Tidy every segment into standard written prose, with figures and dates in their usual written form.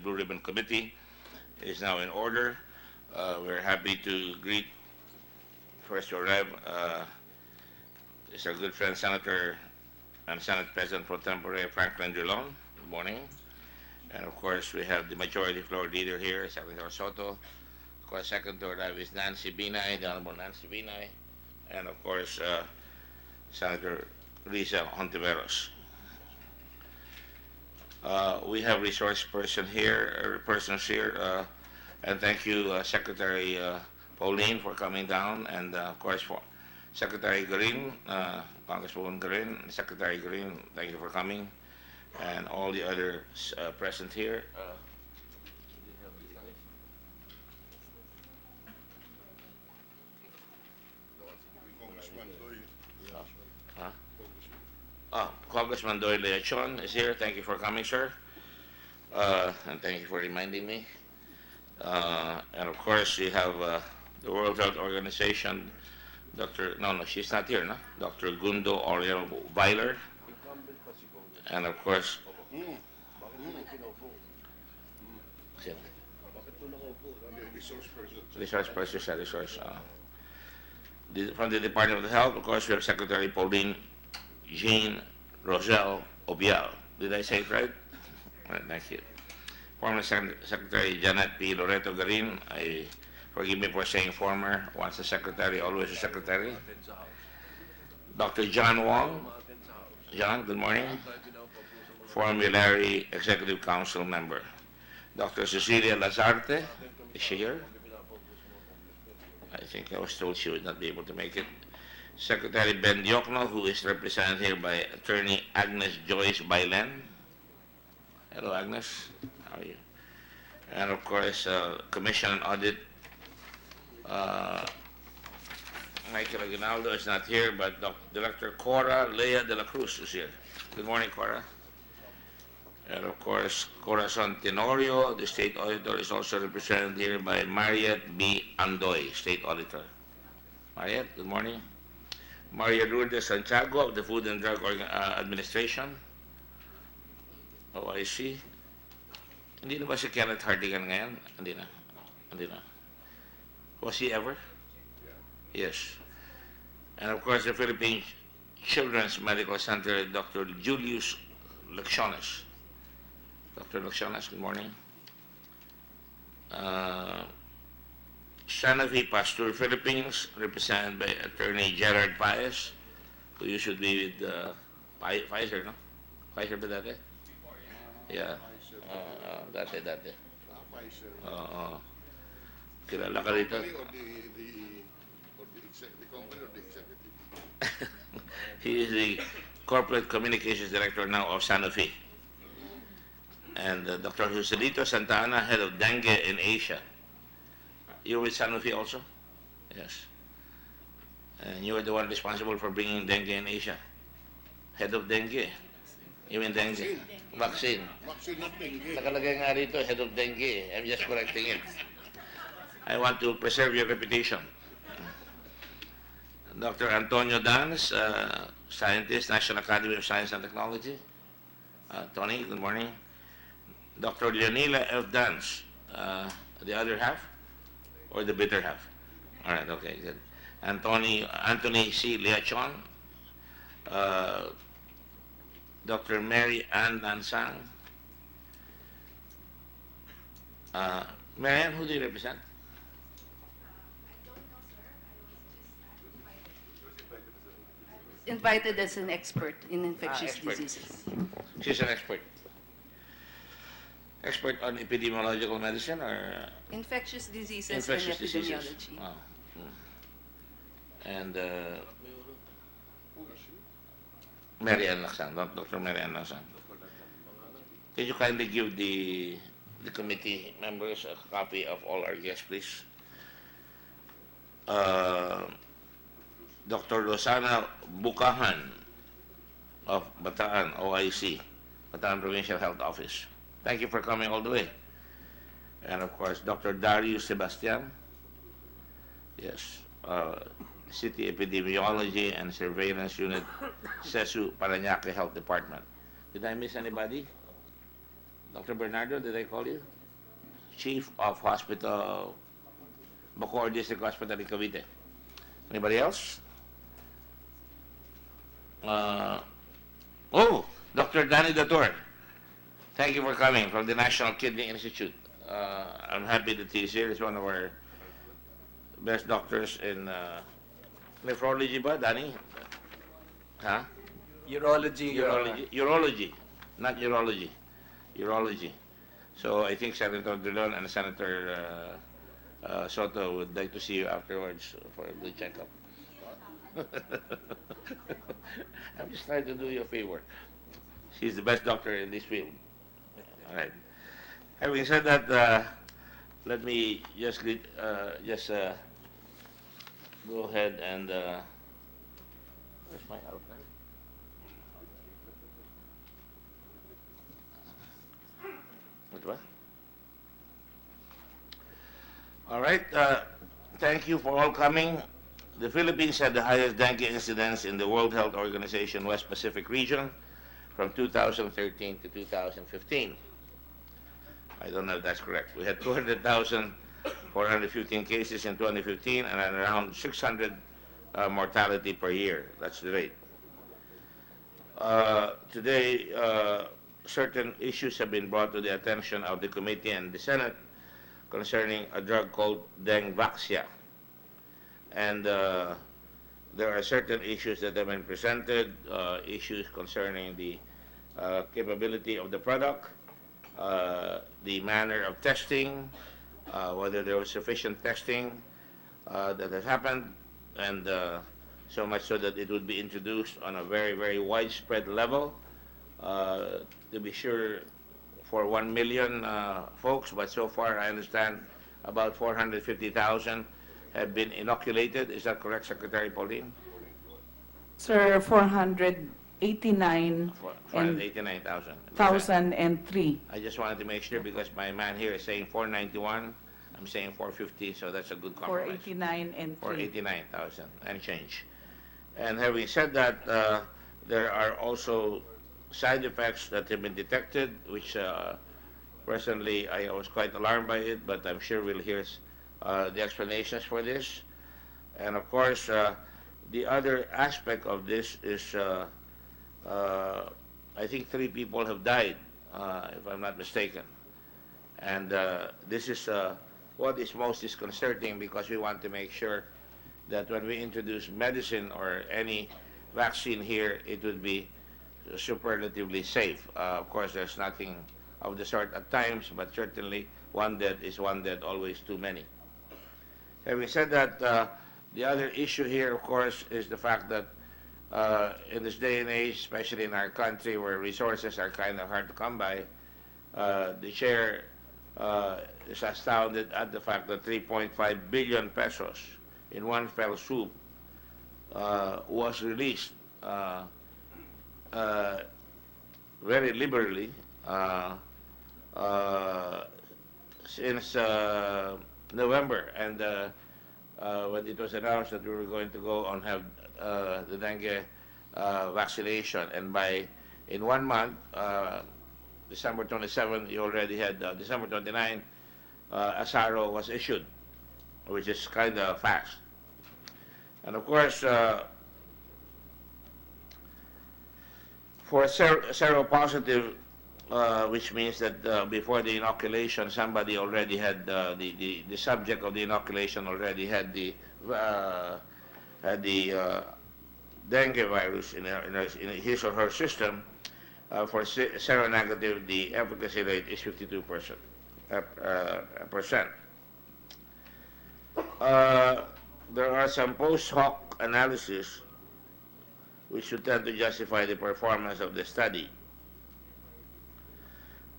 Blue Ribbon Committee is now in order. We're happy to greet first to arrive is our good friend Senator and Senate President Pro Tempore Franklin Drilon. Good morning. And of course, we have the Majority Floor Leader here, Secretary Soto. Of course, second to arrive is Nancy Binay, the Honorable Nancy Binay. And of course, Senator Risa Hontiveros. We have persons here, and thank you, Secretary Pauline, for coming down, and of course, for Secretary Garin, Congresswoman Garin, Secretary Garin, thank you for coming, and all the others present here. Huh? Congressman Doyle Leachon is here. Thank you for coming, sir. And thank you for reminding me. And of course, we have the World Health Organization, no, she's not here, no? Dr. Gundo Oriel Weiler. And of course, resource person, from the Department of Health, of course, we have Secretary Pauline Jean Roselle Obial. Did I say it right? Right, thank you. Former Secretary Janet P. Loreto Garin. Forgive me for saying former. Once a secretary, always a secretary. Dr. John Wong. John, good morning. Formulary Executive Council member. Dr. Cecilia Lazarte. Is she here? I think I was told she would not be able to make it. Secretary Ben Diokno, who is represented here by Attorney Agnes Joyce Bailen. Hello, Agnes. How are you? And of course, Commission on Audit. Michael Aguinaldo is not here, but Director Cora Lea de la Cruz is here. Good morning, Cora. And of course, Corazon Tenorio, the State Auditor, is also represented here by Mariette B. Andoy, State Auditor. Mariette, good morning. Maria Lourdes Santiago of the Food and Drug Administration. OIC. Hindi na ba si Kenneth Hardigan ngayon? Hindi na. Hindi na. Was he ever? Yes. And of course, the Philippine Children's Medical Center, Dr. Julius Lecciones. Dr. Lecciones, good morning. Sanofi Pasteur Philippines, represented by Attorney Gerard Paez, who you should be with Pfizer, no? Pfizer ba dati? Yeah. Dati. Kilala ka rito? He is the Corporate Communications Director now of Sanofi. And Dr. Joselito Santa Ana, Head of Dengue in Asia. You're with Sanofi also? Yes. And you are the one responsible for bringing dengue in Asia. Head of dengue. You mean dengue? Vaccine. Vaccine, not dengue. Nakalagay nga rito, head of dengue. I'm just correcting it. I want to preserve your reputation. Dr. Antonio Dans, scientist, National Academy of Science and Technology. Tony, good morning. Dr. Leonila F. Dans, the other half? Or the bitter half? All right, okay, good. Anthony C. Leachon, Dr. Mary Ann Lansang. Mary Ann, who do you represent? Invited as an expert in infectious expert. diseases. She's an expert. Expert on epidemiological medicine or Infectious diseases infectious and diseases? epidemiology. Oh. And Mary Ann Laksang, Dr. Mary Ann Laksang. Can you kindly give the committee members a copy of all our guests, please? Dr. Rosana Bukahan of Bataan, OIC, Bataan Provincial Health Office. Thank you for coming all the way. And of course, Dr. Darius Sebastian. Yes. City Epidemiology and Surveillance Unit, CESU, Parañaque Health Department. Did I miss anybody? Dr. Bernardo, did I call you? Chief of Hospital, Bacoor District Hospital in Cavite. Anybody else? Uh, oh, Dr. Danny Dator. Thank you for coming from the National Kidney Institute. I'm happy that he's here. He's one of our best doctors in nephrology ba, Danny? Huh? Urology, Urology, not urology. Urology. So I think Senator Drilon and Senator Soto would like to see you afterwards for a good checkup. I'm just trying to do you a favor. She's the best doctor in this field. All right. Having said that, let me just go ahead and where's my outline? What? All right. Thank you for all coming. The Philippines had the highest dengue incidence in the World Health Organization West Pacific region from 2013 to 2015. I don't know if that's correct. We had 200,415 cases in 2015 and around 600 mortality per year. That's the rate. Today, certain issues have been brought to the attention of the committee and the Senate concerning a drug called dengue. And there are certain issues that have been presented, issues concerning the capability of the product, the manner of testing, whether there was sufficient testing that has happened, and so much so that it would be introduced on a very, very widespread level, to be sure for 1 million folks, but so far I understand about 450,000 have been inoculated. Is that correct, Secretary Pauline? Sir, 489 489,000. 1,003. I just wanted to make sure because my man here is saying 491. I'm saying 450, so that's a good compromise. 489 and 3. 489,000 and change. And having said that, there are also side effects that have been detected, which personally I was quite alarmed by it, but I'm sure we'll hear the explanations for this. And of course, the other aspect of this is, I think 3 people have died, if I'm not mistaken. And this is what is most disconcerting, because we want to make sure that when we introduce medicine or any vaccine here, it would be superlatively safe. Of course, there's nothing of the sort at times, but certainly one dead is one dead, always too many. Having said that, the other issue here, of course, is the fact that in this day and age, especially in our country where resources are kind of hard to come by, the chair is astounded at the fact that 3.5 billion pesos in one fell swoop was released very liberally since November, and when it was announced that we were going to go and have the dengue vaccination, and in 1 month, December 27, you already had December 29, Asaro was issued, which is kind of fast. And of course, for seropositive, which means that before the inoculation, somebody already had the subject of the inoculation already had the dengue virus in his or her system. For seronegative, the efficacy rate is 52%. There are some post hoc analysis which should tend to justify the performance of the study.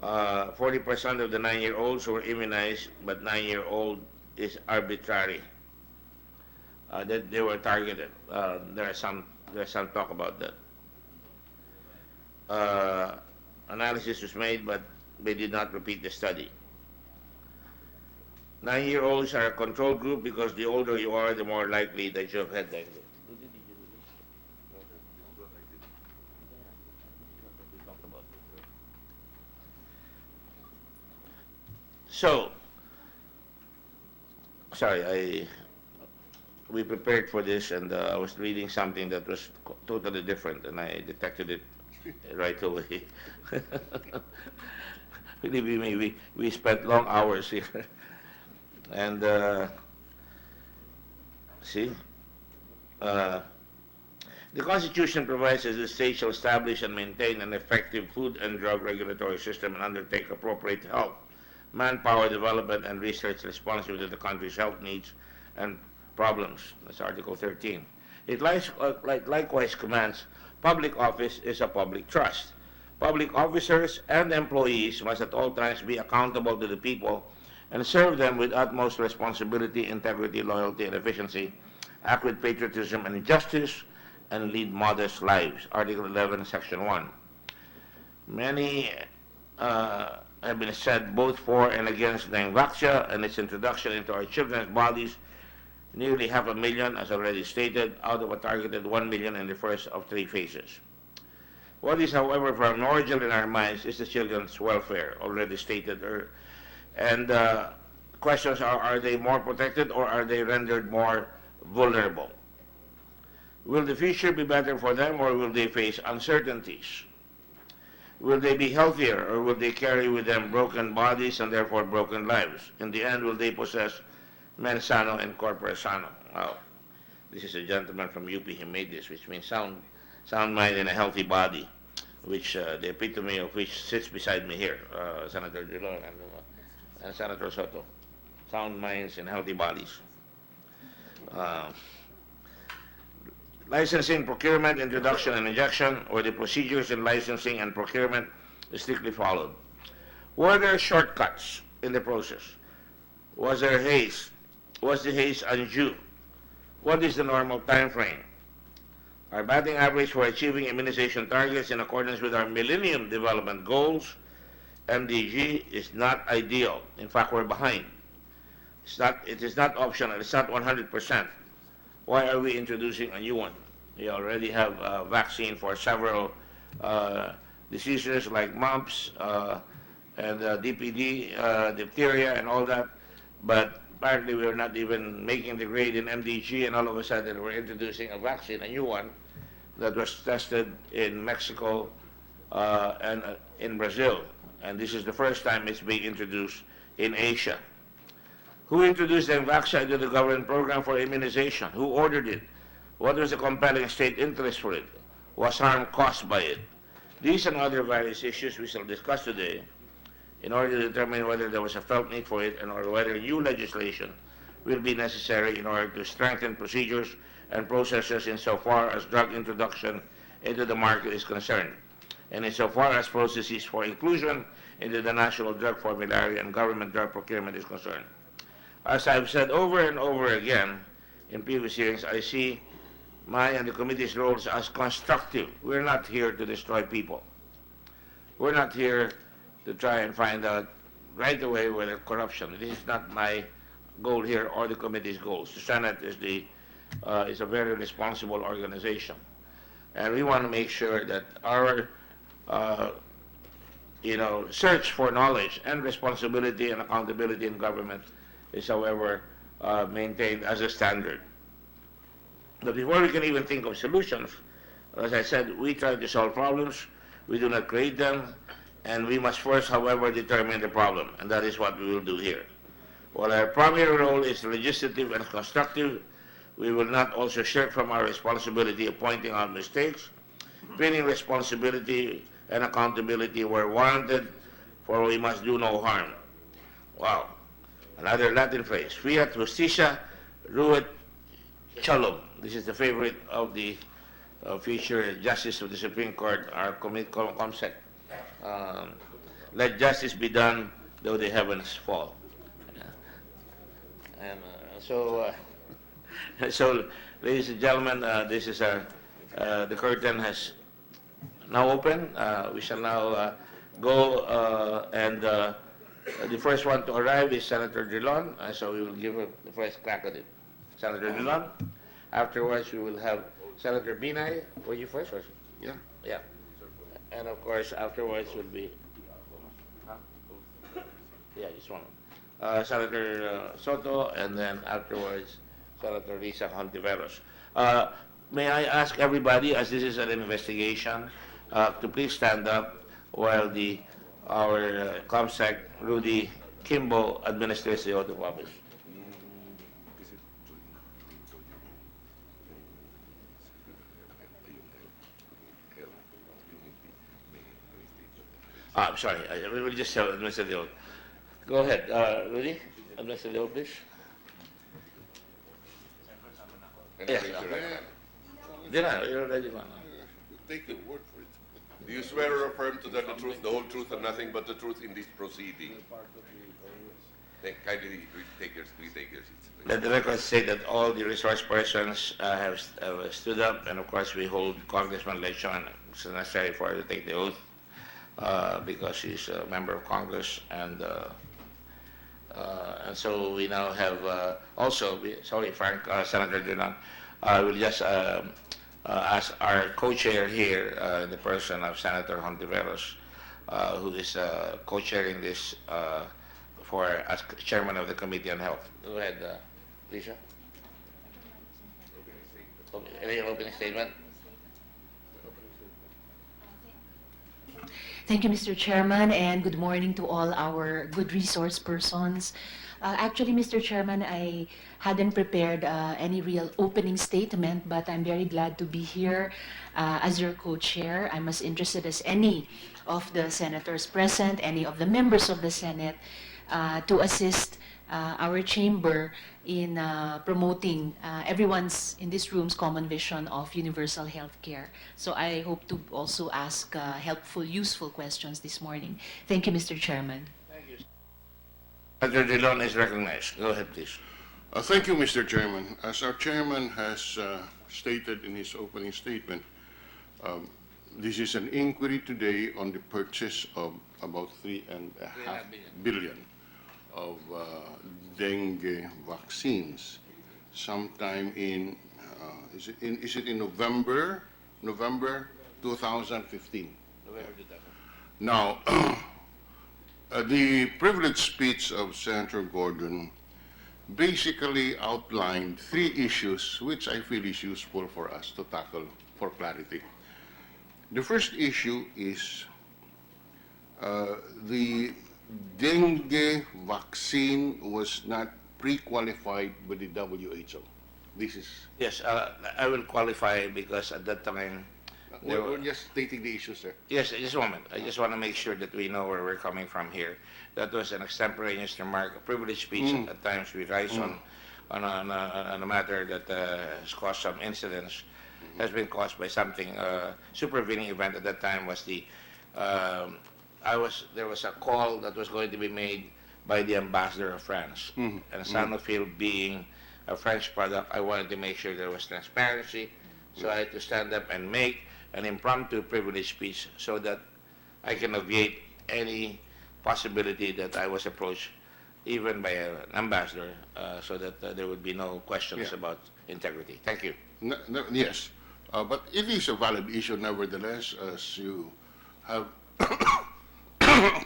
40% of the 9-year-olds were immunized, but 9-year-old is arbitrary. That they were targeted. There's some talk about that. Analysis was made, but they did not repeat the study. 9-year-olds are a control group because the older you are, the more likely that you have had dengue. So, sorry, we prepared for this, and I was reading something that was totally different, and I detected it right away. Believe me, we spent long hours here. And see, uh, the Constitution provides that the state shall establish and maintain an effective food and drug regulatory system and undertake appropriate health, manpower development, and research responsive to the country's health needs and problems. That's Article 13. It likewise commands public office is a public trust. Public officers and employees must at all times be accountable to the people and serve them with utmost responsibility, integrity, loyalty, and efficiency, act with patriotism and justice, and lead modest lives. Article 11, Section 1. Many have been said both for and against dengue and its introduction into our children's bodies. Nearly 500,000, as already stated, out of a targeted 1 million in the first of 3 phases. What is, however, primordial in our minds is the children's welfare, already stated earlier. And questions are they more protected or are they rendered more vulnerable? Will the future be better for them or will they face uncertainties? Will they be healthier or will they carry with them broken bodies and therefore broken lives? In the end, will they possess mens sano and corpore sano? Wow. This is a gentleman from UP. He made this, which means sound mind in a healthy body, which the epitome of which sits beside me here, Senator Dillon and Senator Soto. Sound minds in healthy bodies. Licensing, procurement, introduction, and injection, or the procedures in licensing and procurement is strictly followed. Were there shortcuts in the process? Was there haste? Was the haste undue? What is the normal time frame? Our batting average for achieving immunization targets in accordance with our Millennium Development Goals, MDG, is not ideal. In fact, we're behind. It is not optional. It's not 100%. Why are we introducing a new one? We already have a vaccine for several diseases like mumps and DPD, diphtheria, and all that. But apparently we're not even making the grade in MDG, and all of a sudden we're introducing a vaccine, a new one, that was tested in Mexico and in Brazil. And this is the first time it's being introduced in Asia. Who introduced the Vaxa into the government program for immunization? Who ordered it? What was the compelling state interest for it? Was harm caused by it? These and other various issues we shall discuss today in order to determine whether there was a felt need for it and or whether new legislation will be necessary in order to strengthen procedures and processes insofar as drug introduction into the market is concerned, and insofar as processes for inclusion into the National Drug Formulary and government drug procurement is concerned. As I've said over and over again in previous hearings, I see my and the committee's roles as constructive. We're not here to destroy people. We're not here to try and find out right away whether corruption. This is not my goal here or the committee's goals. The Senate is a very responsible organization, and we want to make sure that our search for knowledge and responsibility and accountability in government is, however, maintained as a standard. But before we can even think of solutions, as I said, we try to solve problems. We do not create them, and we must first, however, determine the problem, and that is what we will do here. While our primary role is legislative and constructive, we will not also shirk from our responsibility of pointing out mistakes, pinning responsibility and accountability where warranted, for we must do no harm. Wow. Another Latin phrase, fiat justitia ruit chalum. This is the favorite of the future Justice of the Supreme Court, our COMSEC. Let justice be done, though the heavens fall. And so, ladies and gentlemen, this is the curtain has now opened. We shall now go and the first one to arrive is Senator Dillon, so we will give him the first crack at it. Senator Dillon. Afterwards, we will have Senator Binay. Were you first? Or? Yeah. Yeah. And of course, afterwards will be. Huh? Yeah, just one. Senator Soto, and then afterwards, Senator Risa Hontiveros. May I ask everybody, as this is an investigation, to please stand up while our ComSec Rudy Kimbo administers the oath of office. I'm sorry, we will just administer the oath. Go ahead, Rudy, administer the oath, please. Yes. You're ready, man. Take your word for it. Do you swear or affirm to tell the truth, the whole truth, and nothing but the truth in this proceeding? Kindly retake your seats. Let the record say that all the resource persons have stood up, and of course we hold Congressman Lechon. It's necessary for her to take the oath because she's a member of Congress, and so we now have sorry, Frank, Senator Dunan, I will just ask our co-chair here, the person of Senator Hontiveros, who is co-chairing this as chairman of the Committee on Health. Go ahead, Lisa. Any opening statement? Thank you, Mr. Chairman, and good morning to all our good resource persons. Actually, Mr. Chairman, I hadn't prepared any real opening statement, but I'm very glad to be here as your co-chair. I'm as interested as any of the senators present, any of the members of the Senate, to assist our chamber in promoting everyone's in this room's common vision of universal health care. So I hope to also ask helpful, useful questions this morning. Thank you, Mr. Chairman. Senator Dillon is recognized. Go ahead, please. Thank you, Mr. Chairman. As our chairman has stated in his opening statement, this is an inquiry today on the purchase of about 3.5 billion of dengue vaccines sometime in is it in November 2015. Now the privileged speech of Senator Gordon basically outlined 3 issues which I feel is useful for us to tackle for clarity. The first issue is the dengue vaccine was not pre-qualified by the WHO. This is... Yes, I will qualify because at that time... We're just stating the issue, sir. Yes, just a moment. I just want to make sure that we know where we're coming from here. That was an extemporaneous remark, a privileged speech. At times we rise on a matter that has caused some incidents, has been caused by something. Supervening event at that time was there was a call that was going to be made by the ambassador of France. And Sanofi being a French product, I wanted to make sure there was transparency. So I had to stand up and make an impromptu privilege speech so that I can obviate any possibility that I was approached even by an ambassador so that there would be no questions about integrity. Thank you. Yes, but it is a valid issue nevertheless, as you have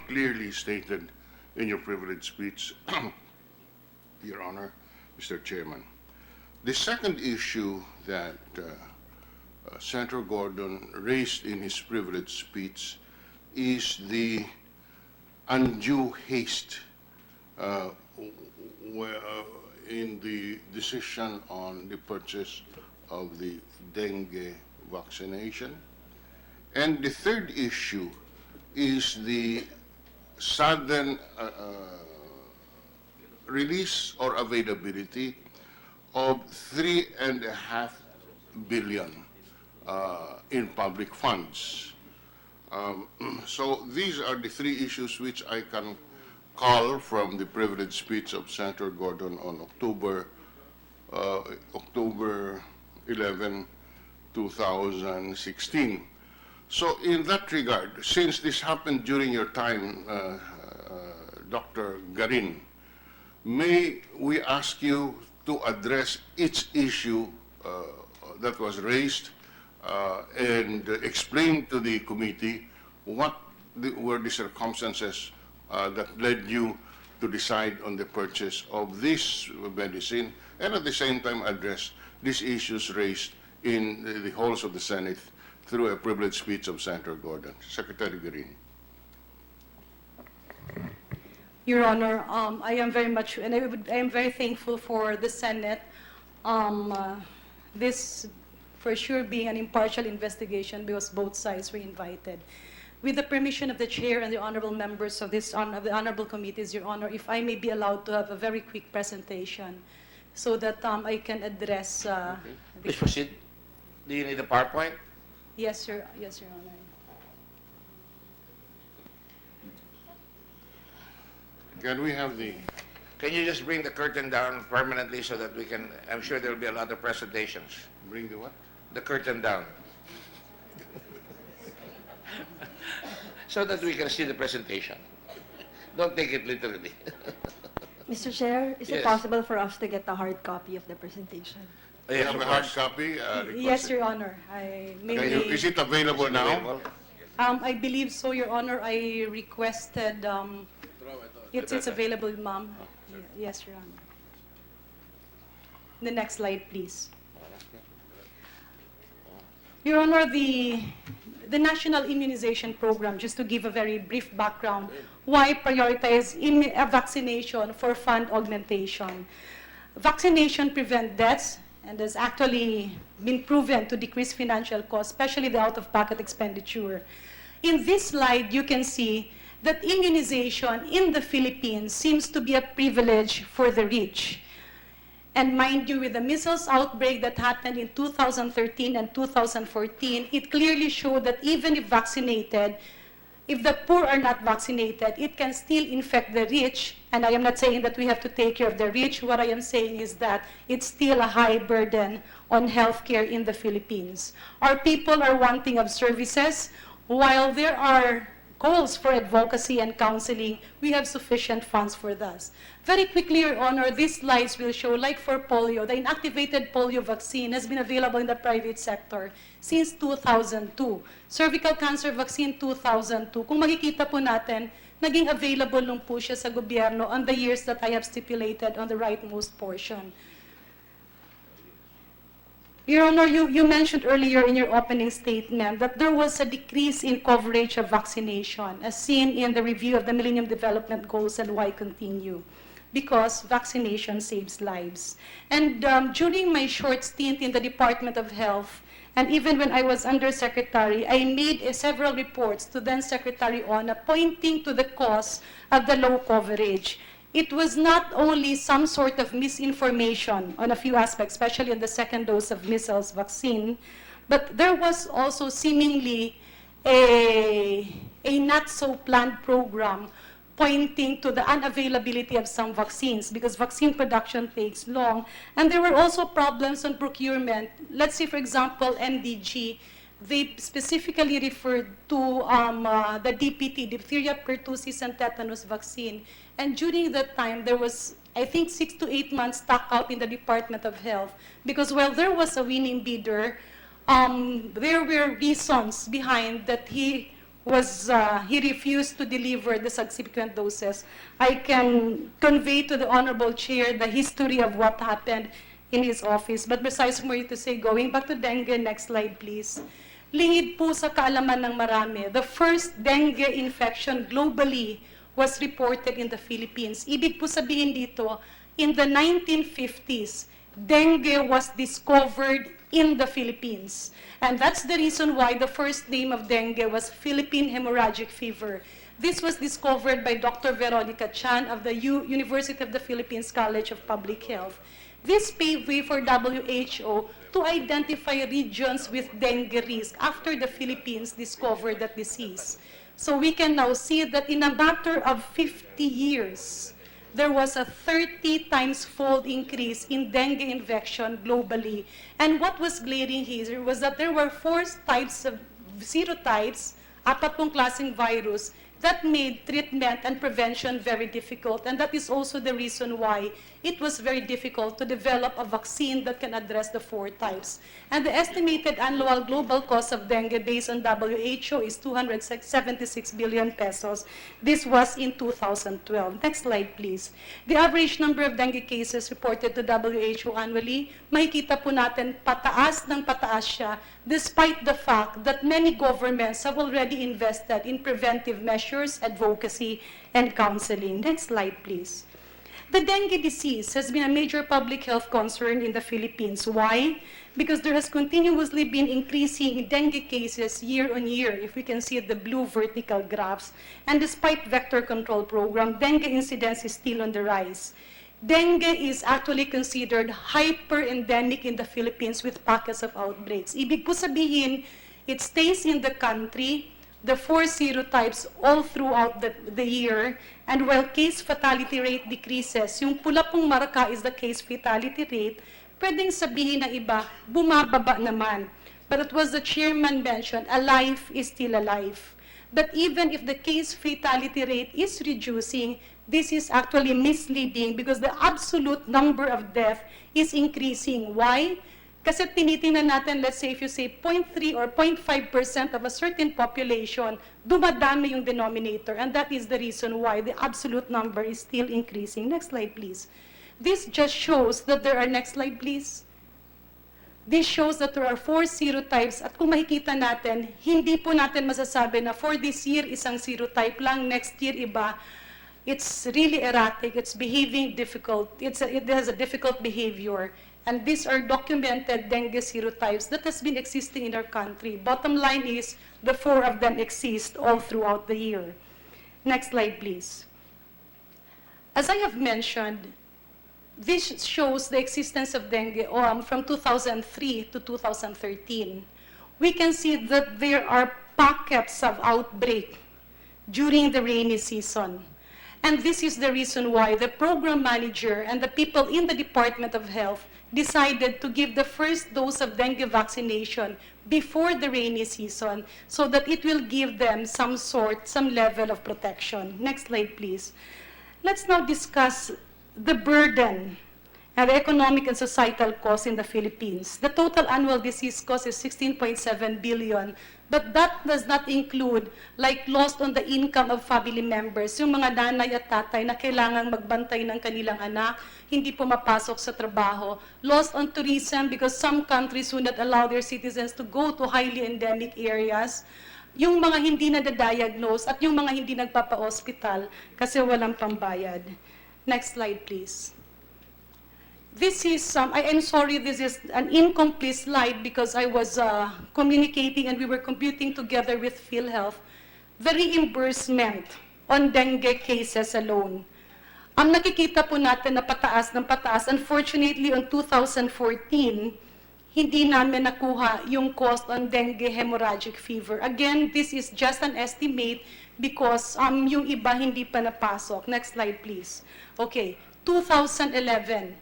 clearly stated in your privilege speech, Your Honor, Mr. Chairman. The second issue that Senator Gordon raised in his privilege speech is the undue haste in the decision on the purchase of the dengue vaccination. And the third issue is the sudden release or availability of 3.5 billion in public funds. So these are the 3 issues which I can call from the privilege speech of Senator Gordon on October 11, 2016. So in that regard, since this happened during your time, Dr. Garin, may we ask you to address each issue that was raised and explain to the committee what were the circumstances that led you to decide on the purchase of this medicine and at the same time address these issues raised in the halls of the Senate through a privileged speech of Senator Gordon. Secretary Green. Your Honor, I am very much, and I am very thankful for the Senate. This for sure being an impartial investigation because both sides were invited. With the permission of the chair and the honorable members of the honorable committees, Your Honor, if I may be allowed to have a very quick presentation so that I can address. Please proceed. Do you need a PowerPoint? Yes, sir. Yes, Your Honor. Can we have the... Can you just bring the curtain down permanently so that we can, I'm sure there'll be a lot of presentations. Bring the what? The curtain down. So that we can see the presentation. Don't take it literally. Mr. Chair, is Yes. it possible for us to get a hard copy of the presentation? We Yes, have of a hard course. copy. Yes, Your Honor. I Is it available now? Available? I believe so, Your Honor. I requested, it's available, ma'am. Yes, Your Honor. The next slide, please. Your Honor, the National Immunization Program, just to give a very brief background, why prioritize vaccination for fund augmentation? Vaccination prevents deaths and has actually been proven to decrease financial costs, especially the out-of-pocket expenditure. In this slide, you can see that immunization in the Philippines seems to be a privilege for the rich. And mind you, with the measles outbreak that happened in 2013 and 2014, it clearly showed that even if vaccinated, if the poor are not vaccinated, it can still infect the rich. And I am not saying that we have to take care of the rich. What I am saying is that it's still a high burden on healthcare in the Philippines. Our people are wanting of services. While there are calls for advocacy and counseling, we have sufficient funds for this. Very quickly, Your Honor, these slides will show, like for polio, the inactivated polio vaccine has been available in the private sector since 2002. Cervical cancer vaccine, 2002. Kung makikita po natin, naging available nung po siya sa gobyerno on the years that I have stipulated on the rightmost portion. Your Honor, you mentioned earlier in your opening statement that there was a decrease in coverage of vaccination, as seen in the review of the Millennium Development Goals and why continue. Because vaccination saves lives. And during my short stint in the Department of Health, and even when I was Undersecretary, I made several reports to then Secretary Ona pointing to the cause of the low coverage. It was not only some sort of misinformation on a few aspects, especially on the second dose of measles vaccine, but there was also seemingly a not so planned program pointing to the unavailability of some vaccines because vaccine production takes long. And there were also problems on procurement. Let's say, for example, NDG, they specifically referred to the DPT, diphtheria, pertussis, and tetanus vaccine. And during that time, there was, I think, 6 to 8 months stuck out in the Department of Health because while there was a winning bidder, there were reasons behind that he refused to deliver the subsequent doses. I can convey to the Honorable Chair the history of what happened in his office. But besides more to say, going back to dengue, next slide please. Lingid po sa kaalaman ng marami, the first dengue infection globally was reported in the Philippines. Ibig po sabihin dito, in the 1950s, dengue was discovered in the Philippines. And that's the reason why the first name of dengue was Philippine hemorrhagic fever. This was discovered by Dr. Veronica Chan of the University of the Philippines College of Public Health. This paved way for WHO to identify regions with dengue risk after the Philippines discovered that disease. So we can now see that in a matter of 50 years, there was a 30 times fold increase in dengue infection globally. And what was glaring here was that there were 4 types of serotypes, 4 klaseng virus, that made treatment and prevention very difficult. And that is also the reason why it was very difficult to develop a vaccine that can address the 4 types. And the estimated annual global cost of dengue based on WHO is 276 billion pesos. This was in 2012. Next slide, please. The average number of dengue cases reported to WHO annually, makikita po natin pataas ng pataas siya, despite the fact that many governments have already invested in preventive measures, advocacy, and counseling. Next slide, please. The dengue disease has been a major public health concern in the Philippines. Why? Because there has continuously been increasing dengue cases year on year, if we can see the blue vertical graphs. And despite vector control program, dengue incidence is still on the rise. Dengue is actually considered hyper-endemic in the Philippines with pockets of outbreaks. Ibig po sabihin, it stays in the country, the 4 serotypes all throughout the year, and while case fatality rate decreases, yung pula pong marka is the case fatality rate, pwedeng sabihin ng iba, bumababa naman. But it was the chairman mentioned, a life is still a life. That even if the case fatality rate is reducing, this is actually misleading because the absolute number of death is increasing. Why? Kasi tinitingnan natin, let's say, if you say 0.3 or 0.5% of a certain population, dumadami yung denominator. And that is the reason why the absolute number is still increasing. Next slide, please. This just shows that there are, next slide, please. This shows that there are 4 serotypes. At kung makikita natin, hindi po natin masasabi na for this year, isang serotype lang, next year, iba. It's really erratic. It's behaving difficult. It has a difficult behavior. And these are documented dengue serotypes that has been existing in our country. Bottom line is, the 4 of them exist all throughout the year. Next slide, please. As I have mentioned, this shows the existence of dengue from 2003 to 2013. We can see that there are pockets of outbreak during the rainy season. And this is the reason why the program manager and the people in the Department of Health decided to give the first dose of dengue vaccination before the rainy season so that it will give them some level of protection. Next slide, please. Let's now discuss the burden and the economic and societal cost in the Philippines. The total annual disease cost is 16.7 billion, but that does not include like lost on the income of family members, yung mga nanay at tatay na kailangang magbantay ng kanilang anak, hindi po mapasok sa trabaho, lost on tourism because some countries will not allow their citizens to go to highly endemic areas, yung mga hindi na-diagnose at yung mga hindi nagpapa-hospital kasi walang pambayad. Next slide, please. This is, I'm sorry, this is an incomplete slide because I was communicating and we were computing together with PhilHealth the reimbursement on dengue cases alone. Ang nakikita po natin na pataas ng pataas, unfortunately on 2014, hindi namin nakuha yung cost on dengue hemorrhagic fever. Again, this is just an estimate because yung iba hindi pa napasok. Next slide, please. Okay, 2011,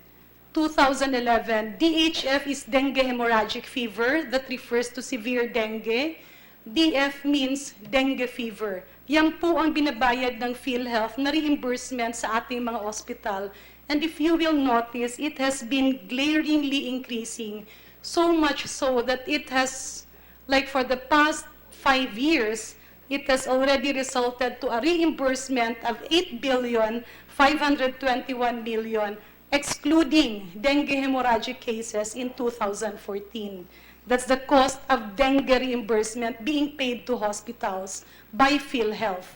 DHF is dengue hemorrhagic fever that refers to severe dengue. DF means dengue fever. Yan po ang binabayad ng PhilHealth na reimbursement sa ating mga ospital. And if you will notice, it has been glaringly increasing, so much so that it has, like for the past 5 years, it has already resulted to a reimbursement of 8,521,000,000, excluding dengue hemorrhagic cases in 2014. That's the cost of dengue reimbursement being paid to hospitals by PhilHealth.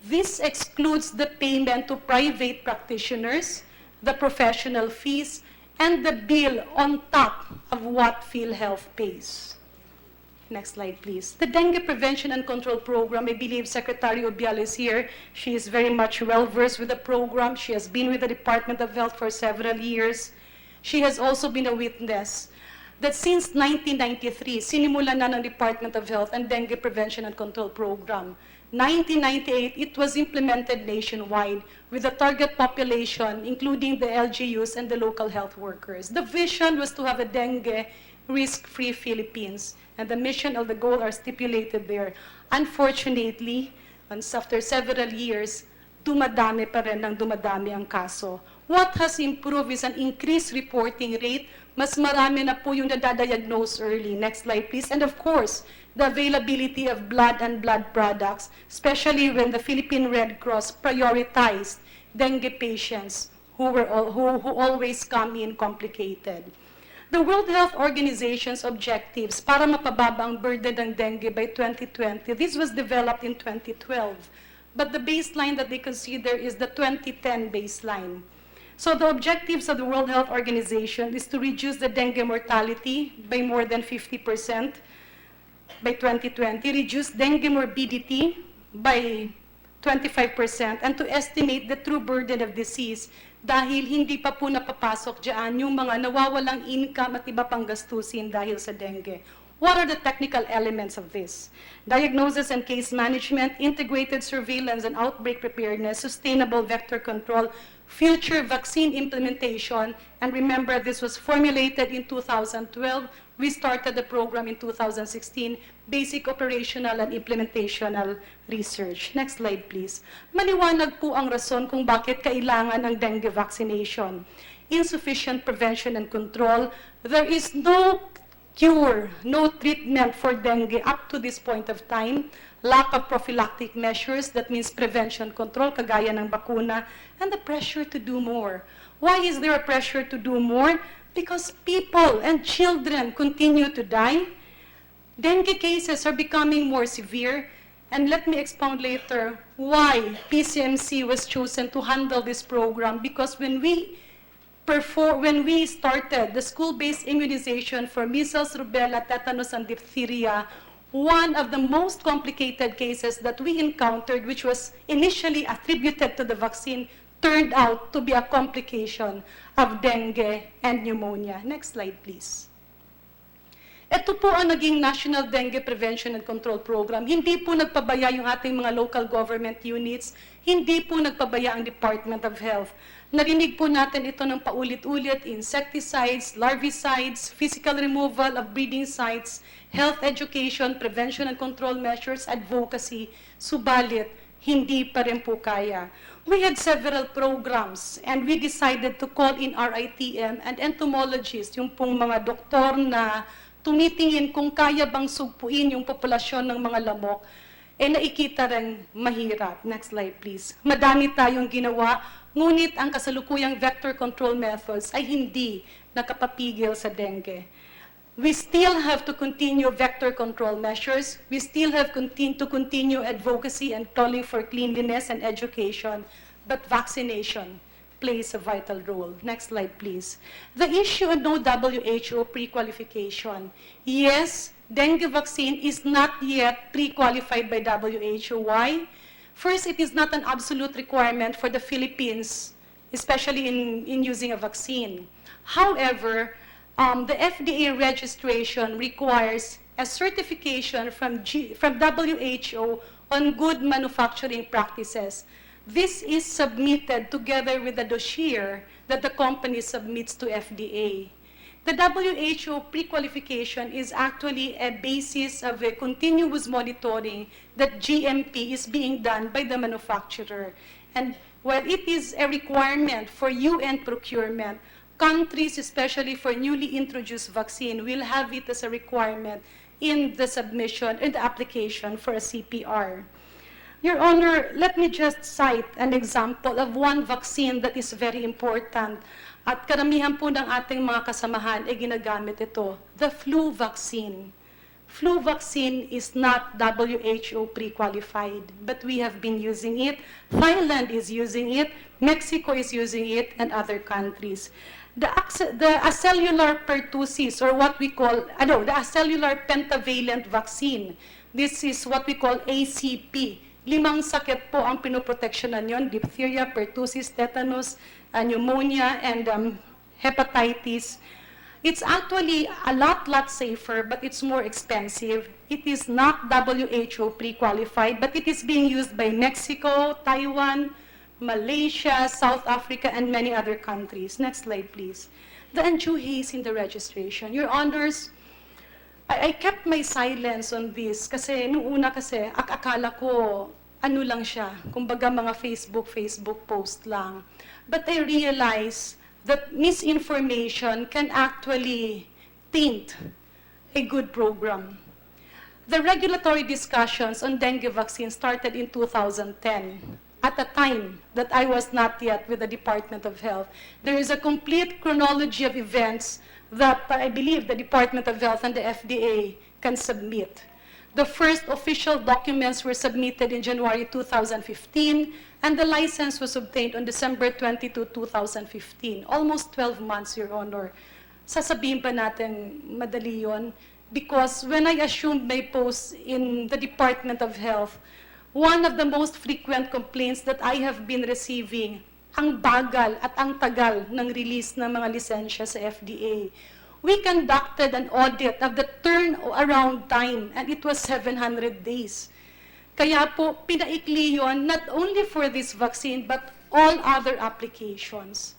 This excludes the payment to private practitioners, the professional fees, and the bill on top of what PhilHealth pays. Next slide, please. The Dengue Prevention and Control Program, I believe Secretary Obial is here. She is very much well-versed with the program. She has been with the Department of Health for several years. She has also been a witness that since 1993, sinimula na ng Department of Health and Dengue Prevention and Control Program. 1998, it was implemented nationwide with a target population, including the LGUs and the local health workers. The vision was to have a dengue risk-free Philippines, and the mission of the goal are stipulated there. Unfortunately, happens after several years, dumadami pa rin ng dumadami ang kaso. What has improved is an increased reporting rate. Mas marami na po yung nadadiagnose early. Next slide, please. And of course, the availability of blood and blood products, especially when the Philippine Red Cross prioritized dengue patients who always come in complicated. The World Health Organization's objectives para mapababa ang burden ng dengue by 2020, this was developed in 2012. But the baseline that they consider is the 2010 baseline. So the objectives of the World Health Organization is to reduce the dengue mortality by more than 50% by 2020, reduce dengue morbidity by 25%, and to estimate the true burden of disease dahil hindi pa po napapasok dyan yung mga nawawalang income at iba pang gastusin dahil sa dengue. What are the technical elements of this? Diagnosis and case management, integrated surveillance and outbreak preparedness, sustainable vector control, future vaccine implementation, and remember this was formulated in 2012. We started the program in 2016, basic operational and implementational research. Next slide, please. Maliwanag po ang rason kung bakit kailangan ng dengue vaccination. Insufficient prevention and control. There is no cure, no treatment for dengue up to this point of time. Lack of prophylactic measures, that means prevention control, kagaya ng bakuna, and the pressure to do more. Why is there a pressure to do more? Because people and children continue to die. Dengue cases are becoming more severe. And let me expound later why PCMC was chosen to handle this program. Because when we started the school-based immunization for measles, rubella, tetanus, and diphtheria, one of the most complicated cases that we encountered, which was initially attributed to the vaccine, turned out to be a complication of dengue and pneumonia. Next slide, please. Ito po ang naging National Dengue Prevention and Control Program. Hindi po nagpabaya yung ating mga local government units. Hindi po nagpabaya ang Department of Health. Narinig po natin ito ng paulit-ulit, insecticides, larvicides, physical removal of breeding sites, health education, prevention and control measures, advocacy, subalit, hindi pa rin po kaya. We had several programs and we decided to call in RITM and entomologists, yung pong mga doktor na tumitingin kung kaya bang sugpuin yung populasyon ng mga lamok, nakikita rin mahirap. Next slide, please. Madami tayong ginawa, ngunit ang kasalukuyang vector control methods ay hindi nakapapigil sa dengue. We still have to continue vector control measures. We still have to continue advocacy and calling for cleanliness and education, but vaccination plays a vital role. Next slide, please. The issue of no WHO pre-qualification. Yes, dengue vaccine is not yet pre-qualified by WHO. Why? First, it is not an absolute requirement for the Philippines, especially in using a vaccine. However, the FDA registration requires a certification from WHO on good manufacturing practices. This is submitted together with the dossier that the company submits to FDA. The WHO pre-qualification is actually a basis of a continuous monitoring that GMP is being done by the manufacturer. And while it is a requirement for UN procurement, countries, especially for newly introduced vaccine, will have it as a requirement in the submission, in the application for a CPR. Your Honor, let me just cite an example of one vaccine that is very important. At karamihan po ng ating mga kasamahan ay ginagamit ito, the flu vaccine. Flu vaccine is not WHO pre-qualified, but we have been using it. Thailand is using it, Mexico is using it, and other countries. The acellular pertussis, or what we call, the acellular pentavalent vaccine. This is what we call ACP. 5 sakit po ang pinoproteksyonan yon: diphtheria, pertussis, tetanus, pneumonia, and hepatitis. It's actually a lot safer, but it's more expensive. It is not WHO pre-qualified, but it is being used by Mexico, Taiwan, Malaysia, South Africa, and many other countries. Next slide, please. The undue haste in the registration. Your Honors, I kept my silence on this kasi nung una kasi akala ko ano lang siya, kumbaga mga Facebook post lang. But I realized that misinformation can actually taint a good program. The regulatory discussions on dengue vaccine started in 2010, at a time that I was not yet with the Department of Health. There is a complete chronology of events that I believe the Department of Health and the FDA can submit. The first official documents were submitted in January 2015, and the license was obtained on December 22, 2015. Almost 12 months, Your Honor. Sasabihin ba natin madali yun? Because when I assumed my post in the Department of Health, one of the most frequent complaints that I have been receiving, ang bagal at ang tagal ng release ng mga lisensya sa FDA. We conducted an audit of the turnaround time, and it was 700 days. Kaya po, pinaikli yun, not only for this vaccine, but all other applications.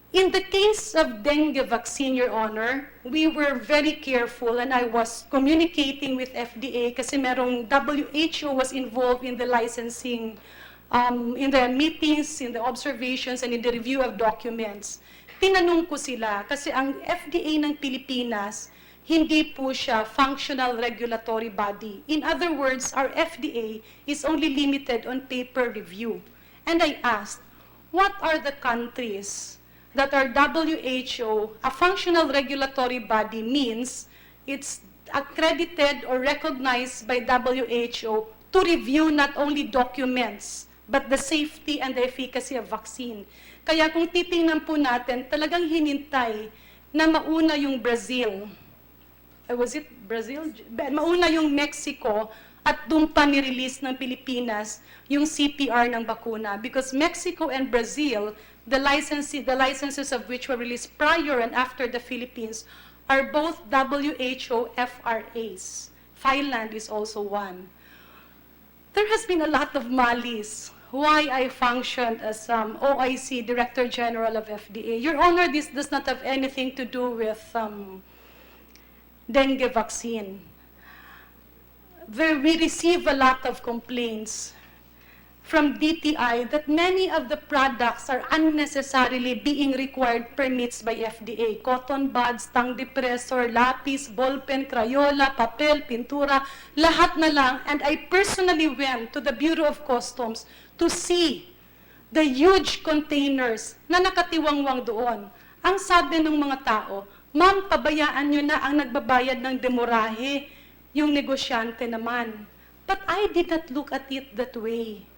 In the case of dengue vaccine, Your Honor, we were very careful, and I was communicating with FDA kasi merong WHO was involved in the licensing, in the meetings, in the observations, and in the review of documents. Tinanong ko sila kasi ang FDA ng Pilipinas, hindi po siya functional regulatory body. In other words, our FDA is only limited on paper review. And I asked, what are the countries that are WHO, a functional regulatory body means it's accredited or recognized by WHO to review not only documents, but the safety and the efficacy of vaccine. Kaya kung titingnan po natin, talagang hinintay na mauna yung Brazil. Was it Brazil? Mauna yung Mexico at doon pa ni-release ng Pilipinas yung CPR ng bakuna. Because Mexico and Brazil, the licenses of which were released prior and after the Philippines, are both WHO FRAs. Thailand is also one. There has been a lot of malice why I functioned as OIC, Director General of FDA. Your Honor, this does not have anything to do with dengue vaccine. We receive a lot of complaints from DTI that many of the products are unnecessarily being required permits by FDA. Cotton buds, tongue depressor, lapis, ballpen, crayola, papel, pintura, lahat na lang. And I personally went to the Bureau of Customs to see the huge containers na nakatiwangwang doon. Ang sabi ng mga tao, ma'am, pabayaan nyo na ang nagbabayad ng demorahe, yung negosyante naman. But I did not look at it that way.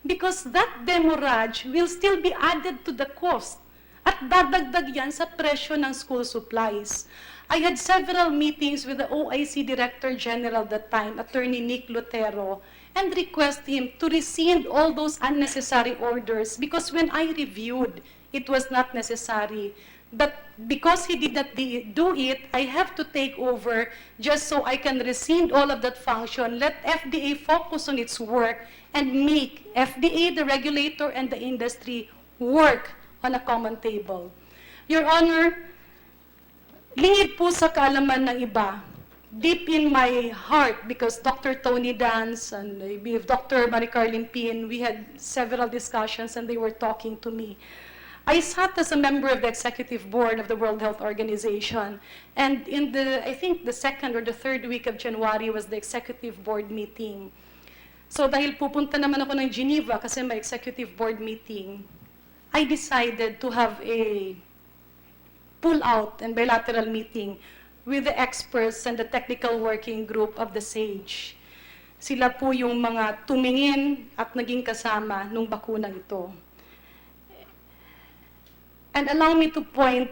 Because that demurrage will still be added to the cost at dadagdag yan sa presyo ng school supplies. I had several meetings with the OIC Director General that time, Attorney Nick Lutero, and request him to rescind all those unnecessary orders because when I reviewed, it was not necessary. But because he did not do it, I have to take over just so I can rescind all of that function, let FDA focus on its work, and make FDA, the regulator, and the industry work on a common table. Your Honor, lingid po sa kaalaman ng iba, deep in my heart, because Dr. Tony Dance and with Dr. Maricarlin Pin, we had several discussions and they were talking to me. I sat as a member of the executive board of the World Health Organization, and in I think the second or the third week of January was the executive board meeting. So dahil pupunta naman ako ng Geneva kasi may executive board meeting, I decided to have a pull-out and bilateral meeting with the experts and the technical working group of the SAGE. Sila po yung mga tumingin at naging kasama nung bakunang ito. And allow me to point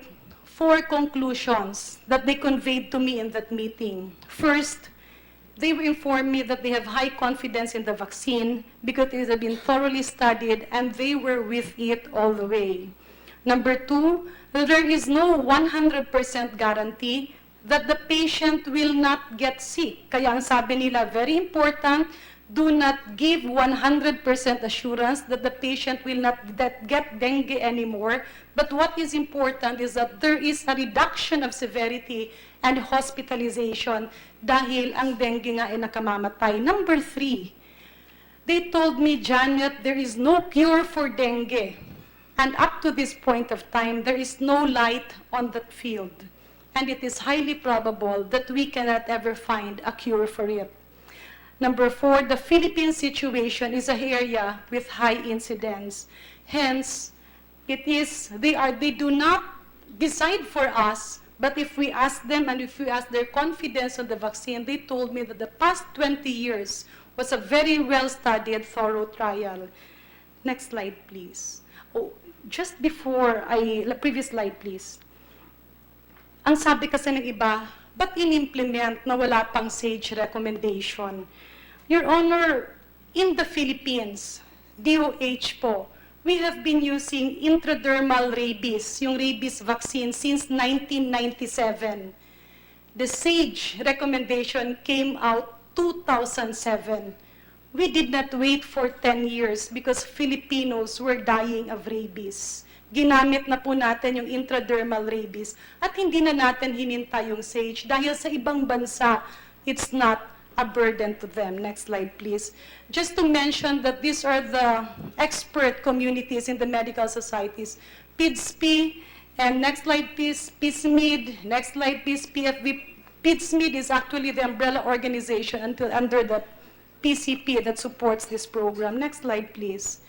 4 conclusions that they conveyed to me in that meeting. First, they informed me that they have high confidence in the vaccine because it has been thoroughly studied and they were with it all the way. Number 2, there is no 100% guarantee that the patient will not get sick. Kaya ang sabi nila, very important, do not give 100% assurance that the patient will not get dengue anymore. But what is important is that there is a reduction of severity and hospitalization dahil ang dengue nga ay nakamamatay. Number 3, They told me, Janet, there is no cure for dengue. And up to this point of time, there is no light on that field. And it is highly probable that we cannot ever find a cure for it. Number 4, the Philippine situation is an area with high incidence. Hence, they do not decide for us, but if we ask them and if we ask their confidence on the vaccine, they told me that the past 20 years was a very well-studied, thorough trial. Next slide, please. Oh, just before previous slide, please. Ang sabi kasi ng iba, ba't in-implement na wala pang SAGE recommendation? Your Honor, in the Philippines, DOH po, we have been using intradermal rabies, yung rabies vaccine, since 1997. The SAGE recommendation came out 2007. We did not wait for 10 years because Filipinos were dying of rabies. Ginamit na po natin yung intradermal rabies at hindi na natin hinintay yung SAGE dahil sa ibang bansa, it's not a burden to them. Next slide, please. Just to mention that these are the expert communities in the medical societies. PIDSP, and next slide, please, PISMID, next slide, please, PFV. PIDSMID is actually the umbrella organization under the PCP that supports this program. Next slide, please.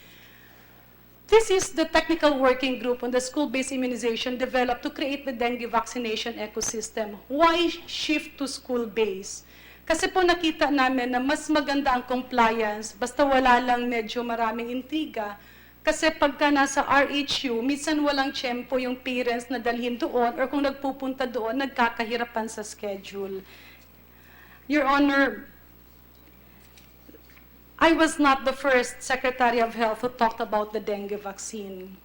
This is the technical working group on the school-based immunization developed to create the dengue vaccination ecosystem. Why shift to school-based? Kasi po nakita namin na mas maganda ang compliance, basta wala lang medyo maraming intriga. Kasi pagka nasa RHU, minsan walang tiyempo yung parents na dalhin doon or kung nagpupunta doon, nagkakahirapan sa schedule. Your Honor, I was not the first Secretary of Health who talked about the dengue vaccine.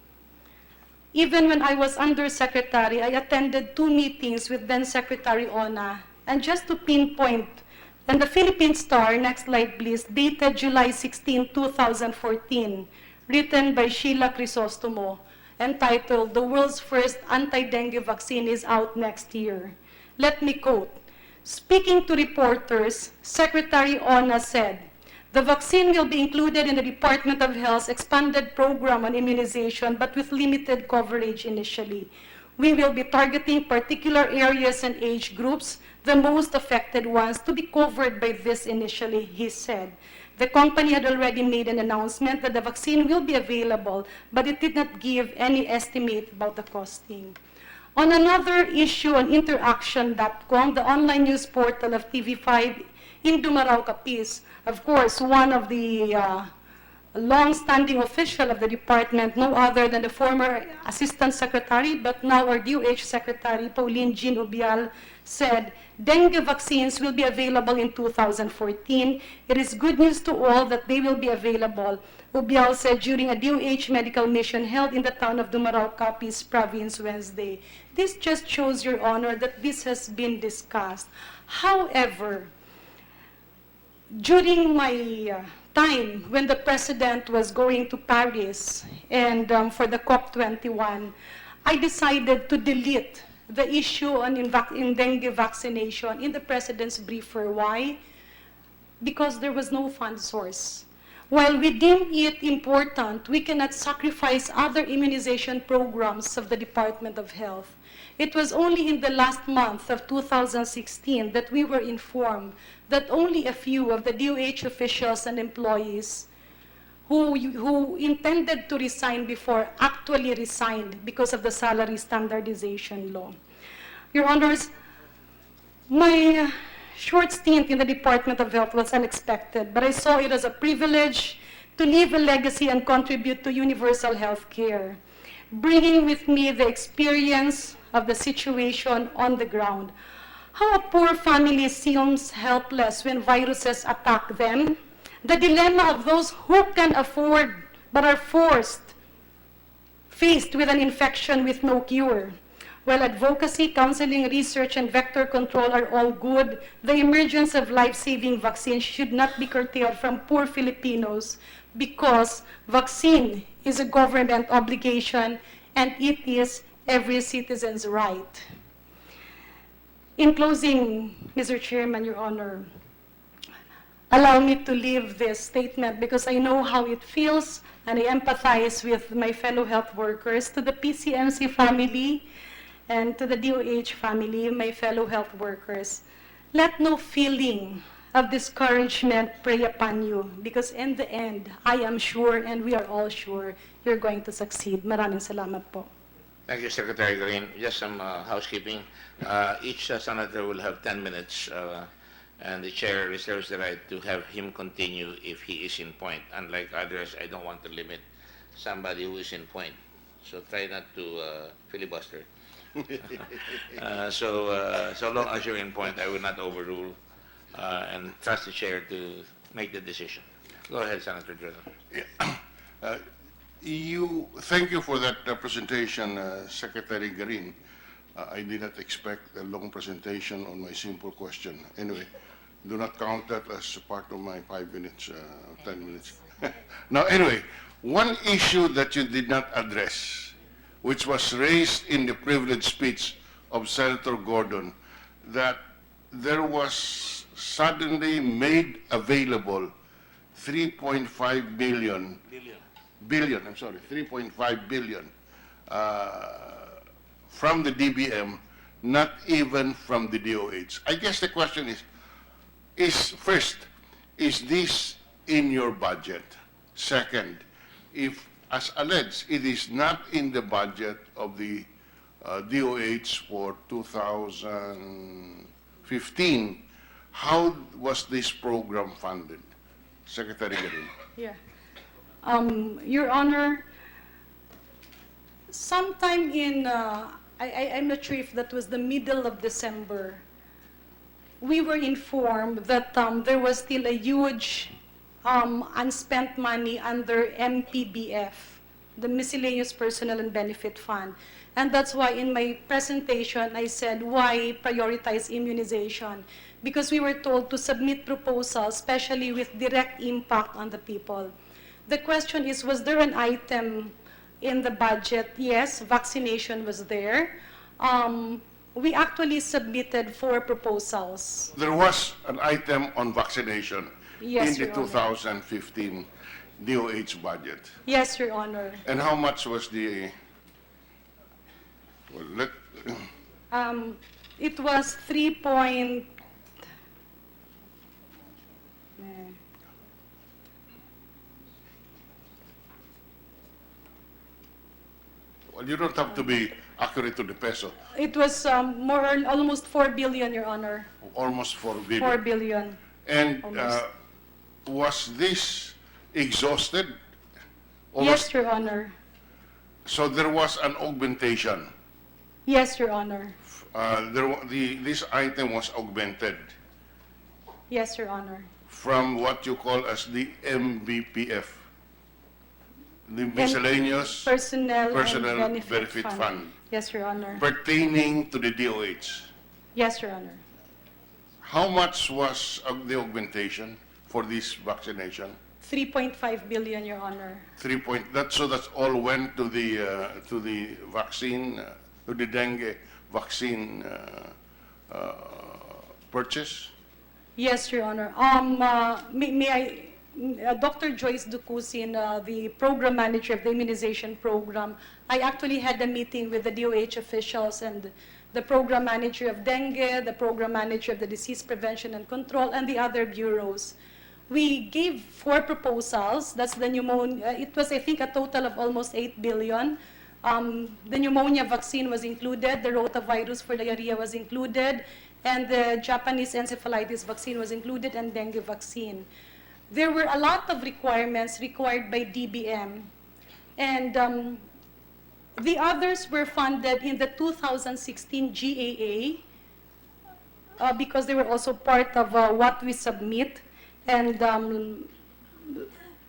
Even when I was Undersecretary, I attended 2 meetings with then Secretary Ona. And just to pinpoint, and the Philippine Star, next slide please, dated July 16, 2014, written by Sheila Crisostomo, entitled, "The World's First Anti-Dengue Vaccine is Out Next Year." Let me quote, speaking to reporters, Secretary Ona said, "The vaccine will be included in the Department of Health's expanded program on immunization, but with limited coverage initially. We will be targeting particular areas and age groups, the most affected ones, to be covered by this initially," he said. The company had already made an announcement that the vaccine will be available, but it did not give any estimate about the costing. On another issue on interaction.com, the online news portal of TV5 in Dumarao, Capiz, of course, one of the long-standing official of the department, no other than the former Assistant Secretary, but now our DOH Secretary, Pauline Jean Ubial, said, "Dengue vaccines will be available in 2014. It is good news to all that they will be available," Ubial said during a DOH medical mission held in the town of Dumarao, Capiz Province, Wednesday. This just shows, Your Honor, that this has been discussed. However, during my time when the President was going to Paris and for the COP21, I decided to delete the issue on in dengue vaccination in the President's briefer. Why? Because there was no fund source. While we deem it important, we cannot sacrifice other immunization programs of the Department of Health. It was only in the last month of 2016 that we were informed that only a few of the DOH officials and employees who intended to resign before actually resigned because of the salary standardization law. Your Honors, my short stint in the Department of Health was unexpected, but I saw it as a privilege to leave a legacy and contribute to universal health care, bringing with me the experience of the situation on the ground. How a poor family seems helpless when viruses attack them. The dilemma of those who can afford but are faced with an infection with no cure. While advocacy, counseling, research, and vector control are all good, the emergence of life-saving vaccines should not be curtailed from poor Filipinos because vaccine is a government obligation and it is every citizen's right. In closing, Mr. Chairman, Your Honor, allow me to leave this statement because I know how it feels and I empathize with my fellow health workers. To the PCMC family and to the DOH family, my fellow health workers, let no feeling of discouragement prey upon you because in the end, I am sure and we are all sure you're going to succeed. Maraming salamat po. Thank you, Secretary Green. Just some housekeeping. Each senator will have 10 minutes, and the chair reserves the right to have him continue if he is in point. Unlike others, I don't want to limit somebody who is in point. So try not to filibuster. So long as you're in point, I will not overrule and trust the chair to make the decision. Go ahead, Senator Jordan. Thank you for that presentation, Secretary Garin. I did not expect a long presentation on my simple question. Anyway, do not count that as part of my 5 minutes, 10 minutes. Now, anyway, one issue that you did not address, which was raised in the privilege speech of Senator Gordon, that there was suddenly made available 3.5 billion, 3.5 billion from the DBM, not even from the DOH. I guess the question is first, is this in your budget? Second, if, as alleged, it is not in the budget of the DOH for 2015, how was this program funded? Secretary Garin. Yeah. Your Honor, sometime in, I'm not sure if that was the middle of December, we were informed that there was still a huge unspent money under MPBF, the Miscellaneous Personnel and Benefit Fund. And that's why in my presentation I said, why prioritize immunization? Because we were told to submit proposals, especially with direct impact on the people. The question is, was there an item in the budget? Yes, vaccination was there. We actually submitted 4 proposals. There was an item on vaccination Yes, in the Your Honor. 2015 DOH budget. Yes, Your Honor. And how much was the, well, It was 3 point... well, you don't have to be accurate to the peso, It was almost 4 billion, Your Honor. almost 4 billion. 4 billion. And almost. was this exhausted? Or Yes, Your Honor. so there was an augmentation. Yes, Your Honor. This item was augmented Yes, Your Honor. from what you call as the MBPF, the Miscellaneous Personnel Personnel and Benefit Fund, Yes, Your Honor. pertaining to the DOH. Yes, Your Honor. How much was the augmentation for this vaccination? 3.5 billion, Your Honor. So that's all went to the vaccine, to the dengue vaccine purchase? Yes, Your Honor. May I, Dr. Joyce Ducusin, the program manager of the immunization program, I actually had a meeting with the DOH officials and the program manager of dengue, the program manager of the disease prevention and control, and the other bureaus. We gave 4 proposals. That's the pneumonia. It was, I think, a total of almost 8 billion. The pneumonia vaccine was included. The rotavirus for diarrhea was included. And the Japanese encephalitis vaccine was included, and dengue vaccine. There were a lot of requirements required by DBM. And the others were funded in the 2016 GAA because they were also part of what we submit. And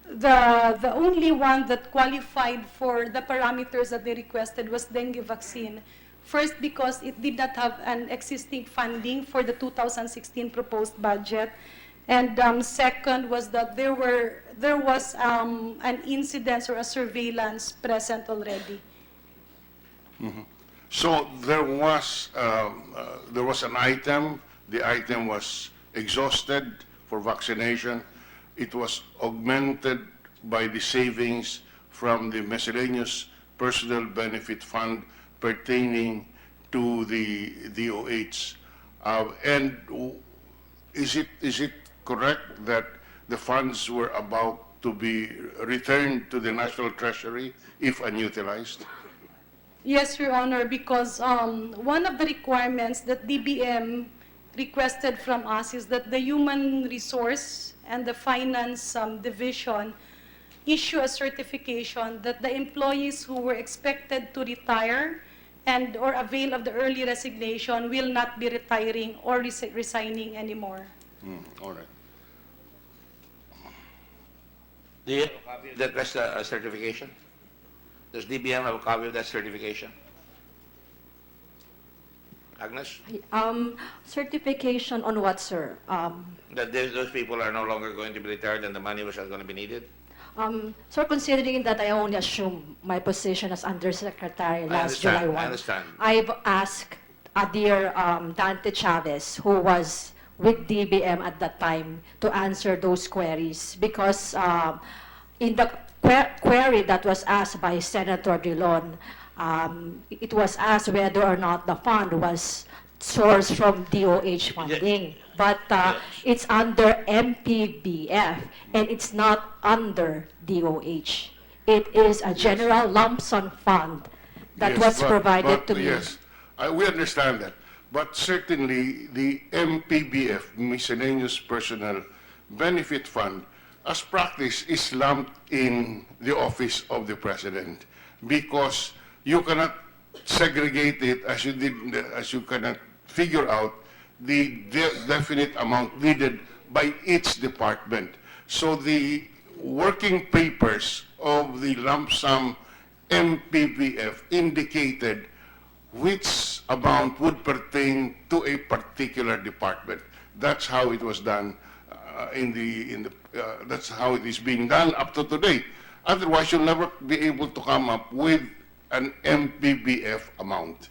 the only one that qualified for the parameters that they requested was dengue vaccine. First, because it did not have an existing funding for the 2016 proposed budget. And second was that there was an incidence or a surveillance present already. So there was an item, the item was exhausted for vaccination. It was augmented by the savings from the miscellaneous personal benefit fund pertaining to the DOH. And is it correct that the funds were about to be returned to the National Treasury if unutilized? Yes, Your Honor, because one of the requirements that DBM requested from us is that the Human Resource and the Finance Division issue a certification that the employees who were expected to retire and or avail of the early resignation will not be retiring or resigning anymore. All right. Do you have a copy of that certification? Does DBM have a copy of that certification? Agnes? Certification on what, sir? That those people are no longer going to be retired and the money was not going to be needed? Sir, considering that I only assumed my position as Undersecretary last July 1, I understand. I've asked dear Dante Chavez, who was with DBM at that time, to answer those queries because in the query that was asked by Senator Drilon, it was asked whether or not the fund was sourced from DOH funding. But it's under MPBF and it's not under DOH. It is a general lump sum fund that Yes, was but- provided but to me. Yes, we understand that. But certainly, the MPBF, Miscellaneous Personnel Benefit Fund, as practice, is lumped in the office of the President because you cannot segregate it as you cannot figure out the definite amount needed by each department. So the working papers of the lump sum MPBF indicated which amount would pertain to a particular department. That's how it was done that's how it is being done up to today. Otherwise, you'll never be able to come up with an MPBF amount.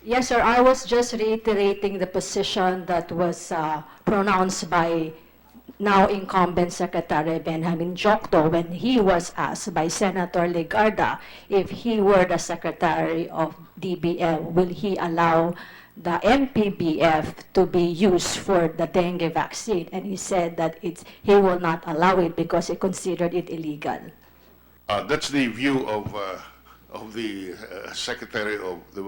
Yes, sir. I was just reiterating the position that was pronounced by now incumbent Secretary Benjamin Jokto when he was asked by Senator Legarda if he were the Secretary of DBM, will he allow the MPBF to be used for the dengue vaccine? And he said that he will not allow it because he considered it illegal. That's the view of the Secretary of the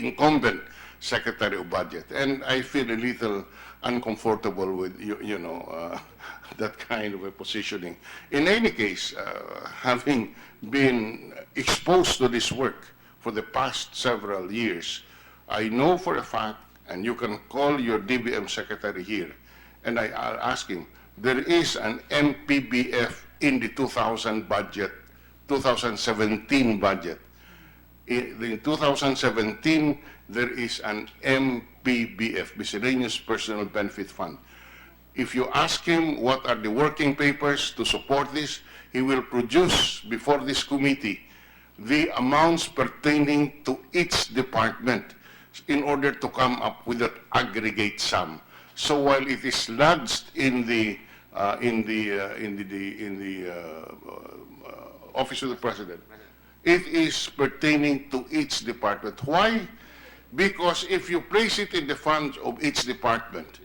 incumbent Secretary of Budget, and I feel a little uncomfortable with that kind of a positioning. In any case, having been exposed to this work for the past several years, I know for a fact, and you can call your DBM secretary here, and I'll ask him, there is an MPBF in the 2017 budget. In 2017, there is an MPBF, Miscellaneous Personal Benefit Fund. If you ask him what are the working papers to support this, he will produce before this committee the amounts pertaining to each department in order to come up with that aggregate sum. So while it is lodged in the Office of the President, it is pertaining to each department. Why? Because if you place it in the funds of each department,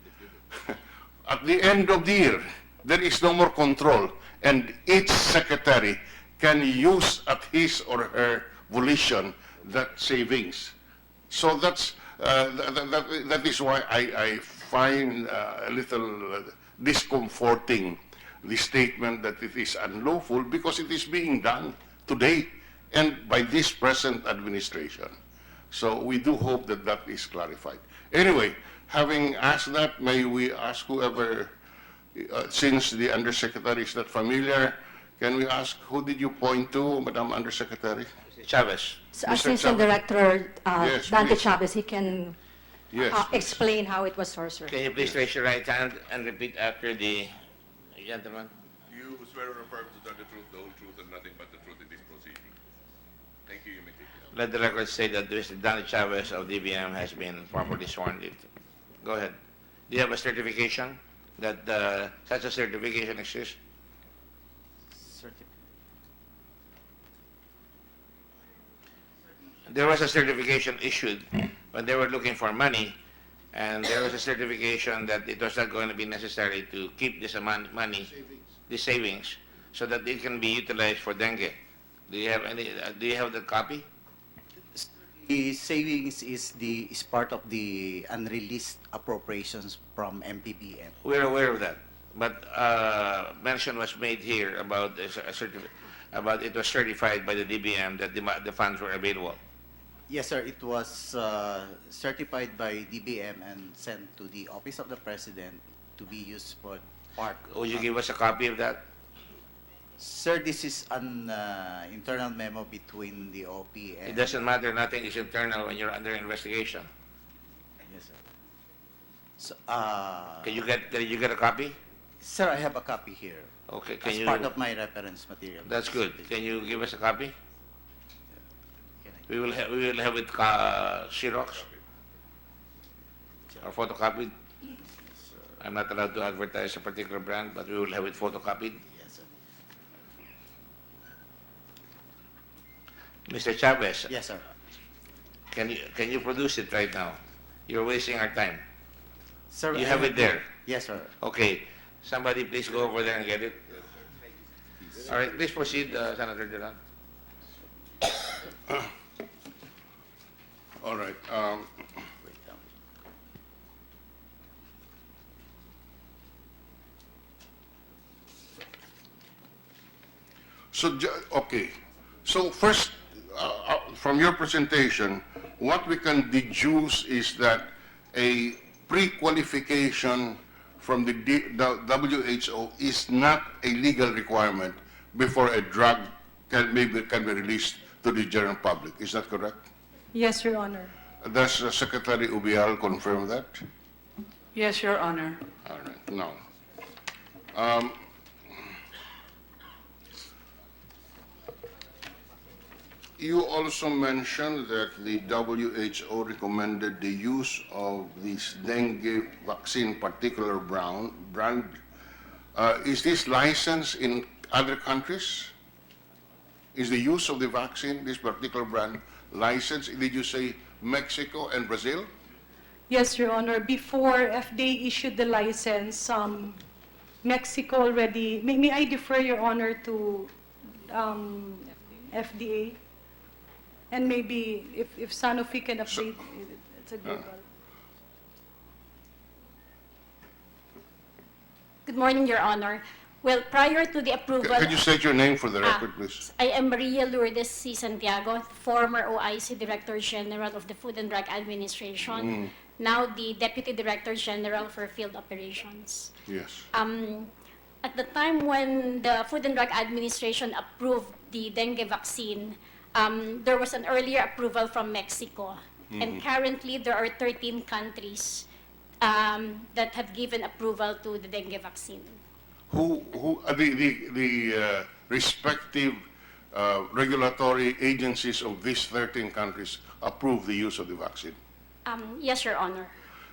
at the end of the year, there is no more control, and each secretary can use at his or her volition that savings. So that is why I find a little discomforting the statement that it is unlawful, because it is being done today and by this present administration. So we do hope that that is clarified. Anyway, having asked that, may we ask whoever, since the Undersecretary is not familiar, can we ask who did you point to, Madam Undersecretary? Chavez. So Mr. Assistant Chavez. Director Yes, Dante please. Chavez, he can Yes. explain how it was sourced, sir. Can you please raise your right hand and repeat after the gentleman? You swear or affirm to tell the truth, the whole truth, and nothing but the truth in this proceeding. Thank you. You may take it. Let the record say that Mr. Danny Chavez of DBM has been properly sworn in. Go ahead. Do you have a certification that such a certification exists? There was a certification issued when they were looking for money, and there was a certification that it was not going to be necessary to keep this amount money, the savings, so that it can be utilized for dengue. Do you have any? Do you have the copy? The savings is part of the unreleased appropriations from MPBM. We're aware of that, but mention was made here about about it was certified by the DBM that the funds were available. Yes, sir. It was certified by DBM and sent to the Office of the President to be used for part. Would you give us a copy of that? Sir, this is an internal memo between the OP and... It doesn't matter. Nothing is internal when you're under investigation. Yes, sir. So, Can you get a copy? sir, I have a copy here. Okay. Can As you? part of my reference material. That's good. Can you give us a copy? Can I- We will have it Xerox or photocopied. I'm not allowed to advertise a particular brand, but we will have it photocopied. Yes, sir. Mr. Chavez, Yes, sir. can you produce it right now? You're wasting our time. Sir, You I have it there. Yes, sir. Okay. Somebody please go over there and get it. All right, please proceed, Senator Duran. All right. Okay. So first, from your presentation, what we can deduce is that a pre-qualification from the WHO is not a legal requirement before a drug can be released to the general public. Is that correct? Yes, Your Honor. Does Secretary Ubial confirm that? Yes, Your Honor. All right, now. You also mentioned that the WHO recommended the use of this dengue vaccine, particular brand. Is this licensed in other countries? Is the use of the vaccine, this particular brand, licensed? Did you say Mexico and Brazil? Yes, Your Honor. Before FDA issued the license, Mexico already, may I defer, Your Honor, to FDA? And maybe if Sanofi can update, it's a global. Good morning, Your Honor. Well, prior to the approval... Can you state your name for the record, please? I am Maria Lourdes C. Santiago, former OIC Director General of the Food and Drug Administration, now the Deputy Director General for Field Operations. Yes. At the time when the Food and Drug Administration approved the dengue vaccine, there was an earlier approval from Mexico. And currently, there are 13 countries that have given approval to the dengue vaccine. Who the respective regulatory agencies of these 13 countries approve the use of the vaccine? Yes, Your Honor.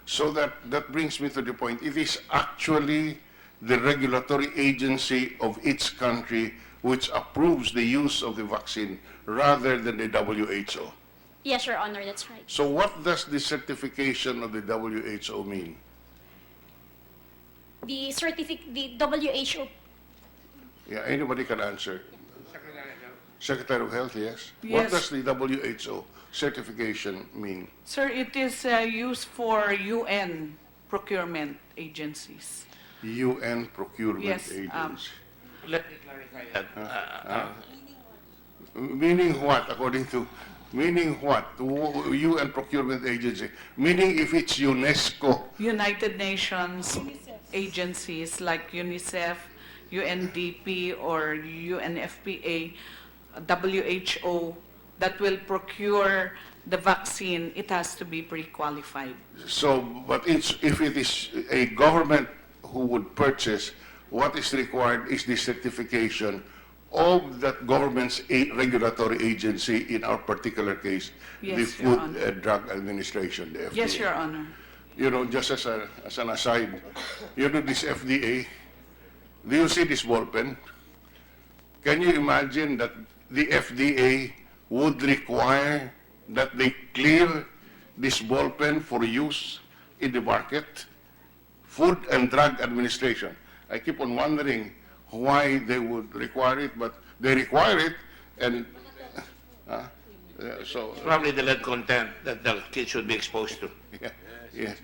So that brings me to the point. It is actually the regulatory agency of each country which approves the use of the vaccine rather than the WHO. Yes, Your Honor, that's right. So what does the certification of the WHO mean? The WHO, Yeah, anybody can answer. Secretary of Health, yes? Yes. What does the WHO certification mean? Sir, it is used for UN procurement agencies. UN procurement Yes, agency. Let me clarify that. Meaning what, according to, meaning what? UN procurement agency? Meaning if it's UNESCO, United Nations agencies like UNICEF, UNDP, or UNFPA, WHO, that will procure the vaccine, it has to be pre-qualified. so, but if it is a government who would purchase, what is required is the certification of that government's regulatory agency, in our particular case, the Yes, Your Food Honor. and Drug Administration, the FDA. Yes, Your Honor. you know, just as an aside, you know, this FDA, do you see this ball pen? Can you imagine that the FDA would require that they clear this ball pen for use in the market? Food and Drug Administration. I keep on wondering why they would require it, but they require it, and so Probably the lead content that the kids should be exposed to. yeah, yes.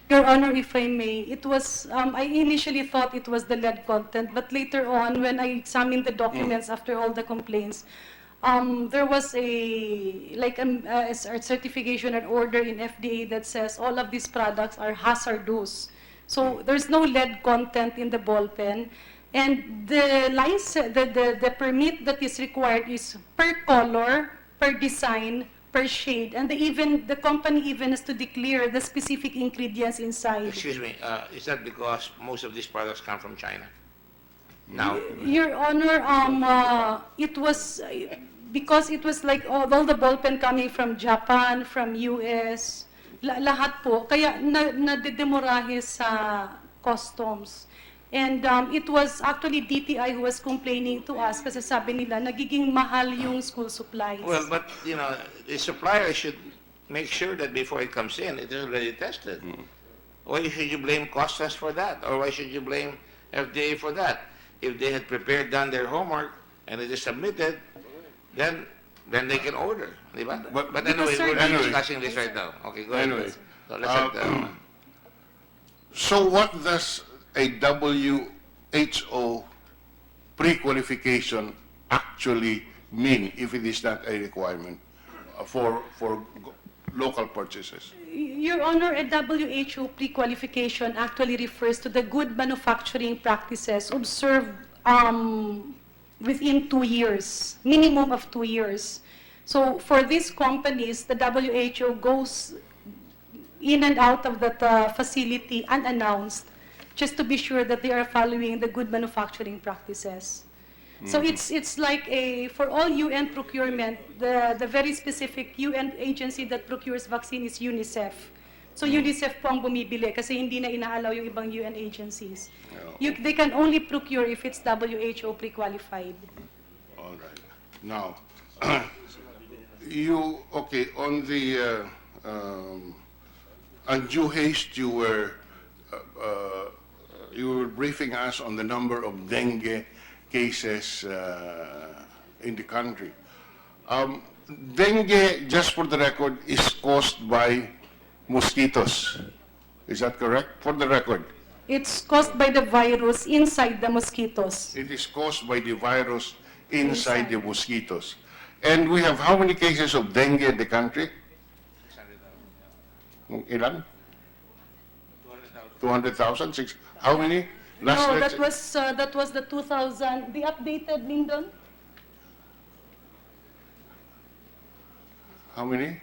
Your Honor, if I may, it was, I initially thought it was the lead content, but later on, when I examined the documents after all the complaints, there was a certification and order in FDA that says all of these products are hazardous. So there's no lead content in the ball pen. And the license, the permit that is required is per color, per design, per shade, and the company even has to declare the specific ingredients inside. Excuse me, is that because most of these products come from China? Now, Your Honor, it was because it was like all the ball pen coming from Japan, from US, lahat po. Kaya nadedemurahe sa customs. And it was actually DTI who was complaining to us kasi sabi nila nagiging mahal yung school supplies. well, but, you know, the supplier should make sure that before it comes in, it is already tested. Why should you blame Costas for that? Or why should you blame FDA for that? If they had prepared, done their homework, and it is submitted, then they can order. Di ba? But anyway, Because, sir, we're not anyway. discussing this right now. Okay, go ahead. Anyway, So let's have So what does a WHO pre-qualification actually mean if it is not a requirement for local purchases? Your Honor, a WHO pre-qualification actually refers to the good manufacturing practices observed within 2 years, minimum of 2 years. So for these companies, the WHO goes in and out of that facility unannounced, just to be sure that they are following the good manufacturing practices. So it's like for all UN procurement, the very specific UN agency that procures vaccine is UNICEF. So UNICEF po ang bumibili kasi hindi na inaalaw yung ibang UN agencies. They can only procure if it's WHO pre-qualified. All right. Now, on the undue haste, you were briefing us on the number of dengue cases in the country. Dengue, just for the record, is caused by mosquitoes. Is that correct? For the record, It's caused by the virus inside the mosquitoes. it is caused by the virus inside the mosquitoes. And we have how many cases of dengue in the country? Ilan? 200,000? How many? No, let's- that was the 2000, the updated, Lyndon? How many?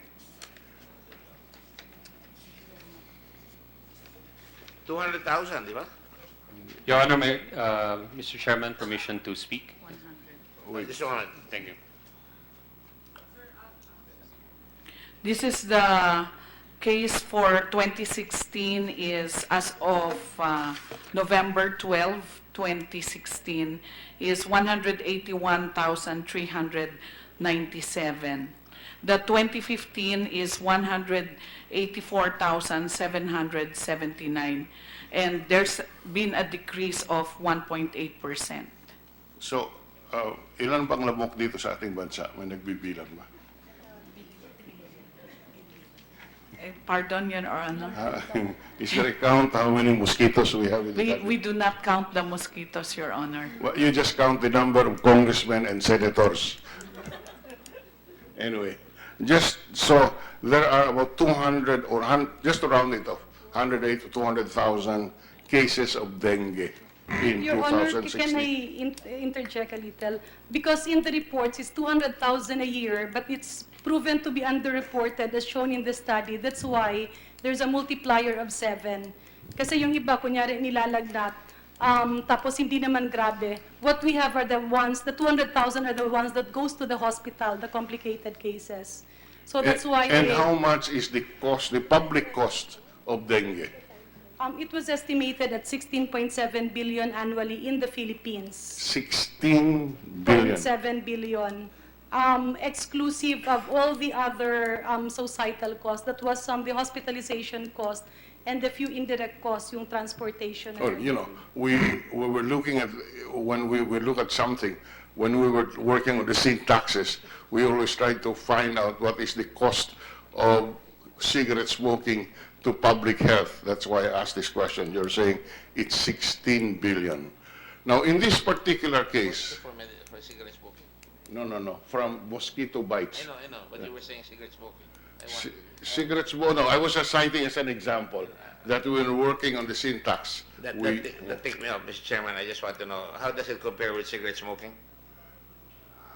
200,000, di ba? Your Honor, Mr. Chairman, permission to speak. Just a moment. Thank you. This is the case for 2016 is as of November 12, 2016 is 181,397. The 2015 is 184,779. And there's been a decrease of 1.8%. So, ilan bang lamok dito sa ating bansa? May nagbibilang ba? Pardon, Your Honor. Is there a count how many mosquitoes we have in the country? We do not count the mosquitoes, Your Honor. Well, you just count the number of congressmen and senators. Anyway, just so there are about 200 or just to round it off, 108 to 200,000 cases of dengue in Your Honor, 2016. can I interject a little? Because in the reports, it's 200,000 a year, but it's proven to be underreported as shown in the study. That's why there's a multiplier of 7. Kasi yung iba, kunyari nilalagnat, tapos hindi naman grabe. What we have are the ones, the 200,000 are the ones that goes to the hospital, the complicated cases. So that's why... And how much is the cost, the public cost of dengue? It was estimated at 16.7 billion annually in the Philippines. 16 billion. 0.7 billion, exclusive of all the other societal costs. That was the hospitalization cost and the few indirect costs, yung transportation. and Or, you know, we were looking at, when we look at something, when we were working on the sin taxes, we always try to find out what is the cost of cigarette smoking to public health. That's why I asked this question. You're saying it's 16 billion. Now, in this particular case, For cigarette smoking. no, from mosquito bites. I know, but you were saying cigarette smoking. Cigarette smoke, no, I was just citing as an example that we were working on the syntax. That ticked me off, Mr. Chairman. I just want to know, how does it compare with cigarette smoking?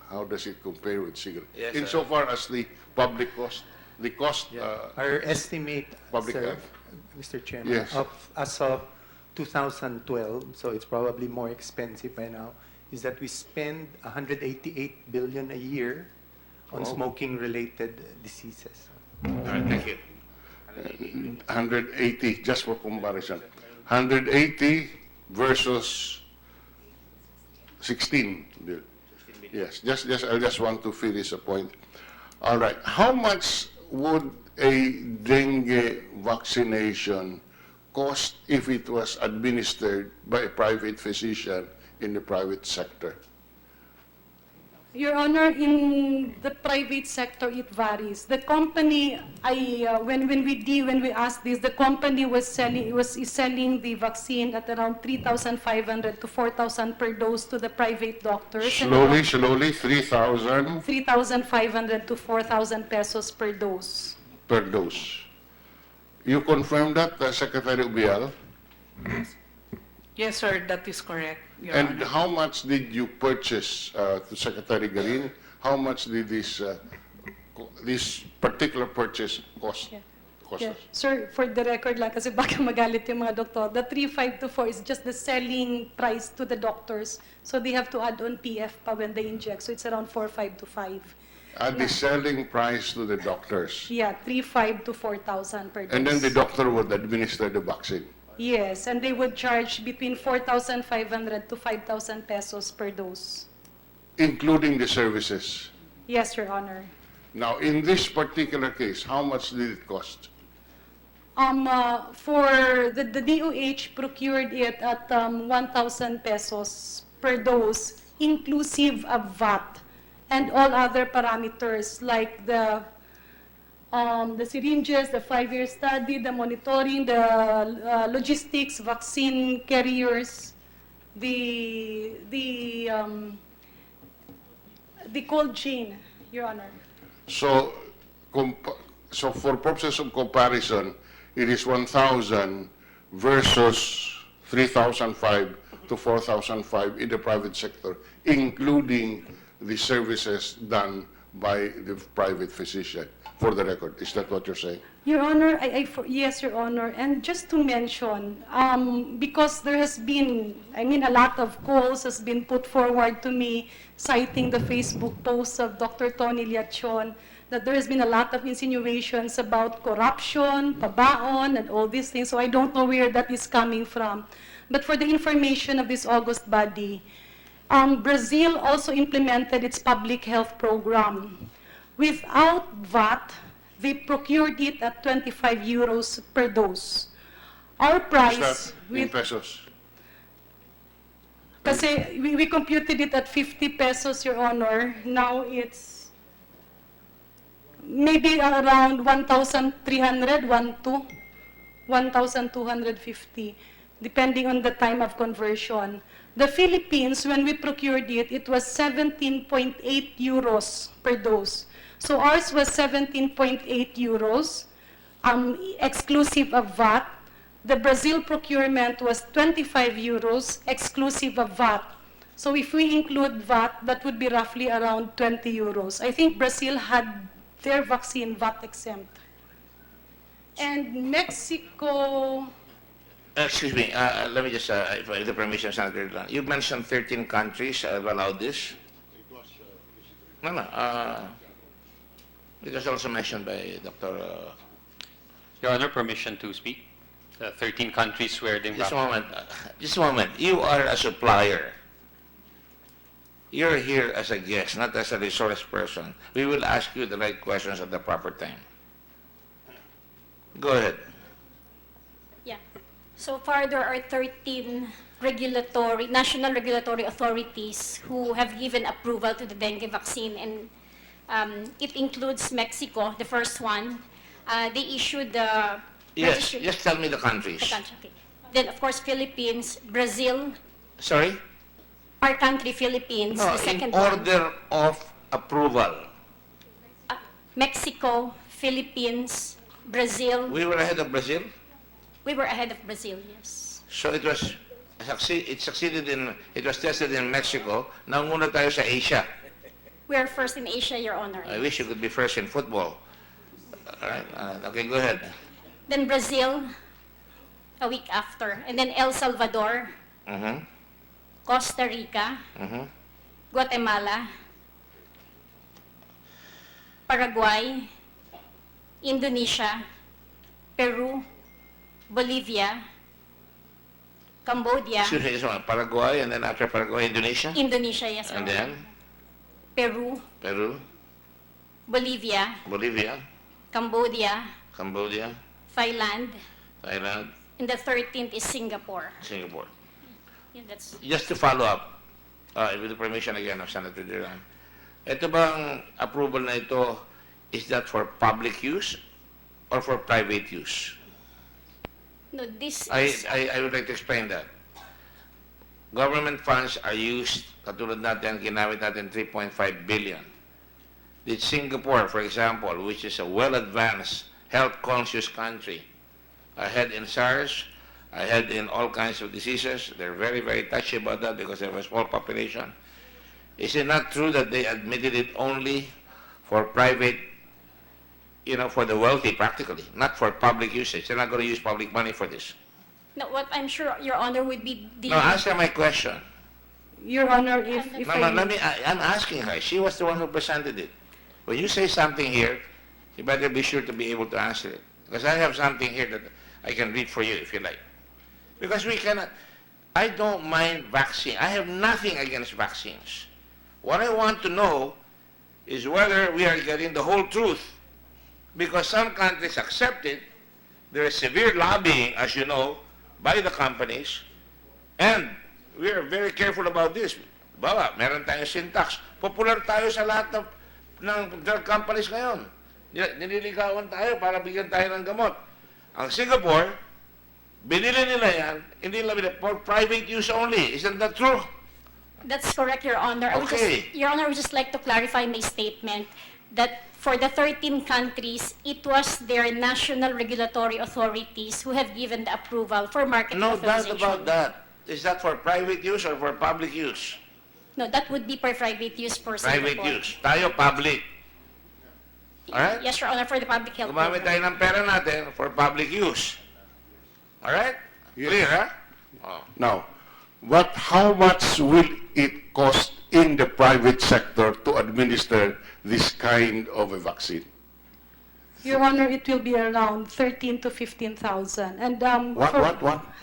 How does it compare with cigarette? Yes, Insofar as the public cost, the cost, Our estimate, public sir, health. Mr. Chairman, Yes. as of 2012, so it's probably more expensive by now, is that we spend 188 billion a year on smoking-related diseases. All right, thank you. 180, just for comparison. 180 versus 16. Yes, I just want to finish a point. All right, how much would a dengue vaccination cost if it was administered by a private physician in the private sector? Your Honor, in the private sector, it varies. The company, when we asked this, the company is selling the vaccine at around 3,500 to 4,000 per dose to the private doctors. Slowly, 3,000 3,500 to 4,000 pesos per dose. per dose. You confirm that, Secretary Ubial? Yes, sir, that is correct, Your And Honor. how much did you purchase, to Secretary Garin? How much did this particular purchase cost? Yeah. Cost Yeah. us? Sir, for the record lang, kasi baka magalit yung mga doktor, the 3,500 to 4 is just the selling price to the doctors. So they have to add on PF pa when they inject. So it's around 4,500 to 5. At the selling price to the doctors. Yeah, 3,500 to 4,000 per dose. And then the doctor would administer the vaccine. Yes, and they would charge between 4,500 to 5,000 pesos per dose. Including the services. Yes, Your Honor. Now, in this particular case, how much did it cost? For the DOH procured it at 1,000 pesos per dose, inclusive of VAT and all other parameters like the syringes, the 5-year study, the monitoring, the logistics, vaccine carriers, the cold chain, Your Honor. So, for purposes of comparison, it is 1,000 versus 3,005 to 4,005 in the private sector, including the services done by the private physician, for the record. Is that what you're saying? Your Honor, yes, Your Honor. And just to mention, because there has been, a lot of calls has been put forward to me citing the Facebook posts of Dr. Tony Liachon, that there has been a lot of insinuations about corruption, pabaon, and all these things. So I don't know where that is coming from. But for the information of this august body, Brazil also implemented its public health program. Without VAT, they procured it at 25 euros per dose. Our price, Is that in pesos? kasi we computed it at 50 pesos, Your Honor. Now it's maybe around 1,300, 1,250, depending on the time of conversion. The Philippines, when we procured it, it was 17.8 euros per dose. So ours was 17.8 euros, exclusive of VAT. The Brazil procurement was 25 euros, exclusive of VAT. So if we include VAT, that would be roughly around 20 euros. I think Brazil had their vaccine VAT exempt. And Mexico, Excuse me, let me just, if I have the permission, Senator Lan. You mentioned 13 countries have allowed this. No, it was also mentioned by Dr. Your Honor, permission to speak. the 13 countries where the Just a moment. Just a moment. You are a supplier. You're here as a guest, not as a resource person. We will ask you the right questions at the proper time. Go ahead. Yeah. So far, there are 13 national regulatory authorities who have given approval to the dengue vaccine, and it includes Mexico, the first one. They issued the Yes, just tell me the countries. the country. Okay. Then, of course, Philippines, Brazil, Sorry? our country, Philippines, No, the in second one. order of approval. Mexico, Philippines, Brazil. We were ahead of Brazil, We were ahead of Brazil, yes. so it was it was tested in Mexico. Nauna tayo sa Asia. We are first in Asia, Your Honor. I wish you could be first in football. All right, okay, go ahead. Then Brazil, a week after. And then El Salvador, Mm-hmm, Costa Rica, mm-hmm. Guatemala, Paraguay, Indonesia, Peru, Bolivia, Cambodia, Excuse me, so Paraguay, and then after Paraguay, Indonesia, Indonesia, yes, Your and Honor. then Peru, Peru, Bolivia, Bolivia, Cambodia, Cambodia, Thailand, Thailand, and the 13th is Singapore. Singapore. Yeah, that's Just to follow up, with the permission again of Senator Duran, ito bang approval na ito, is that for public use or for private use? no. This I, is I would like to explain that. Government funds are used, katulad natin, ginamit natin 3.5 billion. Did Singapore, for example, which is a well-advanced, health-conscious country, ahead in SARS, ahead in all kinds of diseases, they're very, very touchy about that because they have a small population. Is it not true that they admitted it only for private, for the wealthy practically, not for public usage? They're not going to use public money for this. no. What I'm sure Your Honor would be the No, answer my question. Your Honor, if No, I no, may. I'm asking her. She was the one who presented it. When you say something here, you better be sure to be able to answer it. Because I have something here that I can read for you if you like. Because we cannot, I don't mind vaccine. I have nothing against vaccines. What I want to know is whether we are getting the whole truth. Because some countries accept it. There is severe lobbying, as you know, by the companies. And we are very careful about this. Bawa, meron tayong syntax. Popular tayo sa lahat ng drug companies ngayon. Nililigawan tayo para bigyan tayo ng gamot. Ang Singapore, binili nila yan, hindi nila binili, for private use only. Isn't that true? That's correct, Your Honor. Okay. Your Honor, I would just like to clarify my statement that for the 13 countries, it was their national regulatory authorities who have given the approval for market No doubt authorization. about that. Is that for private use or for public use? No, that would be for private use for Private Singapore. use. Tayo public. Alright? Yes, Your Honor, for the public health Gumamit program. tayo ng pera natin for public use. Alright? Yes. Clear, ha? Oh. Now, how much will it cost in the private sector to administer this kind of a vaccine? Your Honor, it will be around 13 to 15,000. And What?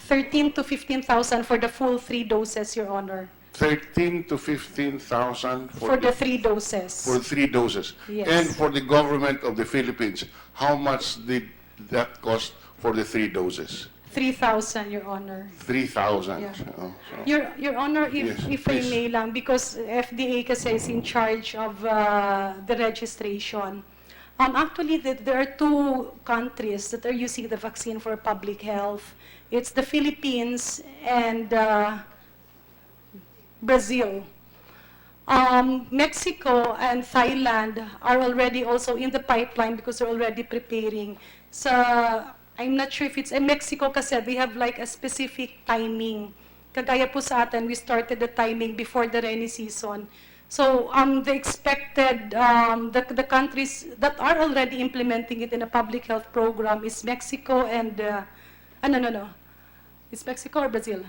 13 to 15,000 for the full 3 doses, Your Honor. 13 to 15,000 For the 3 doses. for 3 doses. Yes. And for the government of the Philippines, how much did that cost for the 3 doses? 3,000, Your Honor. 3,000. Yeah. Oh, so- Your Honor, Yes, if I please. may lang, because FDA kasi is in charge of the registration. Actually, there are 2 countries that are using the vaccine for public health. It's the Philippines and Brazil. Mexico and Thailand are already also in the pipeline because they're already preparing. So, I'm not sure if it's in Mexico kasi they have like a specific timing. Kagaya po sa atin, we started the timing before the rainy season. So, the expected, the countries that are already implementing it in a public health program is Mexico and, no. It's Mexico or Brazil?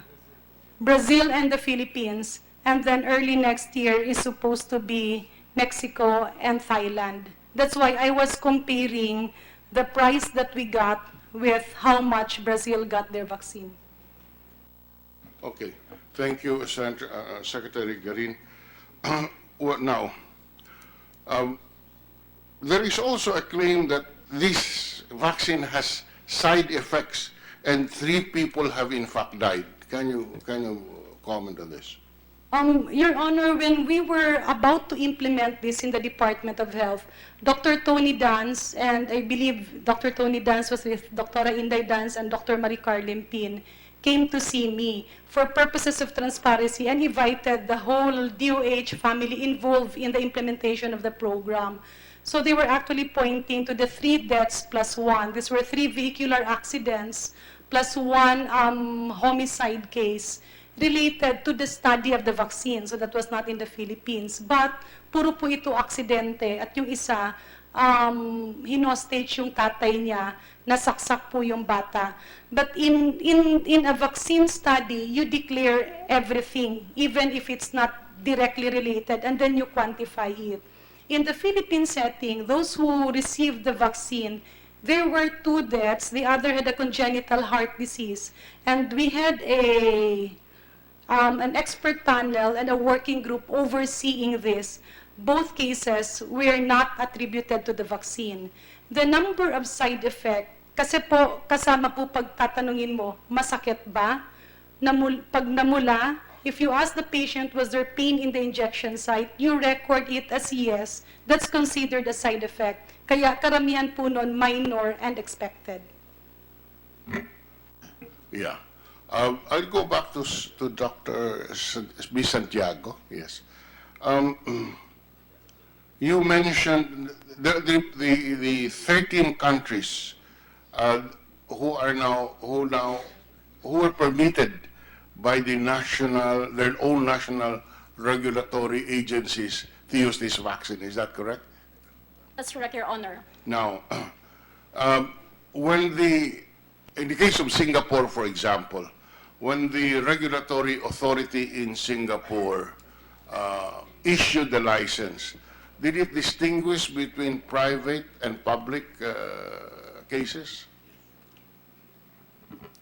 Brazil and the Philippines. And then early next year is supposed to be Mexico and Thailand. That's why I was comparing the price that we got with how much Brazil got their vaccine. Okay. Thank you, Secretary Garin. Well, now, there is also a claim that this vaccine has side effects, and 3 people have in fact died. Can you comment on this? Your Honor, when we were about to implement this in the Department of Health, Dr. Tony Dance, and I believe Dr. Tony Dance was with Dr. Inday Dance and Dr. Maricar Limpin, came to see me for purposes of transparency and invited the whole DOH family involved in the implementation of the program. So they were actually pointing to the 3 deaths plus 1. These were 3 vehicular accidents plus 1 homicide case related to the study of the vaccine. So that was not in the Philippines. But puro po ito aksidente at yung isa, hinostage yung tatay niya, nasaksak po yung bata. But in a vaccine study, you declare everything, even if it's not directly related, and then you quantify it. In the Philippine setting, those who received the vaccine, there were 2 deaths. The other had a congenital heart disease. And we had an expert panel and a working group overseeing this. Both cases were not attributed to the vaccine. The number of side effects, kasi po, kasama po pagtatanungin mo, masakit ba? Pag namula, if you ask the patient, was there pain in the injection site, you record it as yes, that's considered a side effect. Kaya karamihan po nun minor and expected. Yeah. I'll go back to Dr. B. Santiago. Yes. You mentioned the 13 countries who are permitted by their own national regulatory agencies to use this vaccine. Is that correct? That's correct, Your Honor. Now, in the case of Singapore, for example, when the regulatory authority in Singapore issued the license, did it distinguish between private and public cases?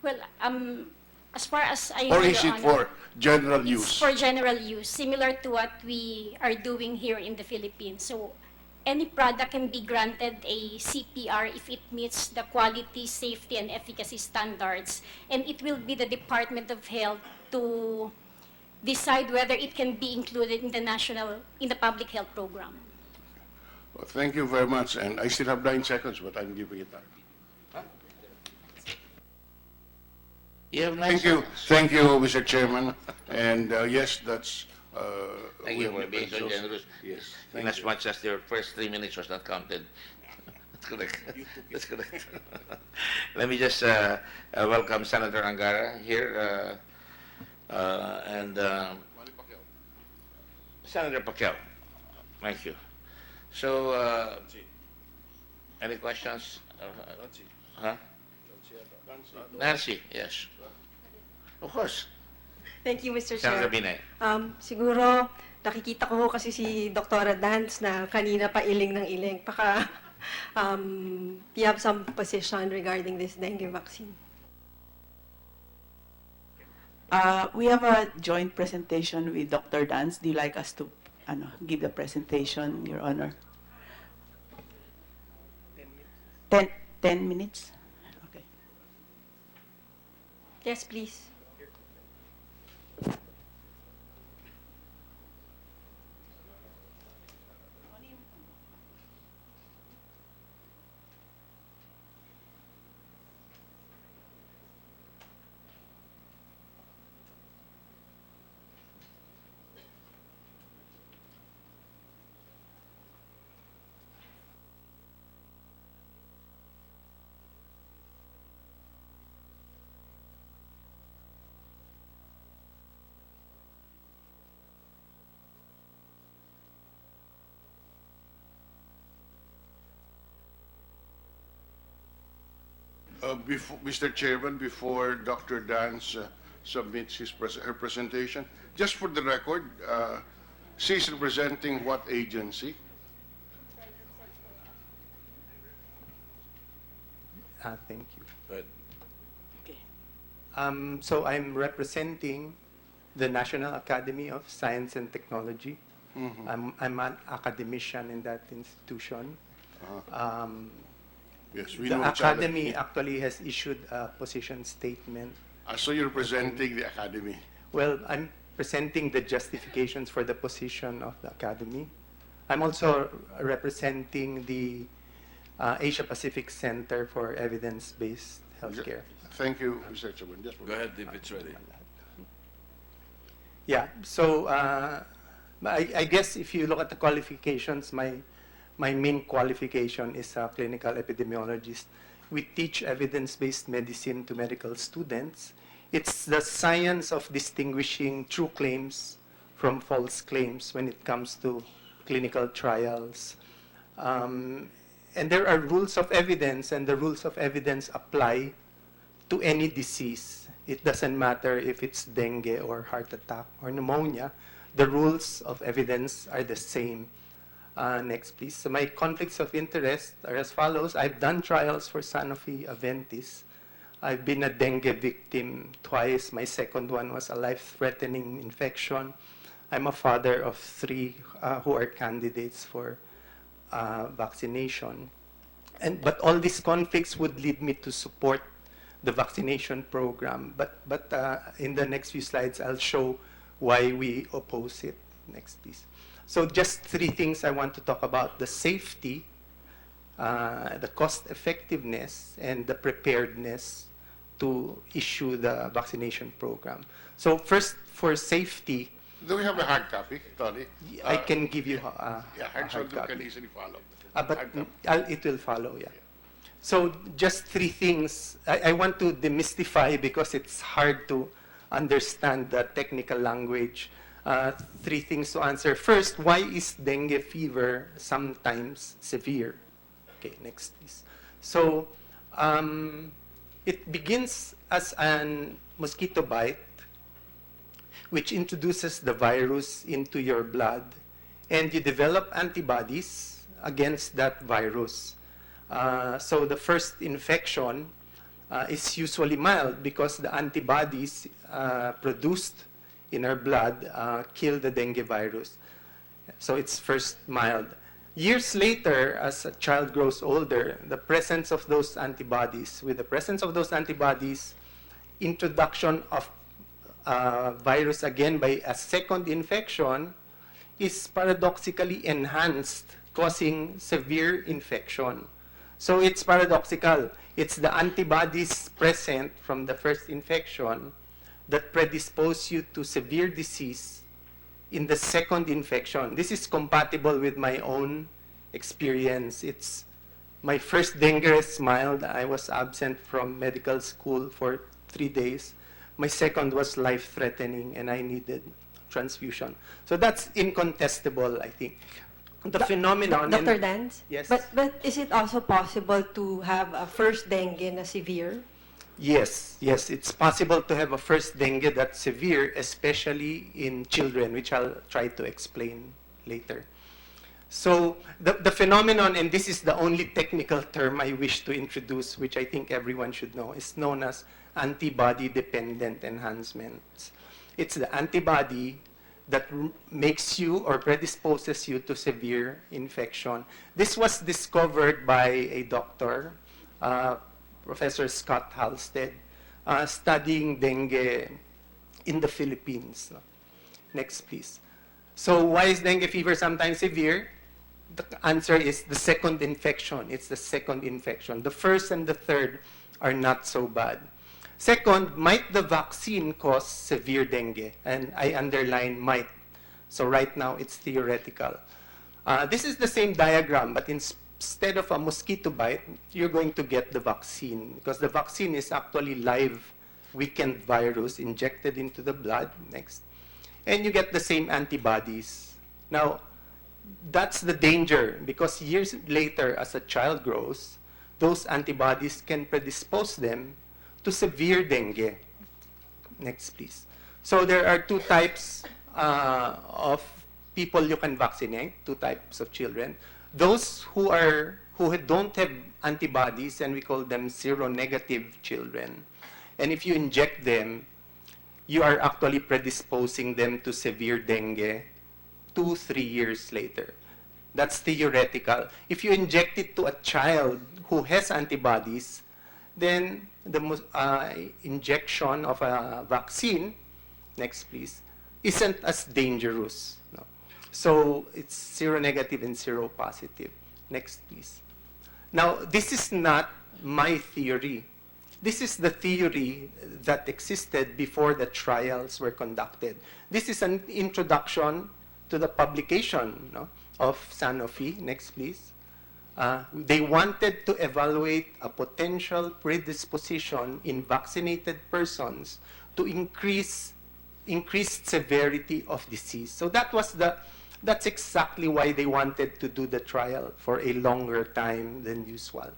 Well, as far as I Or know, is Your it Honor, for general it's use? for general use, similar to what we are doing here in the Philippines. So any product can be granted a CPR if it meets the quality, safety, and efficacy standards. And it will be the Department of Health to decide whether it can be included in the public health program. Well, thank you very much. And I still have 9 seconds, but I'm giving it time. You have 9 Thank you. seconds. Thank you, Mr. Chairman. And yes, that's... Thank you for being so generous. Yes. In Thank as you. much as your first 3 minutes was not counted. That's correct. That's correct. Let me just welcome Senator Angara here and Senator Pacquiao. Thank you. So, any questions? Huh? Nancy, yes. Of course. Thank you, Mr. Senator Chair. Binay. Siguro, nakikita ko kasi si Dr. Dance na kanina pa iling ng iling. Baka you have some position regarding this dengue vaccine. We have a joint presentation with Dr. Dance. Do you like us to give the presentation, Your Honor? 10 minutes? Okay. Yes, please. Mr. Chairman, before Dr. Dance submits her presentation, just for the record, she's representing what agency? Thank you. Good. Okay. So I'm representing the National Academy of Science and Technology. I'm an academician in that institution. Yes, we The know each other. Academy actually has issued a position statement. So you're representing the Academy. Well, I'm presenting the justifications for the position of the Academy. I'm also representing the Asia Pacific Center for Evidence-Based Healthcare. Thank you, Mr. Chairman. Just Go ahead if it's ready. Yeah, so I guess if you look at the qualifications, my main qualification is a clinical epidemiologist. We teach evidence-based medicine to medical students. It's the science of distinguishing true claims from false claims when it comes to clinical trials. And there are rules of evidence, and the rules of evidence apply to any disease. It doesn't matter if it's dengue or heart attack or pneumonia. The rules of evidence are the same. Next, please. So my conflicts of interest are as follows. I've done trials for Sanofi Aventis. I've been a dengue victim twice. My second one was a life-threatening infection. I'm a father of 3 who are candidates for vaccination. But all these conflicts would lead me to support the vaccination program. But in the next few slides, I'll show why we oppose it. Next, please. So just 3 things I want to talk about: the safety, the cost effectiveness, and the preparedness to issue the vaccination program. So first, for safety, Do we have a hard copy, Tony? I can give you Yeah, a hard you can copy. easily follow. But Hard copy. it will follow, yeah. So just 3 things. I want to demystify because it's hard to understand the technical language. 3 things to answer. First, why is dengue fever sometimes severe? Okay, next please. So it begins as an mosquito bite, which introduces the virus into your blood, and you develop antibodies against that virus. So the first infection is usually mild because the antibodies produced in our blood kill the dengue virus. So it's first mild. Years later, as a child grows older, the presence of those antibodies, with the presence of those antibodies, introduction of virus again by a second infection is paradoxically enhanced, causing severe infection. So it's paradoxical. It's the antibodies present from the first infection that predispose you to severe disease in the second infection. This is compatible with my own experience. It's my first dengue is mild. I was absent from medical school for 3 days. My second was life-threatening, and I needed transfusion. So that's incontestable, I think. The phenomenon... Dr. Dance? Yes. But is it also possible to have a first dengue na severe? Yes, it's possible to have a first dengue that's severe, especially in children, which I'll try to explain later. So the phenomenon, and this is the only technical term I wish to introduce, which I think everyone should know, is known as antibody-dependent enhancement. It's the antibody that makes you or predisposes you to severe infection. This was discovered by a doctor, Professor Scott Halstead, studying dengue in the Philippines. Next, please. So why is dengue fever sometimes severe? The answer is the second infection. It's the second infection. The first and the third are not so bad. Second, might the vaccine cause severe dengue? And I underline might. So right now, it's theoretical. This is the same diagram, but instead of a mosquito bite, you're going to get the vaccine, because the vaccine is actually live weakened virus injected into the blood. Next. And you get the same antibodies. Now, that's the danger, because years later, as a child grows, those antibodies can predispose them to severe dengue. Next, please. So there are 2 types of people you can vaccinate, 2 types of children. those who don't have antibodies, and we call them seronegative children, and if you inject them, you are actually predisposing them to severe dengue 2-3 years later. That's theoretical. If you inject it to a child who has antibodies, then the injection of a vaccine, next please, isn't as dangerous. No. So it's seronegative and seropositive. Next please. Now, this is not my theory. This is the theory that existed before the trials were conducted. This is an introduction to the publication, no, of Sanofi. Next, please. They wanted to evaluate a potential predisposition in vaccinated persons to increased severity of disease. So that's exactly why they wanted to do the trial for a longer time than usual.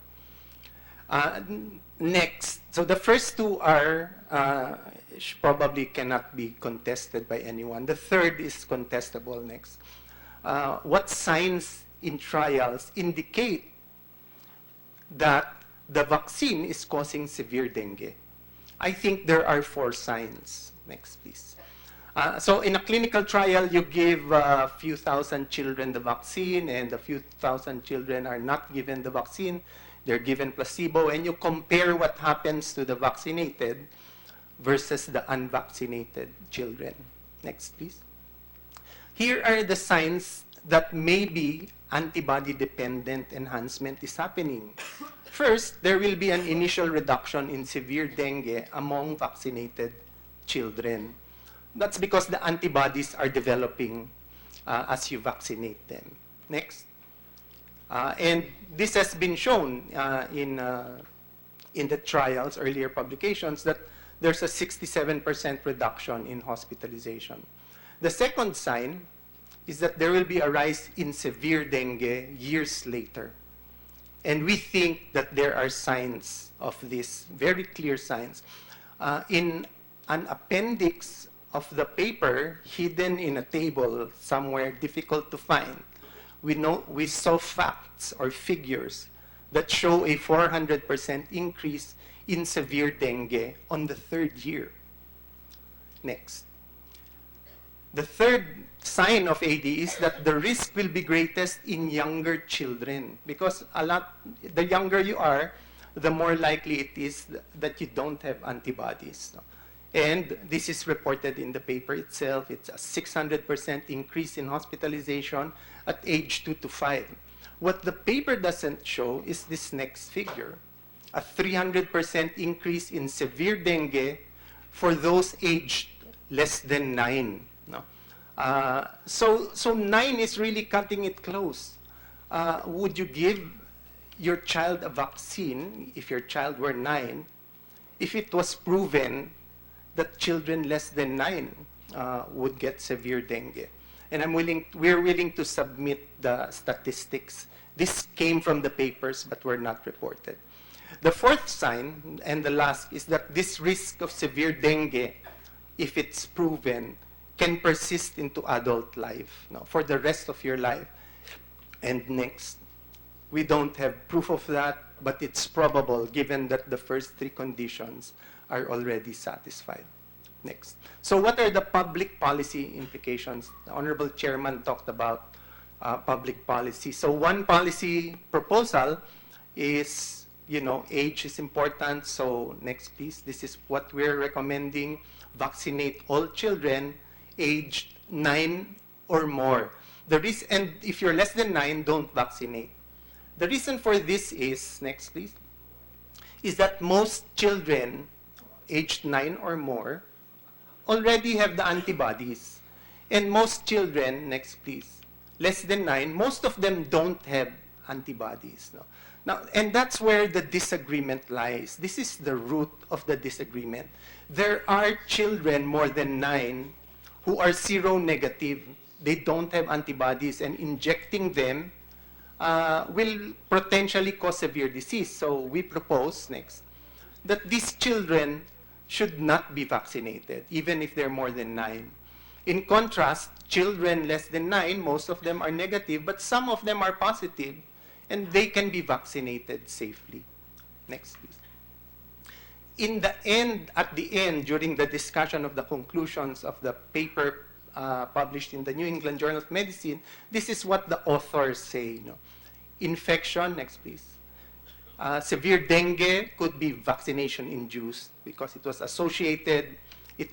Next, so the first two are probably cannot be contested by anyone. The third is contestable. Next, what signs in trials indicate that the vaccine is causing severe dengue? I think there are 4 signs. Next, please. So in a clinical trial, you give a few thousand children the vaccine, and a few thousand children are not given the vaccine. They're given placebo, and you compare what happens to the vaccinated versus the unvaccinated children. Next, please. Here are the signs that maybe antibody-dependent enhancement is happening. First, there will be an initial reduction in severe dengue among vaccinated children. That's because the antibodies are developing as you vaccinate them. Next. And this has been shown in the trials, earlier publications, that there's a 67% reduction in hospitalization. The second sign is that there will be a rise in severe dengue years later. And we think that there are signs of this, very clear signs. In an appendix of the paper, hidden in a table somewhere difficult to find, we saw facts or figures that show a 400% increase in severe dengue on the 3rd year. Next. The third sign of AD is that the risk will be greatest in younger children, because the younger you are, the more likely it is that you don't have antibodies. And this is reported in the paper itself. It's a 600% increase in hospitalization at age 2 to 5. What the paper doesn't show is this next figure, a 300% increase in severe dengue for those aged less than 9. No? So 9 is really cutting it close. Would you give your child a vaccine if your child were 9, if it was proven that children less than 9 would get severe dengue? And we're willing to submit the statistics. This came from the papers, but were not reported. The fourth sign, and the last, is that this risk of severe dengue, if it's proven, can persist into adult life, for the rest of your life. And next, we don't have proof of that, but it's probable given that the first 3 conditions are already satisfied. Next. So what are the public policy implications? The Honorable Chairman talked about public policy. So one policy proposal is, age is important. So next, please. This is what we're recommending. Vaccinate all children aged 9 or more. And if you're less than 9, don't vaccinate. The reason for this is, next, please, is that most children aged 9 or more already have the antibodies. And most children, next please, less than 9, most of them don't have antibodies. Now, and that's where the disagreement lies. This is the root of the disagreement. There are children more than 9 who are seronegative. They don't have antibodies, and injecting them will potentially cause severe disease. So we propose, next, that these children should not be vaccinated, even if they're more than 9. In contrast, children less than 9, most of them are negative, but some of them are positive, and they can be vaccinated safely. Next, please. At the end, during the discussion of the conclusions of the paper published in the New England Journal of Medicine, this is what the authors say. Infection, next please. Severe dengue could be vaccination-induced because it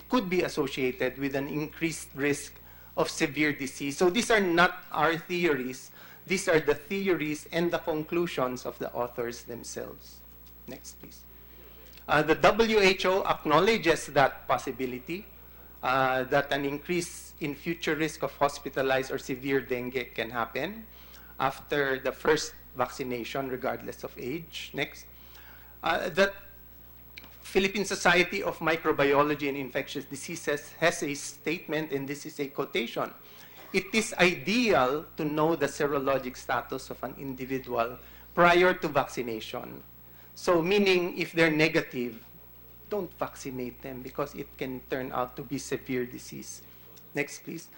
could be associated with an increased risk of severe disease. So these are not our theories. These are the theories and the conclusions of the authors themselves. Next, please. The WHO acknowledges that possibility, that an increase in future risk of hospitalized or severe dengue can happen after the first vaccination, regardless of age. Next. The Philippine Society of Microbiology and Infectious Diseases has a statement, and this is a quotation. It is ideal to know the serologic status of an individual prior to vaccination. So meaning if they're negative, don't vaccinate them because it can turn out to be severe disease. Next, please.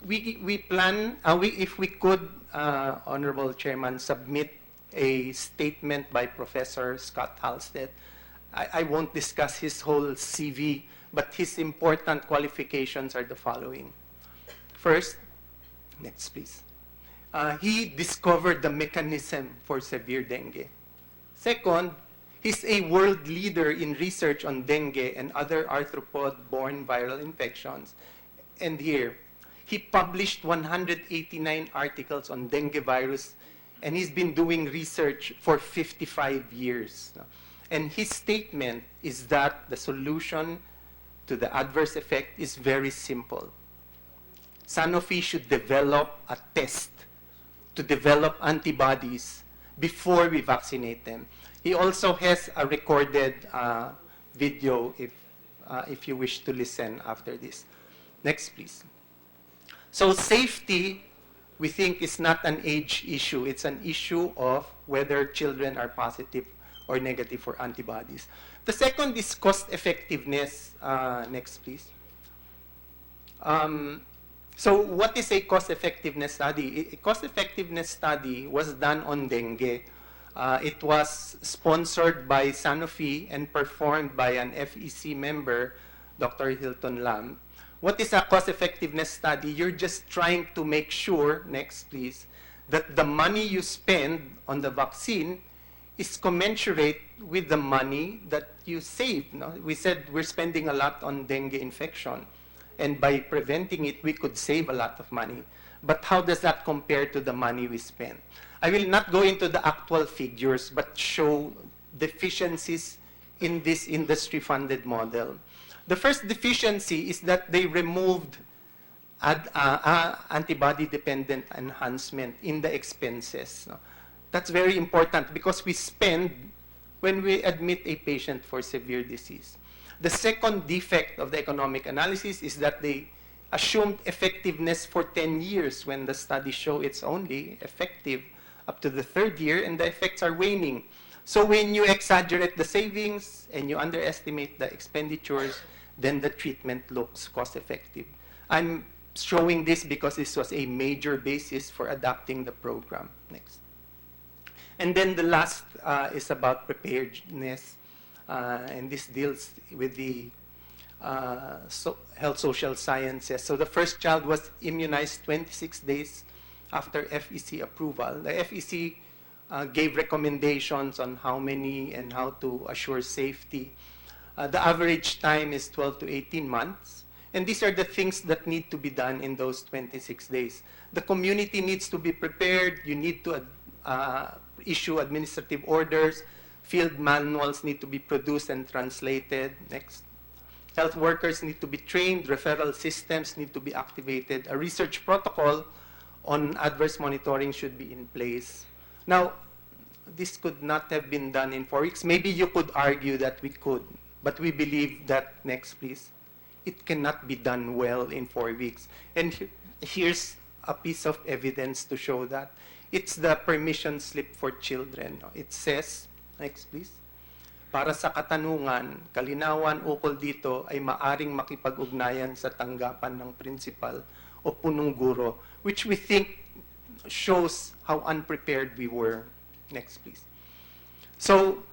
We plan, if we could, Honorable Chairman, submit a statement by Professor Scott Halstead. I won't discuss his whole CV, but his important qualifications are the following. First, next please. He discovered the mechanism for severe dengue. Second, he's a world leader in research on dengue and other arthropod-borne viral infections. And here, he published 189 articles on dengue virus, and he's been doing research for 55 years. And his statement is that the solution to the adverse effect is very simple. Sanofi should develop a test to develop antibodies before we vaccinate them. He also has a recorded video if you wish to listen after this. Next, please. So safety, we think, is not an age issue. It's an issue of whether children are positive or negative for antibodies. The second is cost effectiveness. Next, please. So what is a cost effectiveness study? A cost effectiveness study was done on dengue. It was sponsored by Sanofi and performed by an FEC member, Dr. Hilton Lam. What is a cost effectiveness study? You're just trying to make sure, next please, that the money you spend on the vaccine is commensurate with the money that you save. No? We said we're spending a lot on dengue infection, and by preventing it, we could save a lot of money. But how does that compare to the money we spend? I will not go into the actual figures, but show deficiencies in this industry-funded model. The first deficiency is that they removed antibody-dependent enhancement in the expenses. That's very important because we spend when we admit a patient for severe disease. The second defect of the economic analysis is that they assumed effectiveness for 10 years when the studies show it's only effective up to the third year and the effects are waning. So when you exaggerate the savings and you underestimate the expenditures, then the treatment looks cost-effective. I'm showing this because this was a major basis for adapting the program. Next. And then the last is about preparedness, and this deals with the health social sciences. So the first child was immunized 26 days after FEC approval. The FEC gave recommendations on how many and how to assure safety. The average time is 12 to 18 months. And these are the things that need to be done in those 26 days. The community needs to be prepared. You need to issue administrative orders. Field manuals need to be produced and translated. Next. Health workers need to be trained. Referral systems need to be activated. A research protocol on adverse monitoring should be in place. Now, this could not have been done in 4 weeks. Maybe you could argue that we could, but we believe that, next please, it cannot be done well in 4 weeks. And here's a piece of evidence to show that. It's the permission slip for children. It says, next please, para sa katanungan, kalinawan ukol dito ay maaring makipag-ugnayan sa tanggapan ng principal o punong guro, which we think shows how unprepared we were. Next, please. So,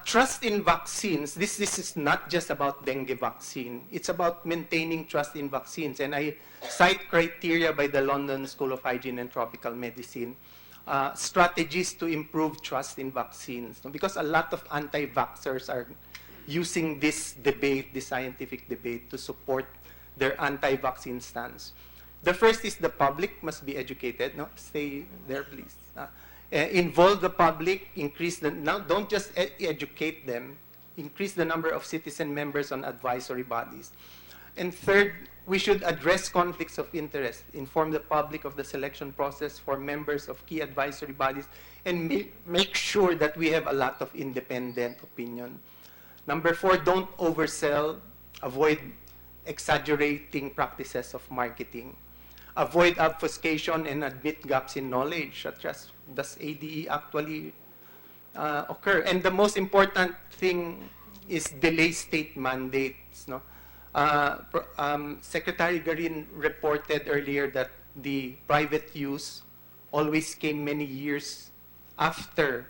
trust in vaccines, this is not just about dengue vaccine. It's about maintaining trust in vaccines. And I cite criteria by the London School of Hygiene and Tropical Medicine, strategies to improve trust in vaccines. Because a lot of anti-vaxxers are using this debate, this scientific debate, to support their anti-vaccine stance. The first is the public must be educated. No, stay there, please. Involve the public, increase the, now don't just educate them, increase the number of citizen members on advisory bodies. And third, we should address conflicts of interest, inform the public of the selection process for members of key advisory bodies, and make sure that we have a lot of independent opinion. Number four, don't oversell, avoid exaggerating practices of marketing. Avoid obfuscation and admit gaps in knowledge, such as does ADE actually occur? And the most important thing is delay state mandates. No? Secretary Garin reported earlier that the private use always came many years after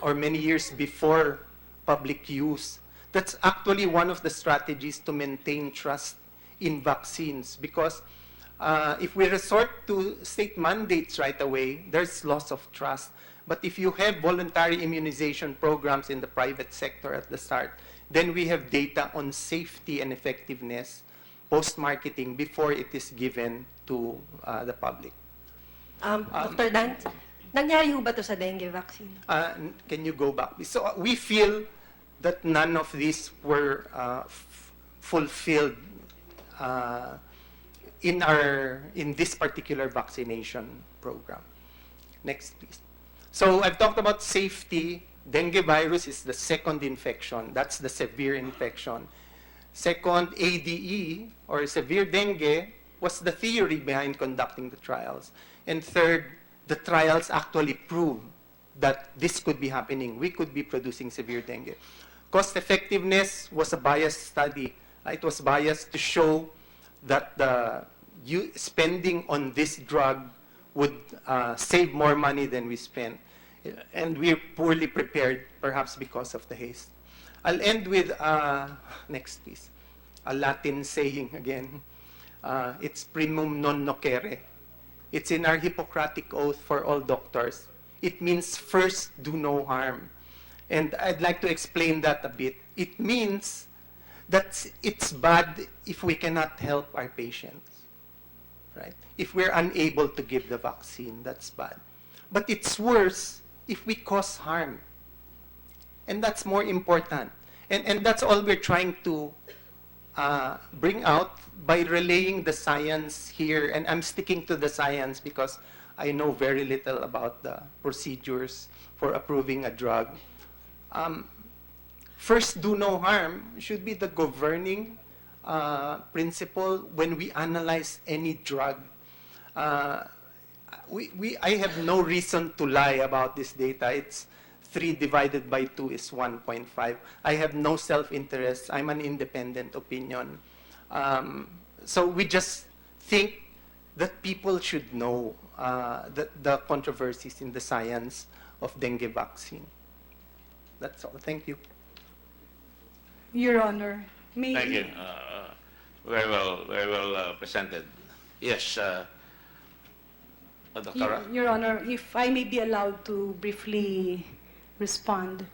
or many years before public use. That's actually one of the strategies to maintain trust in vaccines, because if we resort to state mandates right away, there's loss of trust. But if you have voluntary immunization programs in the private sector at the start, then we have data on safety and effectiveness post-marketing before it is given to the public. Dr. Dan, nangyari ho ba to sa dengue vaccine? Can you go back? So we feel that none of these were fulfilled in this particular vaccination program. Next, please. So I've talked about safety. Dengue virus is the second infection. That's the severe infection. Second, ADE, or severe dengue, was the theory behind conducting the trials. And third, the trials actually proved that this could be happening. We could be producing severe dengue. Cost effectiveness was a biased study. It was biased to show that the spending on this drug would save more money than we spent. And we're poorly prepared, perhaps because of the haste. I'll end with, next please, a Latin saying again. It's primum non nocere. It's in our Hippocratic oath for all doctors. It means first do no harm. And I'd like to explain that a bit. It means that it's bad if we cannot help our patients. Right? If we're unable to give the vaccine, that's bad. But it's worse if we cause harm. And that's more important. And that's all we're trying to bring out by relaying the science here. And I'm sticking to the science because I know very little about the procedures for approving a drug. First, do no harm should be the governing principle when we analyze any drug. I have no reason to lie about this data. It's 3 divided by 2 is 1.5. I have no self-interest. I'm an independent opinion. So we just think that people should know the controversies in the science of dengue vaccine. That's all. Thank you. Your Honor, may... Thank you. Very well presented. Yes, Dr. Ra? Your Honor, if I may be allowed to briefly respond.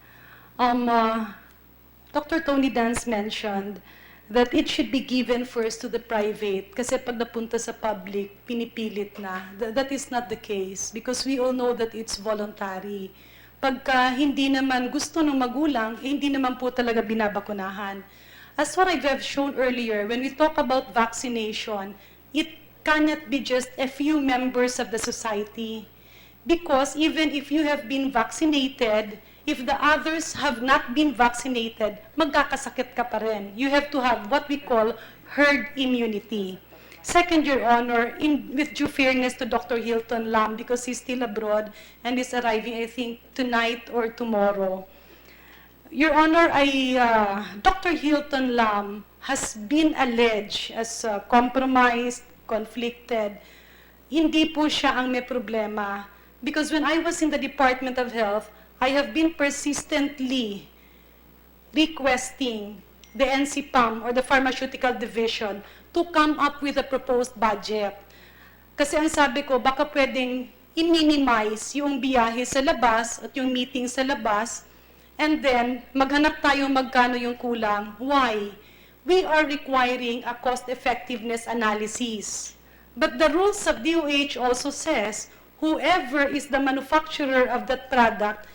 Dr. Tony Dance mentioned that it should be given first to the private kasi pag napunta sa public, pinipilit na. That is not the case because we all know that it's voluntary. Pagka hindi naman gusto ng magulang, hindi naman po talaga binabakunahan. As what I have shown earlier, when we talk about vaccination, it cannot be just a few members of the society. Because even if you have been vaccinated, if the others have not been vaccinated, magkakasakit ka pa rin. You have to have what we call herd immunity. Second, Your Honor, with due fairness to Dr. Hilton Lam, because he's still abroad and is arriving, I think, tonight or tomorrow. Your Honor, Dr. Hilton Lam has been alleged as compromised, conflicted. Hindi po siya ang may problema. Because when I was in the Department of Health, I have been persistently requesting the NCPAM or the Pharmaceutical Division to come up with a proposed budget. Kasi ang sabi ko, baka pwedeng i-minimize yung biyahe sa labas at yung meeting sa labas, and then maghanap tayo magkano yung kulang. Why? We are requiring a cost-effectiveness analysis. But the rules of DOH also says, whoever is the manufacturer of that product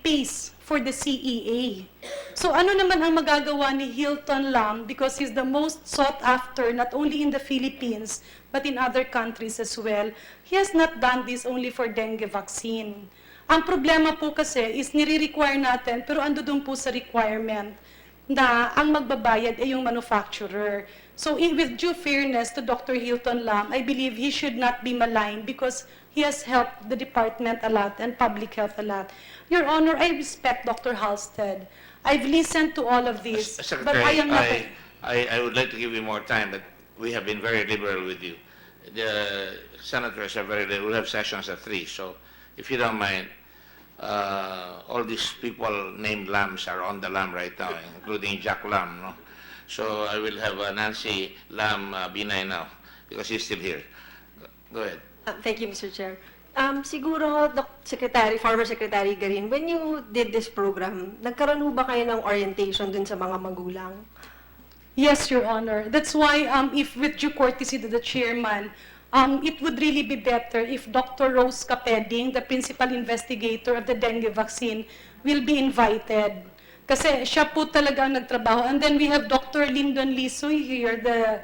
pays for the CEA. So ano naman ang magagawa ni Hilton Lam, because he's the most sought after not only in the Philippines but in other countries as well. He has not done this only for dengue vaccine. Ang problema po kasi is nire-require natin, pero ando doon po sa requirement na ang magbabayad ay yung manufacturer. So with due fairness to Dr. Hilton Lam, I believe he should not be maligned because he has helped the department a lot and public health a lot. Your Honor, I respect Dr. Halsted. I've listened to all of this, but I am not... I would like to give you more time, but we have been very liberal with you. The senators are very liberal. We'll have sessions at 3, so if you don't mind, all these people named Lambs are on the Lam right now, including Jack Lam, no? So I will have Nancy Lam Binay now, because he's still here. Go ahead. Thank you, Mr. Chair. Siguro, former Secretary Garin, when you did this program, nagkaroon ho ba kayo ng orientation dun sa mga magulang? Yes, Your Honor. That's why, if with due courtesy to the chairman, it would really be better if Dr. Rose Capeding, the principal investigator of the dengue vaccine, will be invited. Kasi siya po talaga ang nagtrabaho. And then we have Dr. Lyndon Lisoy here, the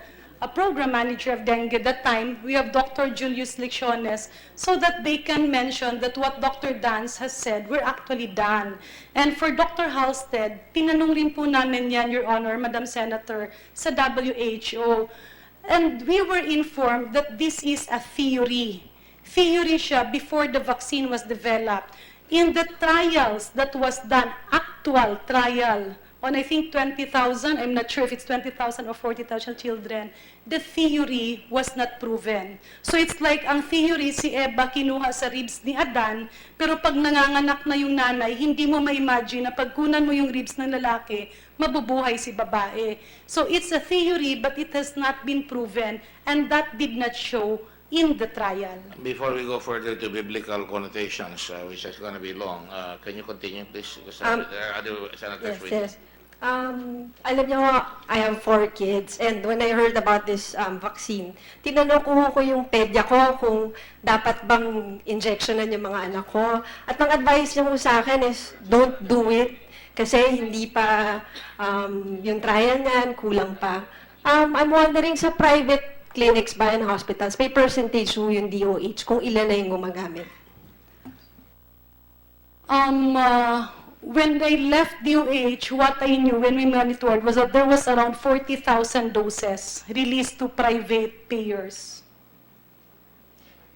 program manager of dengue at that time. We have Dr. Julius Lecciones, so that they can mention that what Dr. Dance has said, we're actually done. And for Dr. Halsted, tinanong rin po namin yan, Your Honor, Madam Senator, sa WHO. And we were informed that this is a theory. Theory siya before the vaccine was developed. In the trials that was done, actual trial, on I think 20,000, I'm not sure if it's 20,000 or 40,000 children, the theory was not proven. So it's like ang theory si Eva kinuha sa ribs ni Adan, pero pag nanganganak na yung nanay, hindi mo ma-imagine na pagkunan mo yung ribs ng lalaki, mabubuhay si babae. So it's a theory, but it has not been proven, and that did not show in the trial. Before we go further to biblical connotations, which is going to be long, can you continue, please? Because there are other senators waiting. Yes. Alam niyo, I have 4 kids, and when I heard about this vaccine, tinanong ko yung pedya ko kung dapat bang injectionan yung mga anak ko. At ang advice niya sa akin is, don't do it, kasi hindi pa yung trial niyan, kulang pa. I'm wondering sa private clinics ba and hospitals, may percentage ho yung DOH kung ilan na yung gumagamit? When I left DOH, what I knew when we monitored was that there was around 40,000 doses released to private payers.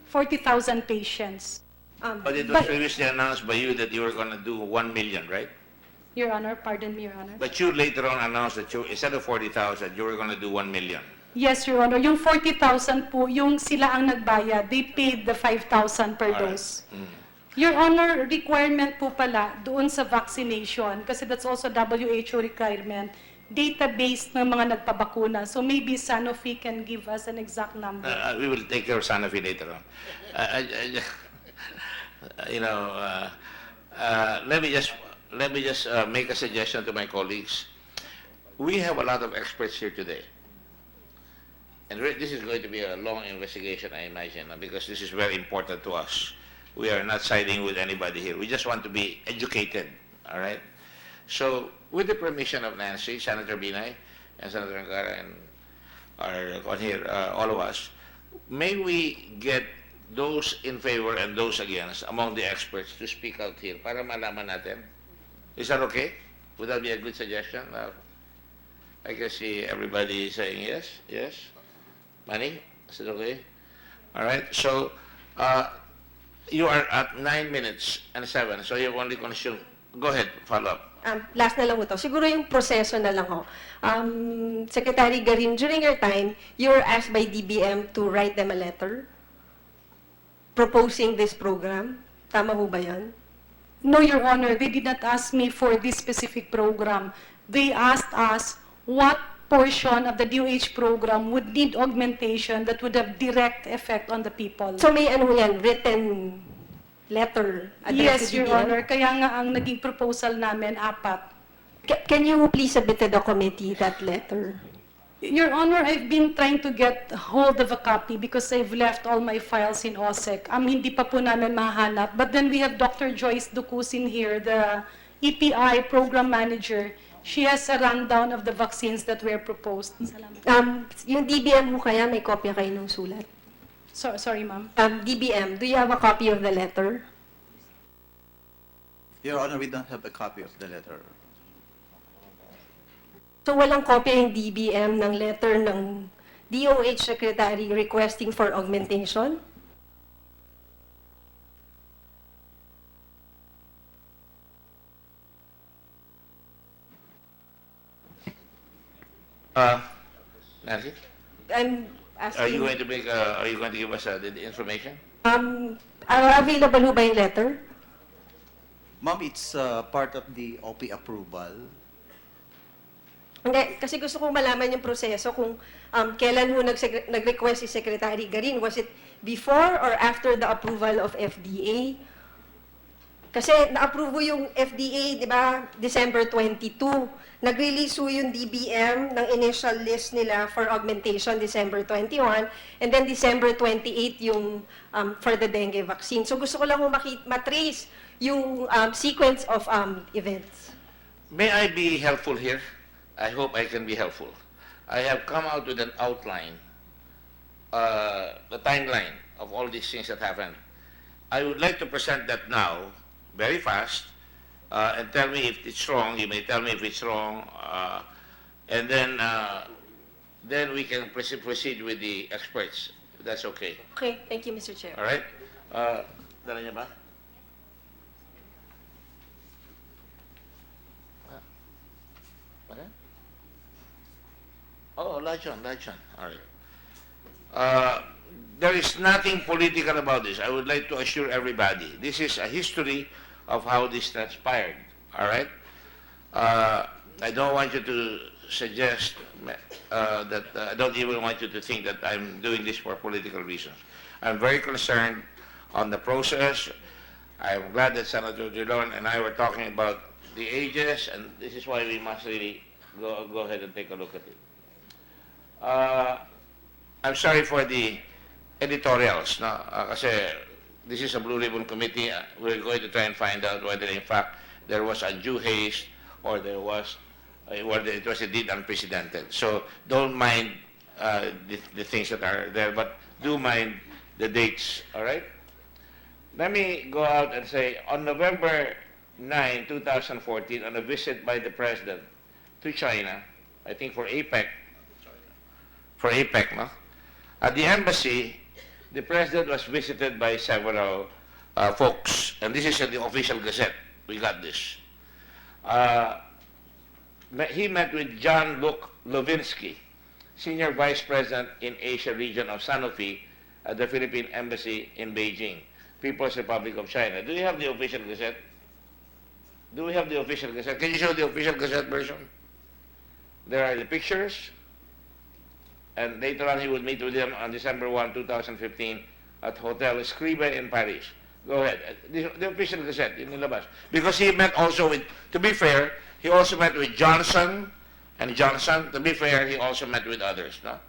40,000 patients. But it was previously announced by you that you were going to do 1 million, right? Your Honor, pardon me, Your Honor. But you later on announced that you, instead of 40,000, you were going to do 1 million. Yes, Your Honor. Yung 40,000 po, yung sila ang nagbayad. They paid the 5,000 per dose. Your Honor, requirement po pala doon sa vaccination, kasi that's also WHO requirement, database ng mga nagpabakuna. So maybe Sanofi can give us an exact number. We will take care of Sanofi later on. Let me just make a suggestion to my colleagues. We have a lot of experts here today. And this is going to be a long investigation, I imagine, because this is very important to us. We are not siding with anybody here. We just want to be educated, all right? So, with the permission of Nancy, Senator Binay, and Senator Angara, and are on here, all of us, may we get those in favor and those against among the experts to speak out here para malaman natin? Is that okay? Would that be a good suggestion? I can see everybody saying yes, yes. Manny, is it okay? All right, so you are at 9 minutes and 7, so you have only consumed Go ahead, follow up. Last na lang ho to. Siguro yung proseso na lang ho. Secretary Garin, during your time, you were asked by DBM to write them a letter proposing this program. Tama ho ba yan? No, Your Honor, they did not ask me for this specific program. They asked us what portion of the DOH program would need augmentation that would have direct effect on the people. So may ano yan, written letter Yes, addressed to Your DBM? Honor. Kaya nga ang naging proposal namin, 4. Can you please submit to the committee that letter? Your Honor, I've been trying to get hold of a copy because I've left all my files in OSEC. Hindi pa po namin mahanap. But then we have Dr. Joyce Ducusin here, the EPI program manager. She has a rundown of the vaccines that were proposed. Salamat. Yung DBM ho kaya, may kopya kayo ng sulat? Sorry, ma'am. DBM, do you have a copy of the letter? Your Honor, we don't have a copy of the letter. So walang kopya yung DBM ng letter ng DOH Secretary requesting for augmentation? Nancy, I'm are you asking, going to make? Are you going to give us the information? available ho ba yung letter? Ma'am, it's part of the OP approval. Hindi, kasi gusto kong malaman yung proseso kung kailan ho nag-request si Secretary Garin. Was it before or after the approval of FDA? Kasi na-approve yung FDA, di ba, December 22. Nag-release ho yung DBM ng initial list nila for augmentation December 21, and then December 28 yung for the dengue vaccine. So gusto ko lang ho matrace yung sequence of events. May I be helpful here? I hope I can be helpful. I have come out with an outline, the timeline of all these things that happened. I would like to present that now, very fast, and tell me if it's wrong. You may tell me if it's wrong, and then we can proceed with the experts. If that's okay. Okay, thank you, Mr. Chair. All right? Dala niya ba? Okay. Oh, lights on. All right. There is nothing political about this. I would like to assure everybody. This is a history of how this transpired. All right? I don't want you to suggest that I don't even want you to think that I'm doing this for political reasons. I'm very concerned on the process. I'm glad that Senator Gilon and I were talking about the ages, and this is why we must really go ahead and take a look at it. I'm sorry for the editorials, no? Kasi this is a Blue Ribbon Committee. We're going to try and find out whether in fact there was undue haste or there was, whether it was indeed unprecedented. So don't mind the things that are there, but do mind the dates, all right? Let me go out and say, on November 9, 2014, on a visit by the President to China, I think for APEC, no? At the embassy, the President was visited by several folks, and this is in the official gazette. We got this. He met with John-Luc Lovinsky, Senior Vice President in Asia region of Sanofi at the Philippine Embassy in Beijing, People's Republic of China. Do you have the official gazette? Do we have the official gazette? Can you show the official gazette version? There are the pictures. And later on, he would meet with them on December 1, 2015 at Hotel Scribe in Paris. Go ahead. The official gazette, in nilabas. Because he met also with, to be fair, he also met with Johnson and Johnson. To be fair, he also met with others. No?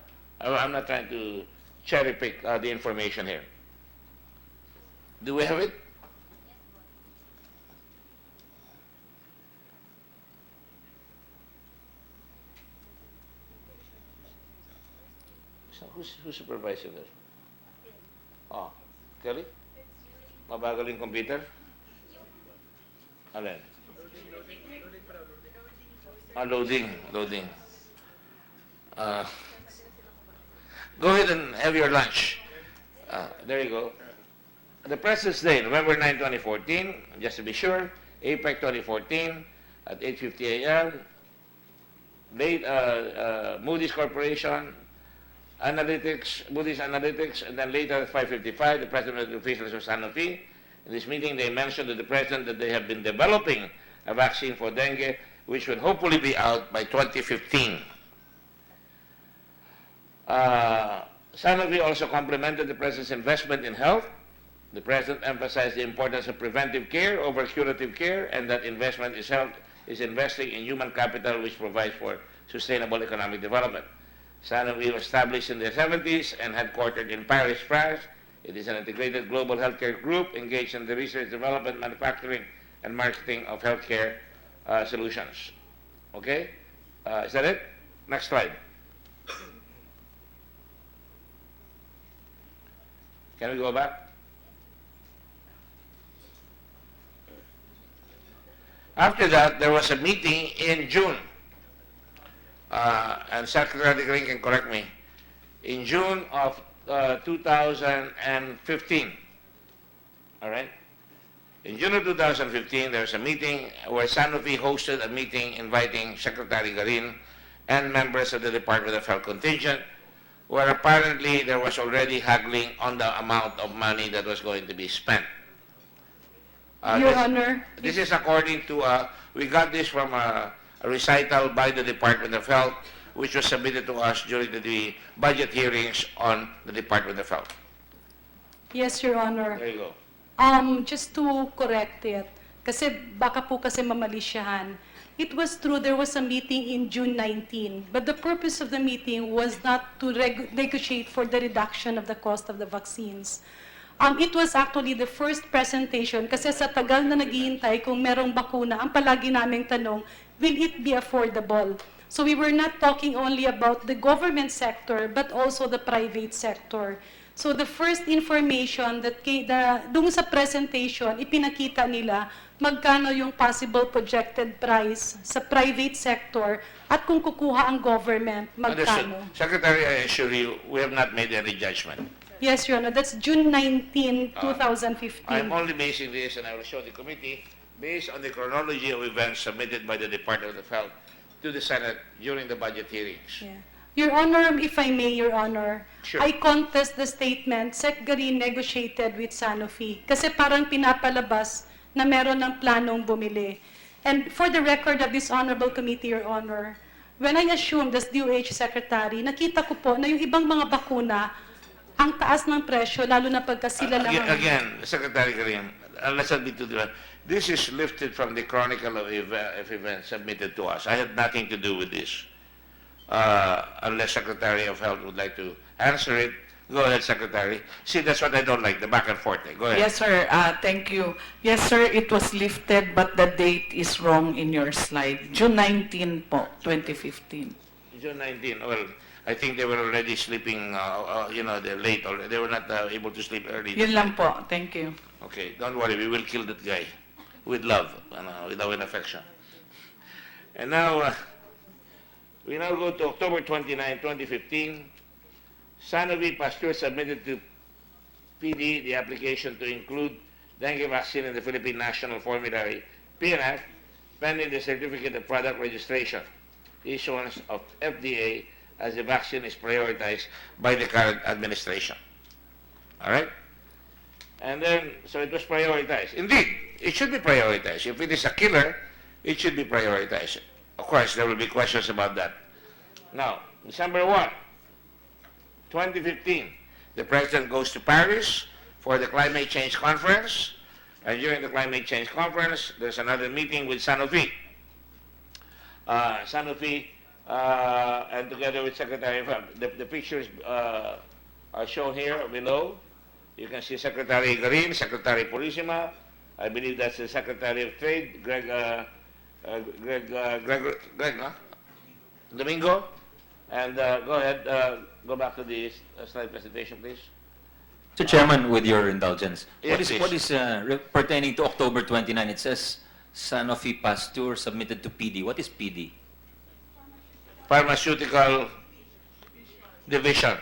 I'm not trying to cherry pick the information here. Do we have it? So who's supervising this? Oh, Kelly? Mabagal yung computer? Alin? Loading. Go ahead and have your lunch. There you go. The President's Day, November 9, 2014, just to be sure, APEC 2014 at 8:50 a.m. Moody's Corporation, Moody's Analytics, and then later at 5:55, the President and officials of Sanofi. In this meeting, they mentioned to the President that they have been developing a vaccine for dengue, which would hopefully be out by 2015. Sanofi also complimented the President's investment in health. The President emphasized the importance of preventive care over curative care, and that investment is investing in human capital, which provides for sustainable economic development. Sanofi was established in the 70s and headquartered in Paris, France. It is an integrated global healthcare group engaged in the research, development, manufacturing, and marketing of healthcare solutions. Okay? Is that it? Next slide. Can we go back? After that, there was a meeting in June, and Secretary Green can correct me, in June of 2015, all right? In June of 2015, there was a meeting where Sanofi hosted a meeting inviting Secretary Garin and members of the Department of Health contingent, where apparently there was already haggling on the amount of money that was going to be spent. Your Honor. This is according to, we got this from a recital by the Department of Health, which was submitted to us during the budget hearings on the Department of Health. Yes, Your Honor. There you go. Just to correct it, kasi baka po kasi mamalisyahan. It was true, there was a meeting in June 19, but the purpose of the meeting was not to negotiate for the reduction of the cost of the vaccines. It was actually the first presentation kasi sa tagal na naghihintay kung merong bakuna, ang palagi naming tanong, will it be affordable? So we were not talking only about the government sector, but also the private sector. So the first information that dung sa presentation, ipinakita nila magkano yung possible projected price sa private sector at kung kukuha ang government, magkano. Understood. Secretary, I assure you, we have not made any judgment. Yes, Your Honor, that's June 19, 2015. I'm only basing this, and I will show the committee, based on the chronology of events submitted by the Department of Health to the Senate during the budget hearings. Yeah. Your Honor, if I may, Your Honor, Sure. I contest the statement Sec Garin negotiated with Sanofi kasi parang pinapalabas na meron ng planong bumili. And for the record of this honorable committee, Your Honor, when I assumed as DOH Secretary, nakita ko po na yung ibang mga bakuna, ang taas ng presyo, lalo na pagka sila lang ang... Again, Secretary Karim, let's admit to that. This is lifted from the chronicle of events submitted to us. I had nothing to do with this. Unless Secretary of Health would like to answer it. Go ahead, Secretary. See, that's what I don't like, the back and forth. Go ahead. Yes, sir. Thank you. Yes, sir, it was lifted, but the date is wrong in your slide. June 19 po, 2015. June 19, well, I think they were already sleeping, they're late already. They were not able to sleep early. Yun lang po. Thank you. Okay, don't worry, we will kill that guy with love, with our affection. And now, we now go to October 29, 2015. Sanofi Pasteur submitted to PD the application to include dengue vaccine in the Philippine National Formulary, PNF, pending the Certificate of Product Registration, issuance of FDA, as the vaccine is prioritized by the current administration. All right? And then, so it was prioritized. Indeed, it should be prioritized. If it is a killer, it should be prioritized. Of course, there will be questions about that. Now, December 1, 2015, the President goes to Paris for the Climate Change Conference. And during the Climate Change Conference, there's another meeting with Sanofi. Sanofi, and together with Secretary of Health. The pictures are shown here below. You can see Secretary Garin, Secretary Purisima. I believe that's the Secretary of Trade, Greg, no? Domingo. And go ahead, go back to the slide presentation, please. Mr. Chairman, with your indulgence, Yes, what is pertaining to October 29? It says Sanofi Pasteur submitted to PD. What is PD? Pharmaceutical Division.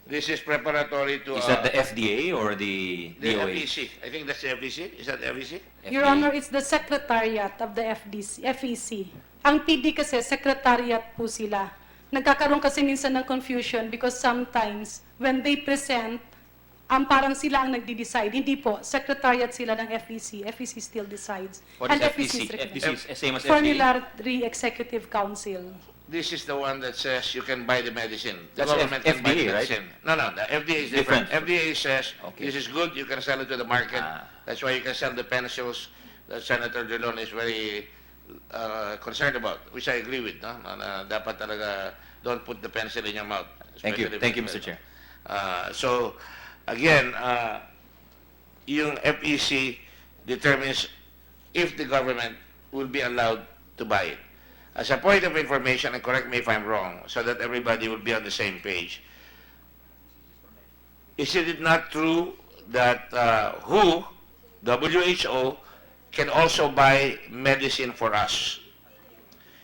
This is preparatory to Is that the FDA or the the DOH? FEC. I think that's the FEC. Is that FEC? Your FDA? Honor, it's the Secretariat of the FEC. Ang PD kasi, Secretariat po sila. Nagkakaroon kasi minsan ng confusion because sometimes when they present, parang sila ang nagdi-decide. Hindi po, Secretariat sila ng FEC. FEC still decides. What is And FEC? recommends. FEC is same as FDA? Formulary Executive Council. This is the one that says you can buy the medicine. The That's government can buy the FDA, right? medicine. No, the FDA is different. Different. FDA says Okay. this is good, you can sell it to the market. Ah. That's why you can sell the penicils that Senator Drilon is very concerned about, which I agree with. No? Dapat talaga don't put the pencil in your mouth. Thank you. especially Thank you, if Mr. it's- Chair. So, again, yung FEC determines if the government will be allowed to buy it. As a point of information, and correct me if I'm wrong, so that everybody will be on the same page, is it not true that WHO, can also buy medicine for us?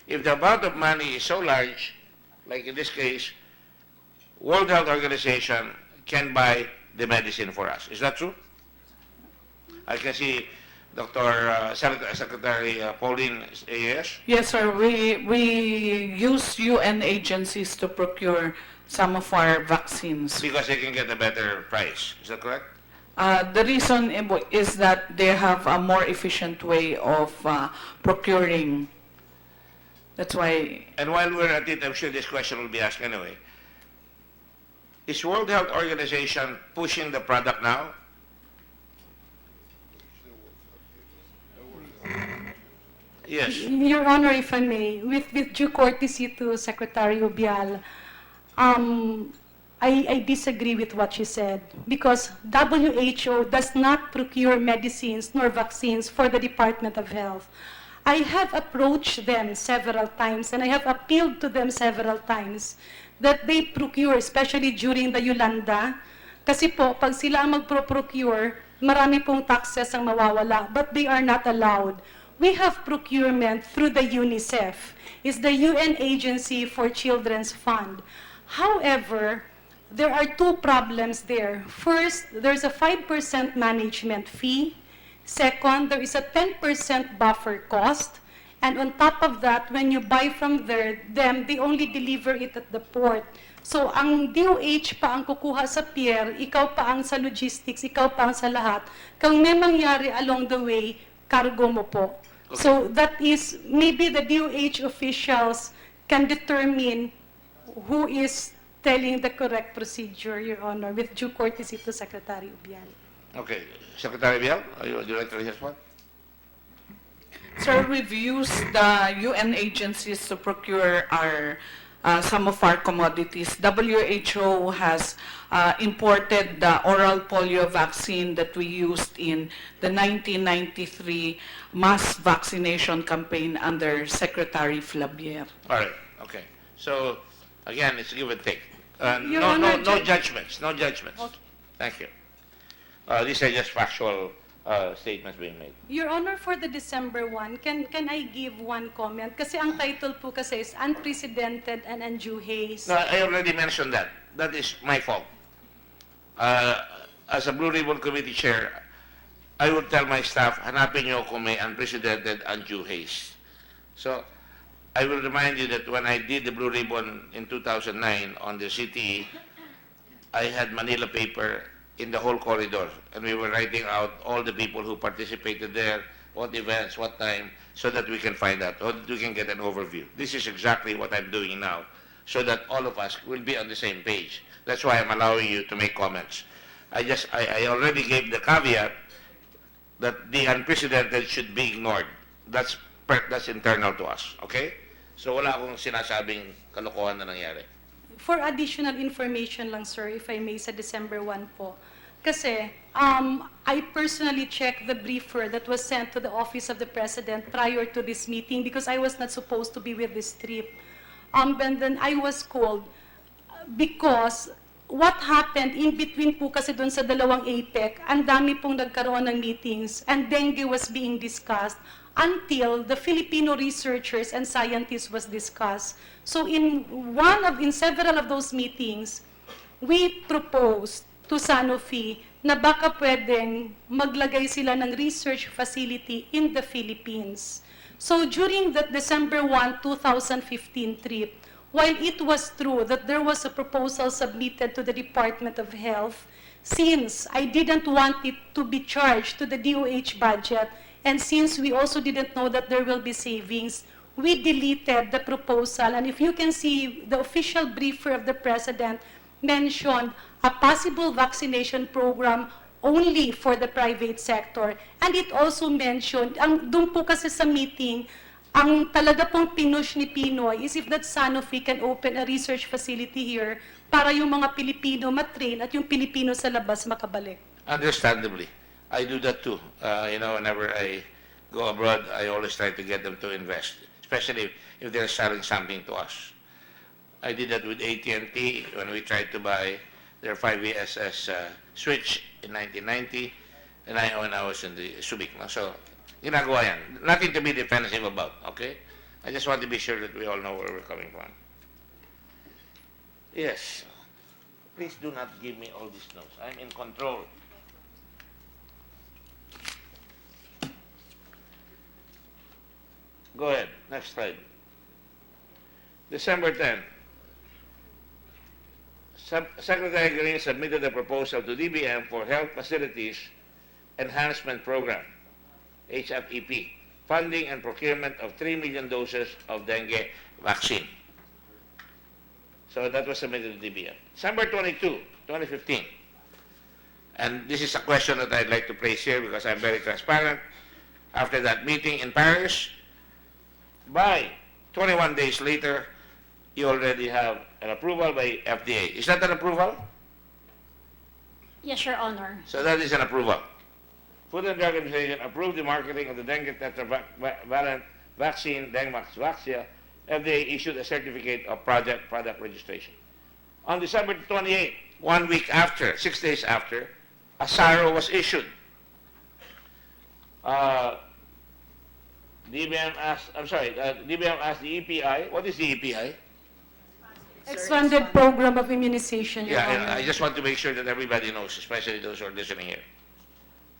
If the amount of money is so large, like in this case, World Health Organization can buy the medicine for us. Is that true? I can see Dr. Secretary Pauline yes. Yes, sir. We use UN agencies to procure some of our vaccines. Because they can get a better price. Is that correct? The reason is that they have a more efficient way of procuring. That's why. And while we're at it, I'm sure this question will be asked anyway. Is World Health Organization pushing the product now? Yes. Your Honor, if I may, with due courtesy to Secretary Ubial, I disagree with what she said because WHO does not procure medicines nor vaccines for the Department of Health. I have approached them several times and I have appealed to them several times that they procure, especially during the Yolanda, kasi po, pag sila ang magpro-procure, marami pong taxes ang mawawala, but they are not allowed. We have procurement through the UNICEF. It's the UN Agency for Children's Fund. However, there are two problems there. First, there's a 5% management fee. Second, there is a 10% buffer cost. And on top of that, when you buy from them, they only deliver it at the port. So, ang DOH pa ang kukuha sa pier, ikaw pa ang sa logistics, ikaw pa ang sa lahat. Kung may mangyari along the way, cargo mo po. Okay. So, that is, maybe the DOH officials can determine who is telling the correct procedure, Your Honor, with due courtesy to Secretary Ubial. Okay. Secretary Bial, would you like to respond? Sir, we've used the UN agencies to procure some of our commodities. WHO has imported the oral polio vaccine that we used in the 1993 mass vaccination campaign under Secretary Flavier. All right. Okay. So, again, it's give and take. Your No Honor, judgments. No judgments. Okay. Thank you. These are just factual statements being made. Your Honor, for the December one, can I give one comment? Kasi ang title po kasi is Unprecedented and Undue Haste. No, I already mentioned that. That is my fault. As a Blue Ribbon Committee Chair, I would tell my staff, hanapin nyo kung may unprecedented undue haste. So, I will remind you that when I did the Blue Ribbon in 2009 on the CTE, I had Manila paper in the whole corridor, and we were writing out all the people who participated there, what events, what time, so that we can find out, so that we can get an overview. This is exactly what I'm doing now, so that all of us will be on the same page. That's why I'm allowing you to make comments. I already gave the caveat that the unprecedented should be ignored. That's internal to us, okay? So wala akong sinasabing kalokohan na nangyari. For additional information lang, sir, if I may, sa December 1 po. Kasi, I personally checked the briefer that was sent to the Office of the President prior to this meeting because I was not supposed to be with this trip. And then I was called because what happened in between po kasi doon sa dalawang APEC, ang dami pong nagkaroon ng meetings and dengue was being discussed until the Filipino researchers and scientists was discussed. So in several of those meetings, we proposed to Sanofi na baka pwedeng maglagay sila ng research facility in the Philippines. So during that December 1, 2015 trip, while it was true that there was a proposal submitted to the Department of Health, since I didn't want it to be charged to the DOH budget, and since we also didn't know that there will be savings, we deleted the proposal. And if you can see, the official briefer of the President mentioned a possible vaccination program only for the private sector. And it also mentioned, doon po kasi sa meeting, ang talaga pong pinush ni Pinoy is if that Sanofi can open a research facility here para yung mga Pilipino matrain at yung Pilipino sa labas makabalik. Understandably. I do that too. Whenever I go abroad, I always try to get them to invest, especially if they're selling something to us. I did that with AT&T when we tried to buy their 5VSS switch in 1990, and when I was in the Subic. So, ginagawa yan. Nothing to be defensive about, okay? I just want to be sure that we all know where we're coming from. Yes. Please do not give me all these notes. I'm in control. Go ahead. Next slide. December 10. Secretary Green submitted a proposal to DBM for Health Facilities Enhancement Program, HFEP, funding and procurement of 3 million doses of dengue vaccine. So that was submitted to DBM. December 22, 2015. And this is a question that I'd like to place here because I'm very transparent. After that meeting in Paris, by 21 days later, you already have an approval by FDA. Is that an approval? Yes, Your Honor. So that is an approval. Food and Drug Administration approved the marketing of the dengue tetravalent vaccine, Dengvaxia. FDA issued a certificate of product registration. On December 28, 1 week after, 6 days after, a SARO was issued. DBM asked the EPI, what is the EPI? Expanded program of immunization, Your Yeah, Honor. I just want to make sure that everybody knows, especially those who are listening here.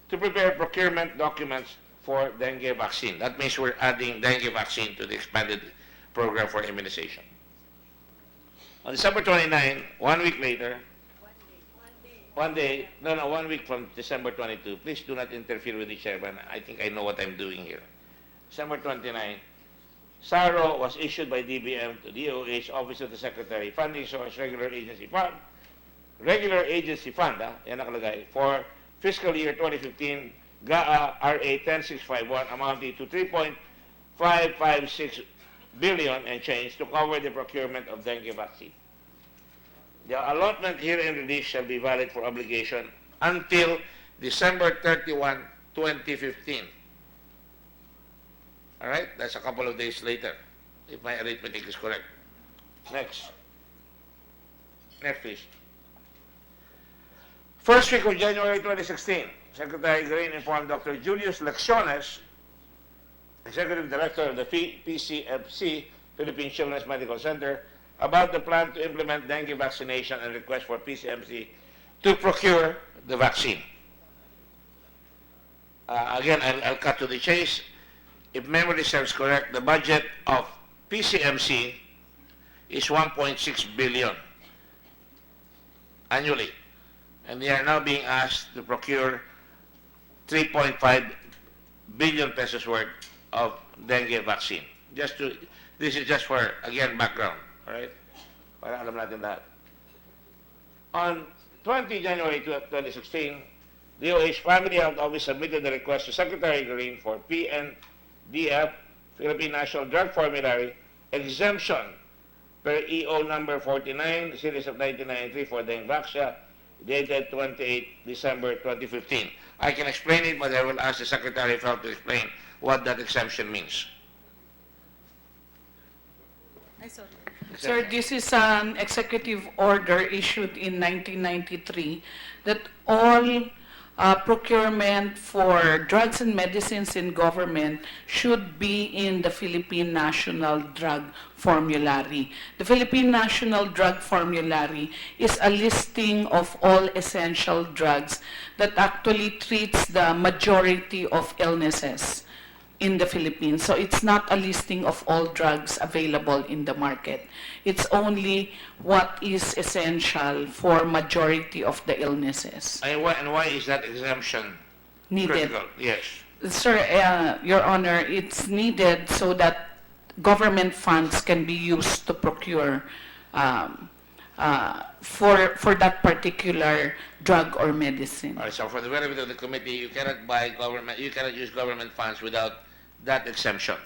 To prepare procurement documents for dengue vaccine. That means we're adding dengue vaccine to the expanded program for immunization. On December 29, 1 week later, 1 week from December 22, please do not interfere with the chairman. I think I know what I'm doing here. December 29, SARO was issued by DBM to DOH, Office of the Secretary, funding source regular agency fund, yan nakalagay, for fiscal year 2015, GAA RA 10651 amounting to 3.556 billion and change to cover the procurement of dengue vaccine. The allotment herein released shall be valid for obligation until December 31, 2015. All right? That's a couple of days later, if my arithmetic is correct. Next. Next, please. First week of January 2016, Secretary Green informed Dr. Julius Lecciones, Executive Director of the PCMC, Philippine Children's Medical Center, about the plan to implement dengue vaccination and request for PCMC to procure the vaccine. Again, I'll cut to the chase. If memory serves correct, the budget of PCMC is 1.6 billion annually. And they are now being asked to procure 3.5 billion pesos worth of dengue vaccine. This is just for, again, background. All right? Para alam natin lahat. On 20 January 2016, DOH Family Health Office submitted the request to Secretary Green for PNDF, Philippine National Drug Formulary, exemption per EO number 49, series of 1993 for Dengvaxia, dated 28 December 2015. I can explain it, but I will ask the Secretary of Health to explain what that exemption means. Sir, this is an executive order issued in 1993 that all procurement for drugs and medicines in government should be in the Philippine National Drug Formulary. The Philippine National Drug Formulary is a listing of all essential drugs that actually treats the majority of illnesses in the Philippines. So it's not a listing of all drugs available in the market. It's only what is essential for majority of the illnesses And why is that exemption needed. critical? Yes. Sir, Your Honor, it's needed so that government funds can be used to procure for that particular drug or medicine. All right, so for the benefit of the committee, you cannot use government funds without that exemption.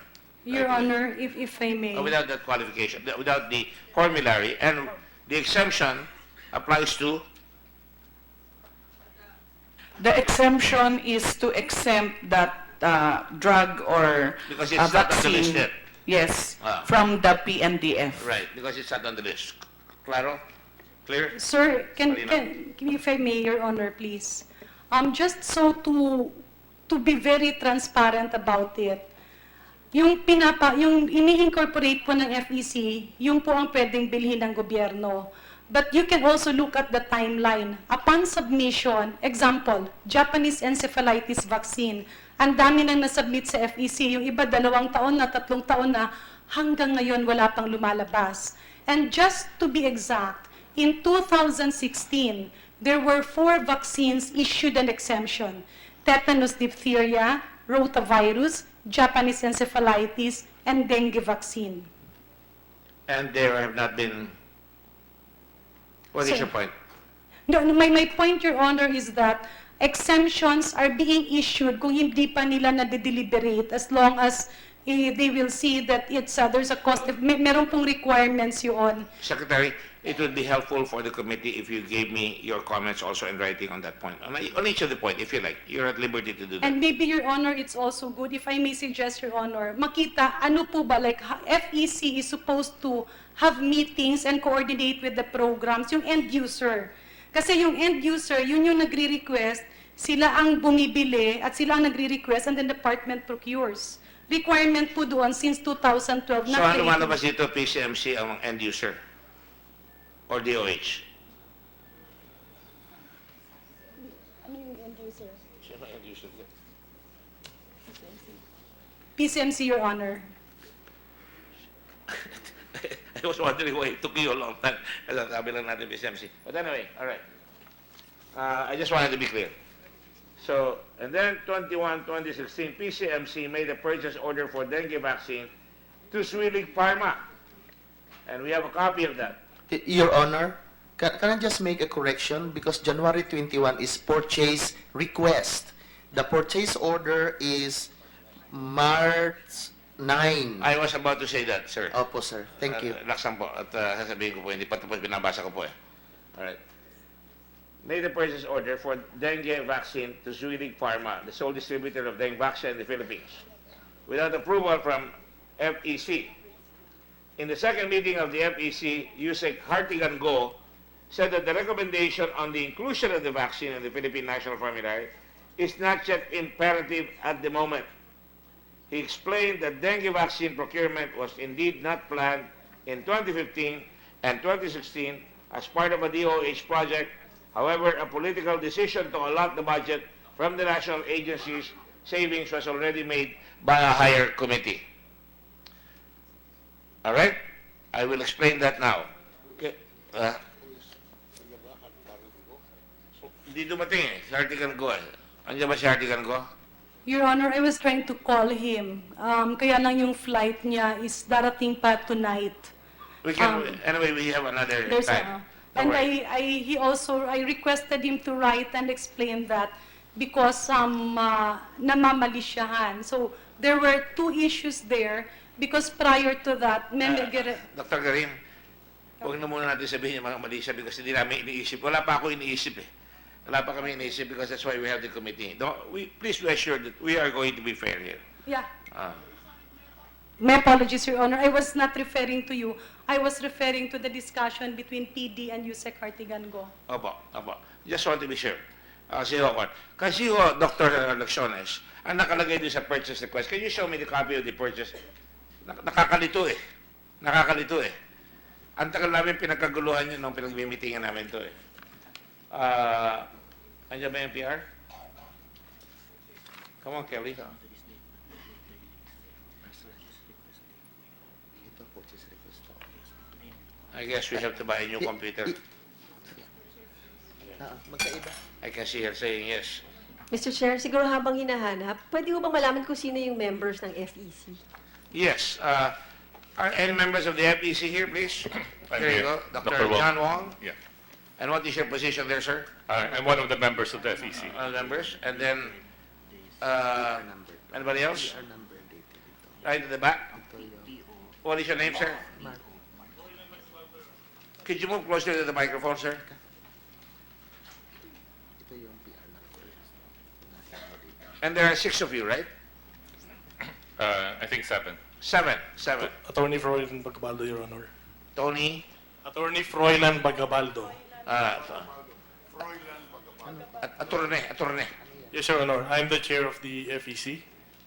Your Honor, if I may. Or without that qualification, without the formulary, and the exemption applies to The exemption is to exempt that drug or because it's not on the list vaccine. yet. Yes, Ah. from the PNDF. Right, because it's not on the list. Claro? Clear? Sir, Malinaw. if I may, Your Honor, please. Just so to be very transparent about it, yung ini-incorporate po ng FEC, yung po ang pwedeng bilhin ng gobyerno. But you can also look at the timeline. Upon submission, example, Japanese encephalitis vaccine, ang dami nang nasubmit sa FEC, yung iba 2 taon na, 3 taon na, hanggang ngayon wala pang lumalabas. And just to be exact, in 2016, there were 4 vaccines issued an exemption: tetanus, diphtheria, rotavirus, Japanese encephalitis, and dengue vaccine. And there have not been... What is Sir. your point? No, my point, Your Honor, is that exemptions are being issued kung hindi pa nila na-deliberate as long as they will see that there's a cost. Meron pong requirements yun. Secretary, it would be helpful for the committee if you gave me your comments also in writing on that point. On each of the point, if you like. You're at liberty to do that. And maybe, Your Honor, it's also good, if I may suggest, Your Honor, makita, ano po ba, like, FEC is supposed to have meetings and coordinate with the programs, yung end user. Kasi yung end user, yun yung nagre-request, sila ang bumibili at sila ang nagre-request and the department procures. Requirement po doon since 2012. So ano lumalabas dito, PCMC ang end user? Or DOH? Ano yung end user? Sino ang end user? PCMC, Your Honor. I was wondering why it took you a long time. Kasi sabi lang natin PCMC. But anyway, all right. I just wanted to be clear. So, and then 2016, PCMC made a purchase order for dengue vaccine to Swillig Pharma. And we have a copy of that. Your Honor, can I just make a correction? Because January 21 is purchase request. The purchase order is March 9. I was about to say that, sir. Opo, sir. Thank you. Laksan po. At sasabihin ko po, hindi pa tapos binabasa ko po eh. Alright. Made a purchase order for dengue vaccine to Swillig Pharma, the sole distributor of dengue vaccine in the Philippines, without approval from FEC. In the second meeting of the FEC, Yusek Hartigan Go said that the recommendation on the inclusion of the vaccine in the Philippine National Formulary is not yet imperative at the moment. He explained that dengue vaccine procurement was indeed not planned in 2015 and 2016 as part of a DOH project. However, a political decision to allot the budget from the national agencies' savings was already made by a higher committee. All right? I will explain that now. Okay. Hindi dumating eh. Si Hartigan Go eh. Andiyan ba si Hartigan Go? Your Honor, I was trying to call him. Kaya lang yung flight niya is darating pa tonight. We can, anyway, we have another There's time. and Don't worry. I requested him to write and explain that because namamalisyahan. So there were 2 issues there because prior to that, Dr. Karim, huwag na muna natin sabihin yung mga mali siya because hindi namin iniisip. Wala pa ako iniisip eh. Wala pa kami iniisip because that's why we have the committee. Please be assured that we are going to be fair here. yeah. My apologies, Your Honor. I was not referring to you. I was referring to the discussion between PD and Yusek Hartigan Go. Opo, opo. Just want to be sure. Si Hokon. Kasi Dr. Lacciones, ang nakalagay doon sa purchase request, can you show me the copy of the purchase? Nakakalito eh. Nakakalito eh. Ang tagal namin pinagkaguluhan yun nung pinagmimitingan namin to eh. Andiyan ba yung PR? Come on, Kelly. I guess we have to buy a new computer. Magkaiba. I can see her saying yes. Mr. Chair, siguro habang hinahanap, pwede ko bang malaman kung sino yung members ng FEC? Yes. Are any members of the FEC here, please? I'm There you here. go. Dr. Dr. Wong. John Wong. Yeah. And what is your position there, sir? I'm one of the members of the FEC. Members. And then, anybody else? Right at the back. What is your name, sir? Could you move closer to the microphone, sir? And there are 6 of you, right? I think 7. 7. Attorney Froilan Bagabaldo, Your Honor. Tony? Attorney Froilan Bagabaldo. Attorney. Yes, Your Honor. I'm the chair of the FEC.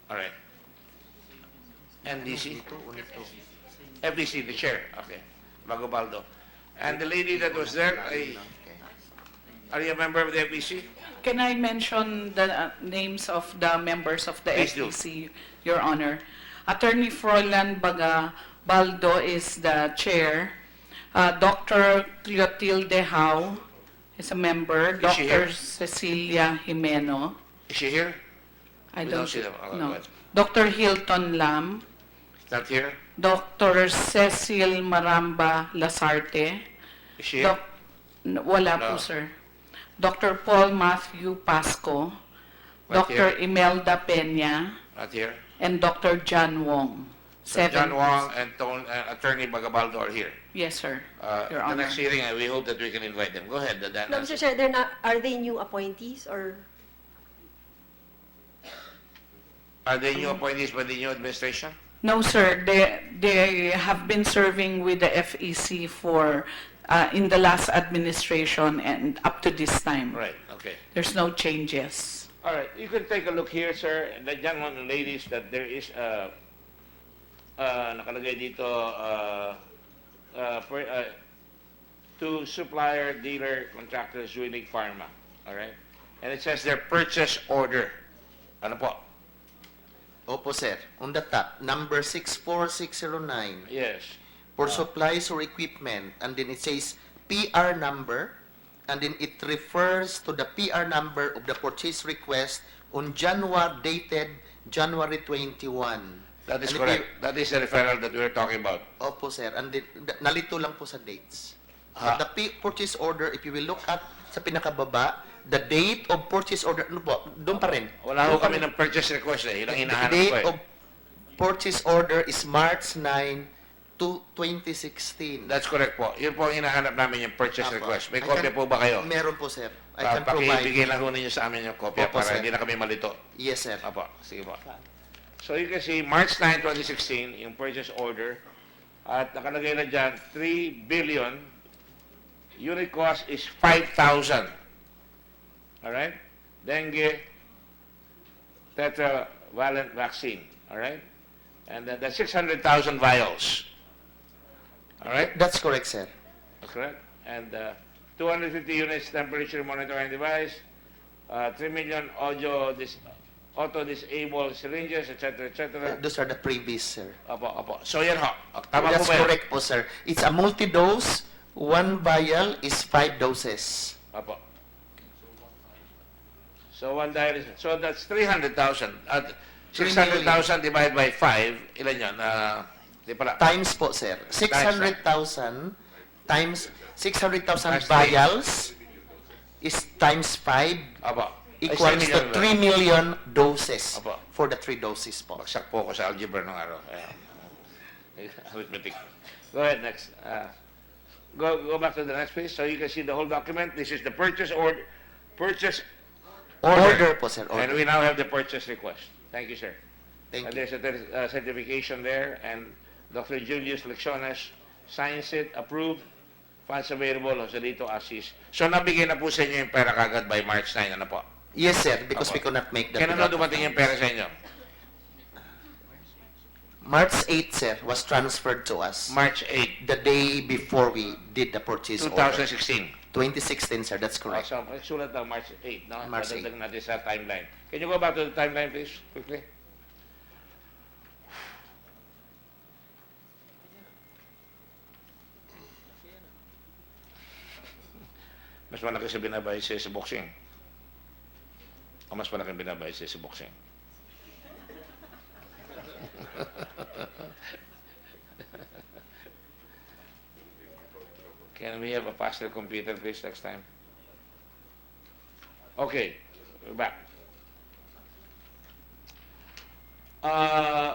All right. NDC? FDC, the chair. Okay. Bagobaldo. And the lady that was there, are you a member of the FDC? Can I mention the names of the members of the Please do. FEC, Your Honor? Attorney Froilan Bagabaldo is the chair. Dr. Clotilde Howe is a member. Is she Dr. here? Cecilia Jimeno. Is she here? I We don't don't see them. Okay, go no. ahead. Dr. Hilton Lam. Not here? Dr. Cecil Maramba Lasarte. Is she here? Wala No. po, sir. Dr. Paul Matthew Pasco. Not Dr. here. Imelda Peña. Not here? And Dr. John Wong. So John 7. Wong and Attorney Bagabaldo are here. Yes, sir. Your The Honor. next hearing, we hope that we can invite them. Go ahead, Dan. No, Mr. Chair, they're not, are they new appointees or? Are they new appointees by the new administration? No, sir. They have been serving with the FEC for in the last administration and up to this time. Right, okay. There's no changes. All right, you can take a look here, sir. The gentlemen and ladies, that there is nakalagay dito to supplier, dealer, contractors, Zuinig Pharma. All right? And it says their purchase order. Ano po? Opo, sir. On the top, number 64609. Yes. For supplies or equipment, and then it says PR number, and then it refers to the PR number of the purchase request on January, dated January 21. That is And if correct. you- That is the referral that we were talking about. Opo, sir. And then, nalito lang po sa dates. Ah. The purchase order, if you will look at sa pinakababa, the date of purchase order, ano po, doon pa rin. Wala ho Doon pa kami rin. ng purchase request eh. Yun ang The hinahanap date ko eh. of purchase order is March 9 to 2016. That's correct po. Yun po ang hinahanap namin yung purchase Apo. request. May I kopya can- po ba kayo? Meron po, sir. I can Pakibigay provide. lang ho ninyo sa amin yung kopya Opo, para sir. hindi na kami malito. Yes, sir. Apo, sige po. So you can see March 9, 2016, yung purchase order. At nakalagay na dyan, 3 billion. Unit cost is 5,000. Alright? Dengue, tetravalent vaccine. Alright? And then that's 600,000 vials. Alright? That's correct, sir. That's correct. And 250 units temperature monitoring device, 3 million auto-disabled syringes, etc., etc. Those are the previous, sir. Apo. So yan ho. Tama That's po ba yan? correct po, sir. It's a multi-dose. One vial is 5 doses. Apo. So one dial is, so that's 300,000. At 600,000 divided by 5, ilan yun? Di pala. Times po, sir. 600,000 times 600,000 Times vials is times 5 Apo. Ay, equals 3 to million. 3 million doses Apo. for the 3 doses po. Bagsak po ako sa algebra ng araw. Arithmetic. Go ahead, next. Go back to the next page so you can see the whole document. This is the purchase order. Order po, sir. And Order. we now have the purchase request. Thank you, sir. Thank you. There's a certification there, and Dr. Julius Lecciones signs it, approved. funds available also dito assist. So nabigay na po sa inyo yung pera kagad by March 9, ano po? Yes, sir, because Opo. we could not make that. Kailan na dumating yung pera sa inyo? March 8, sir, was transferred to us. March 8, The day before we did the purchase order. 2016. 2016, sir, that's Oh, correct. so, sulat lang March 8, no? March 8. Padagdag natin sa timeline. Can you go back to the timeline, please, quickly? Mas malaki sa binabayad sa boxing. O mas malaki binabayad sa boxing? Can we have a faster computer, please, next time? Okay, we're back.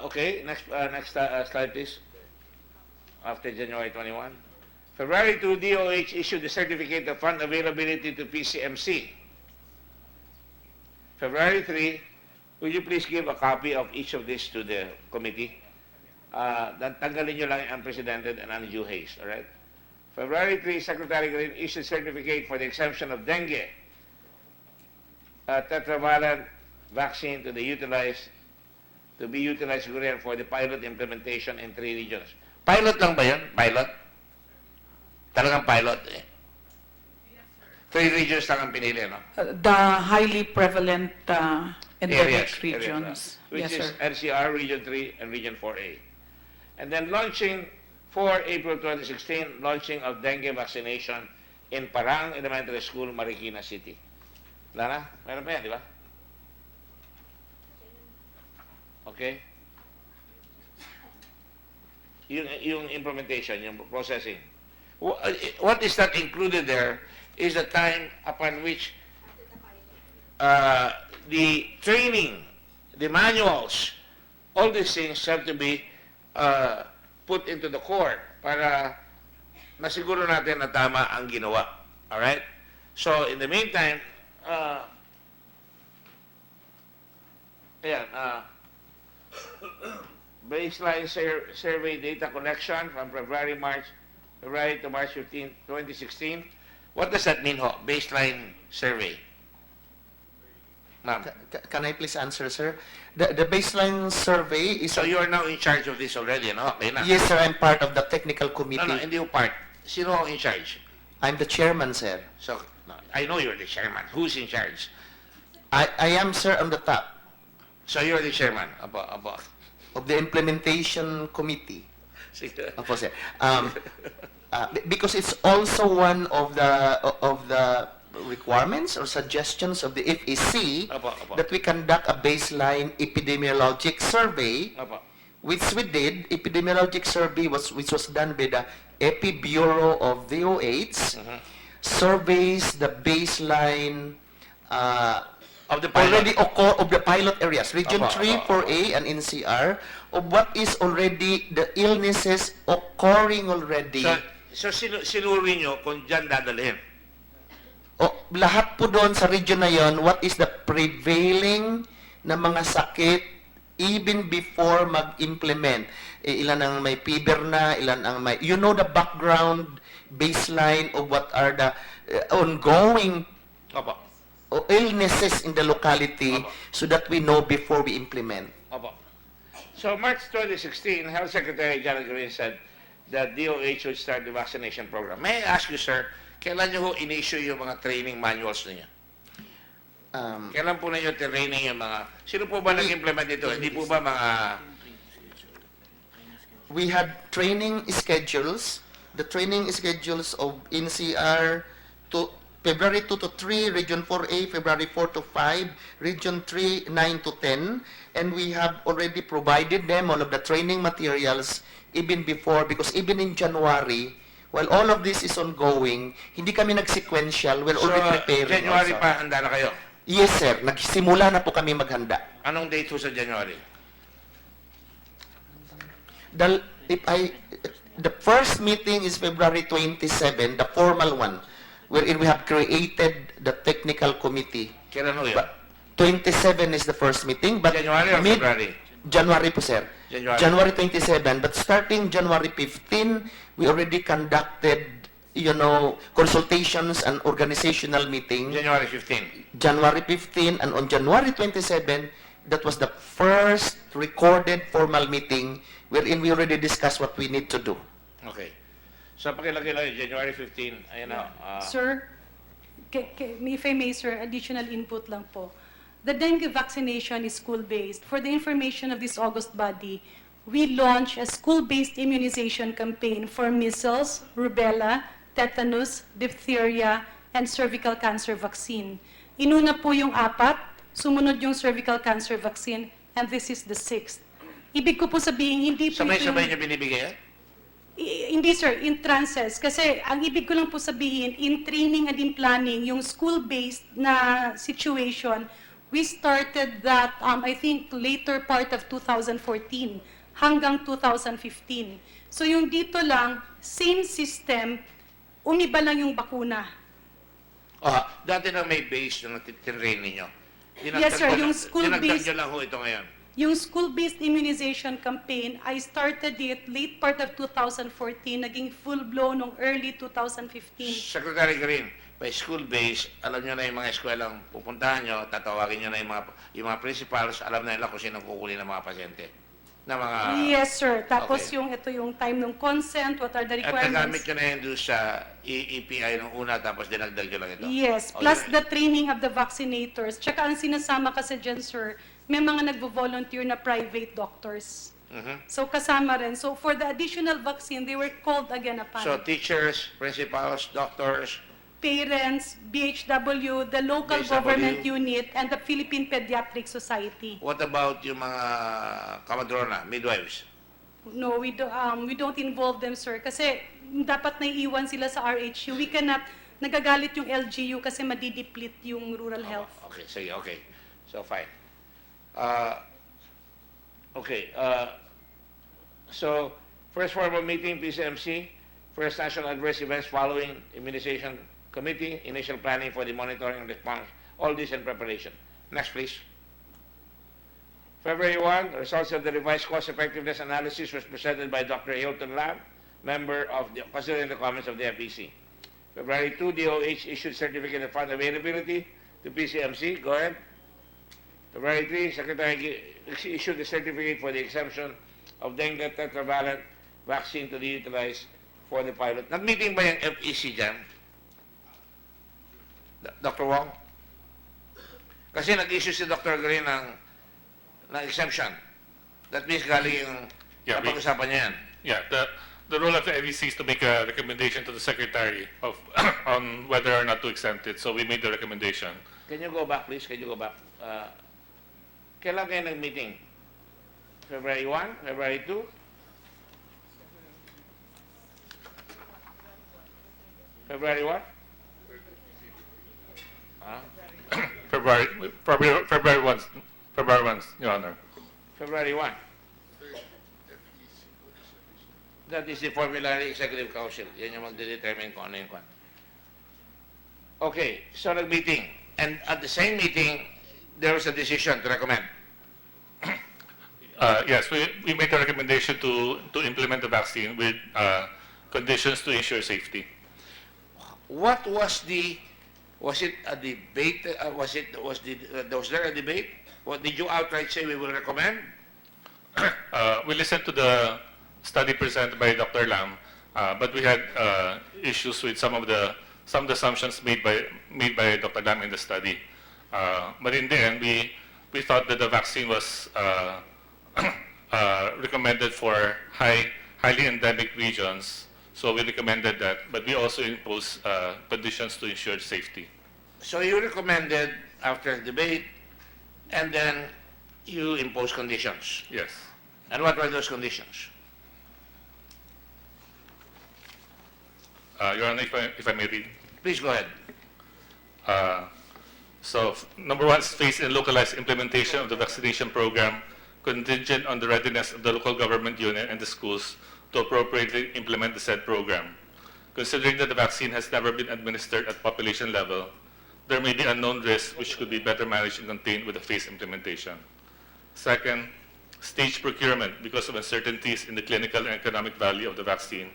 Okay, next slide, please. After January 21. February 2, DOH issued the certificate of fund availability to PCMC. February 3, would you please give a copy of each of these to the committee? Tanggalin nyo lang yung unprecedented and undue haste, all right? February 3, Secretary Green issued certificate for the exemption of dengue tetravalent vaccine to be utilized for the pilot implementation in 3 regions. Pilot lang ba yun? Pilot? Talagang pilot eh. 3 regions lang ang pinili, no? The highly prevalent endemic regions. Which Yes, is sir. NCR, Region 3, and Region 4A. And then launching for April 2016, launching of dengue vaccination in Parang Elementary School, Marikina City. Wala na? Meron pa yan, di ba? Okay? Yung implementation, yung processing. What is not included there is the time upon which the training, the manuals, all these things have to be put into the core para masiguro natin na tama ang ginawa. Alright? So, in the meantime, baseline survey data collection from February to March 15, 2016. What does that mean, ho? Baseline survey. Ma'am. Can I please answer, sir? The baseline survey is... So you are now in charge of this already, no? Okay na. Yes, sir, I'm part of the technical committee. No, hindi yung part. Sino ang in charge? I'm the chairman, sir. So, no, I know you're the chairman. Who's in charge? I am, sir, on the top So you're the chairman. Apo. of the implementation committee. Sige. Opo, sir. Because it's also one of the requirements or suggestions of the FEC Apo. that we conduct a baseline epidemiologic survey, Apo. which we did. Epidemiologic survey which was done by the Epi Bureau of DOH, surveys the baseline Of the pilot. already occur of the pilot areas, Region Apo, 3, 4A, and NCR, of what is already the illnesses occurring already. So sinuri nyo kung dyan dadalhin. Lahat po doon sa region na yon, what is the prevailing na mga sakit even before mag-implement. Ilan ang may fever na, ilan ang may... You know the background, baseline of what are the ongoing Opo. illnesses in the locality so that we know before we implement. Opo. So March 2016, Health Secretary Janet Green said that DOH would start the vaccination program. May I ask you, sir, kailan nyo ho in-issue yung mga training manuals ninyo? Kailan po ninyo training yung mga... Sino po ba nag-implement dito? Hindi po ba mga... We had training schedules. The training schedules of NCR to February 2 to 3, Region 4A, February 4 to 5, Region 3, 9 to 10. And we have already provided them all of the training materials even before, because even in January, while all of this is ongoing, hindi kami nag-sequential. We're already preparing January also. pa, handa na kayo? Yes, sir. Nagsimula na po kami maghanda. Anong date ho sa January? The first meeting is February 27, the formal one, wherein we have created the technical committee. Kailan ho yun? But 27 is the first meeting, but January or February? January po, sir. January. January 27, but starting January 15, we already conducted consultations and organizational meeting. January 15. January 15, and on January 27, that was the first recorded formal meeting wherein we already discussed what we need to do. Okay. So pakilagay lang yung January 15. Ayun na. Sir, if I may, sir, additional input lang po. The dengue vaccination is school-based. For the information of this August body, we launched a school-based immunization campaign for measles, rubella, tetanus, diphtheria, and cervical cancer vaccine. Inuna po yung 4, sumunod yung cervical cancer vaccine, and this is the 6th. Ibig ko po sabihin, hindi po Sabay-sabay niyo binibigay yan? Hindi sir, in trances. Kasi ang ibig ko lang po sabihin, in training and in planning, yung school-based na situation, we started that, I think, later part of 2014 hanggang 2015. So yung dito lang, same system, umiba lang yung bakuna. Dati na may base na tinrain ninyo. Yes, sir, yung school-based- Dinagdag nyo lang ho ito ngayon. Yung school-based immunization campaign, I started it late part of 2014, naging full-blown noong early 2015. Secretary Green, by school-based, alam nyo na yung mga eskwelang pupuntahan nyo, tatawagin nyo na yung mga principals, alam na nila kung sino kukunin ng mga pasyente. Na mga, Yes, sir. Tapos Okay. ito yung time ng consent, what are the At nagamit requirements. nyo na yun doon sa EPI nung una, tapos dinagdag nyo lang ito. Yes, plus the training of the vaccinators. Tsaka ang sinasama kasi dyan, sir, may mga nagvo-volunteer na private doctors. So kasama rin. So for the additional vaccine, they were called again upon. So teachers, principals, doctors, Parents, BHW, the local BHW. government unit, and the Philippine Pediatric Society. what about yung mga kamadrona, midwives? No, we don't involve them, sir. Kasi dapat naiiwan sila sa RHU. We cannot, nagagalit yung LGU kasi madideplete yung rural health. Okay, sige, okay. So, fine. So, first formal meeting, PCMC, first national adverse events following immunization committee, initial planning for the monitoring and response, all this in preparation. Next, please. February 1, results of the revised cost effectiveness analysis was presented by Dr. Hilton Lam, member of the, considering the comments of the FEC. February 2, DOH issued certificate of fund availability to PCMC. Go ahead. February 3, Secretary issued the certificate for the exemption of dengue tetravalent vaccine to be utilized for the pilot. Nag-meeting ba yung FEC dyan? Dr. Wong? Kasi nag-issue si Dr. Green ng exemption. That means galing yung napag-usapan niya yan. Yeah, the role of the FEC is to make a recommendation to the Secretary of on whether or not to exempt it. So we made the recommendation. Can you go back, please? Can you go back? Kailan kayo nag-meeting? February 1? February 2? February 1? February 1, Your Honor. February 1. That is the formulary executive council. Yan yung magdedetermine kung ano yung kwan. Okay, so nag-meeting. And at the same meeting, there was a decision to recommend. Yes, we made a recommendation to implement the vaccine with conditions to ensure safety. What was it a debate? Was there a debate? What did you outright say we will recommend? We listened to the study presented by Dr. Lam, but we had issues with some of the assumptions made by Dr. Lam in the study. But in the end, we thought that the vaccine was recommended for highly endemic regions, so we recommended that. But we also imposed conditions to ensure safety. So you recommended after debate, and then you imposed conditions. Yes. And what were those conditions? Your Honor, if I may read. Please go ahead. So, number one is phase and localized implementation of the vaccination program contingent on the readiness of the local government unit and the schools to appropriately implement the said program. Considering that the vaccine has never been administered at population level, there may be unknown risks which could be better managed and contained with the phased implementation. Second, stage procurement because of uncertainties in the clinical and economic value of the vaccine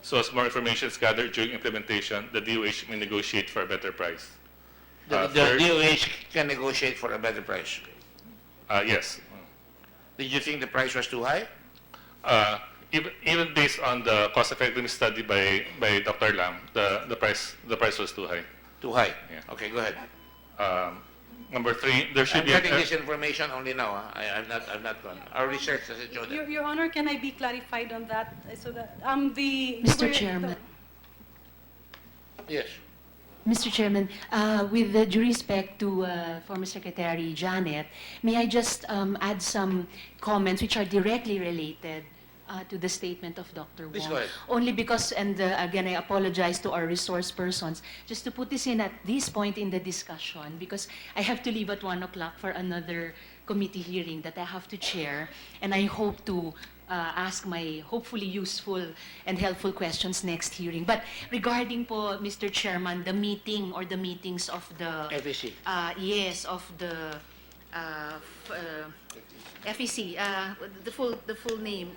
So as more information is gathered during implementation, the DOH may negotiate for a better price. The Third, DOH can negotiate for a better price. yes. Did you think the price was too high? Even based on the cost effectiveness study by Dr. Lam, the price was too high. Too high? Yeah. Okay, go ahead. Number 3, there should I'm be getting this information only now. I've not gone. Our research doesn't show that. Your Honor, can I be clarified on that? So that, Mr. Chairman. Yes. Mr. Chairman, with due respect to former Secretary Janet, may I just add some comments which are directly related to the statement of Dr. Please Wong? go ahead. Only because, and again, I apologize to our resource persons, just to put this in at this point in the discussion, because I have to leave at 1 o'clock for another committee hearing that I have to chair, and I hope to ask my hopefully useful and helpful questions next hearing. But regarding po, Mr. Chairman, the meeting or the meetings of the FEC. yes, of the FEC, the full name.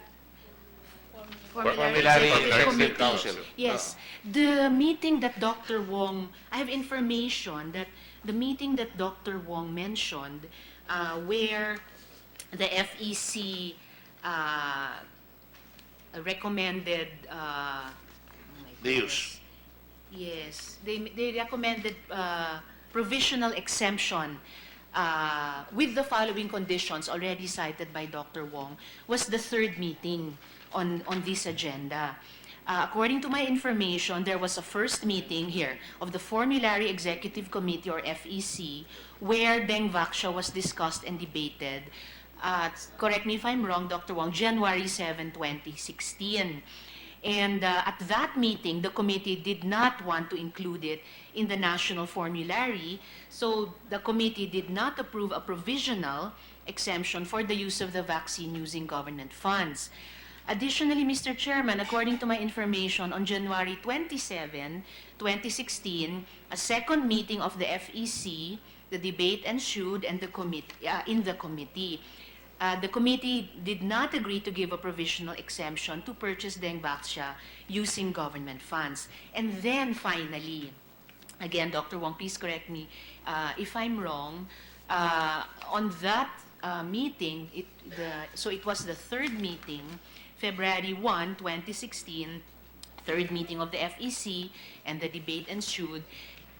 Formulary Executive Committee. Council. Yes, the meeting that Dr. Wong, I have information that the meeting that Dr. Wong mentioned, where the FEC recommended The use. yes, they recommended provisional exemption with the following conditions already cited by Dr. Wong, was the third meeting on this agenda. According to my information, there was a first meeting here of the Formulary Executive Committee, or FEC, where dengue was discussed and debated. Correct me if I'm wrong, Dr. Wong, January 7, 2016. And at that meeting, the committee did not want to include it in the national formulary, so the committee did not approve a provisional exemption for the use of the vaccine using government funds. Additionally, Mr. Chairman, according to my information, on January 27, 2016, a second meeting of the FEC, the debate ensued and in the committee. The committee did not agree to give a provisional exemption to purchase Dengvaxia using government funds. And then finally, again, Dr. Wong, please correct me if I'm wrong, on that meeting, so it was the third meeting, February 1, 2016, third meeting of the FEC, and the debate ensued.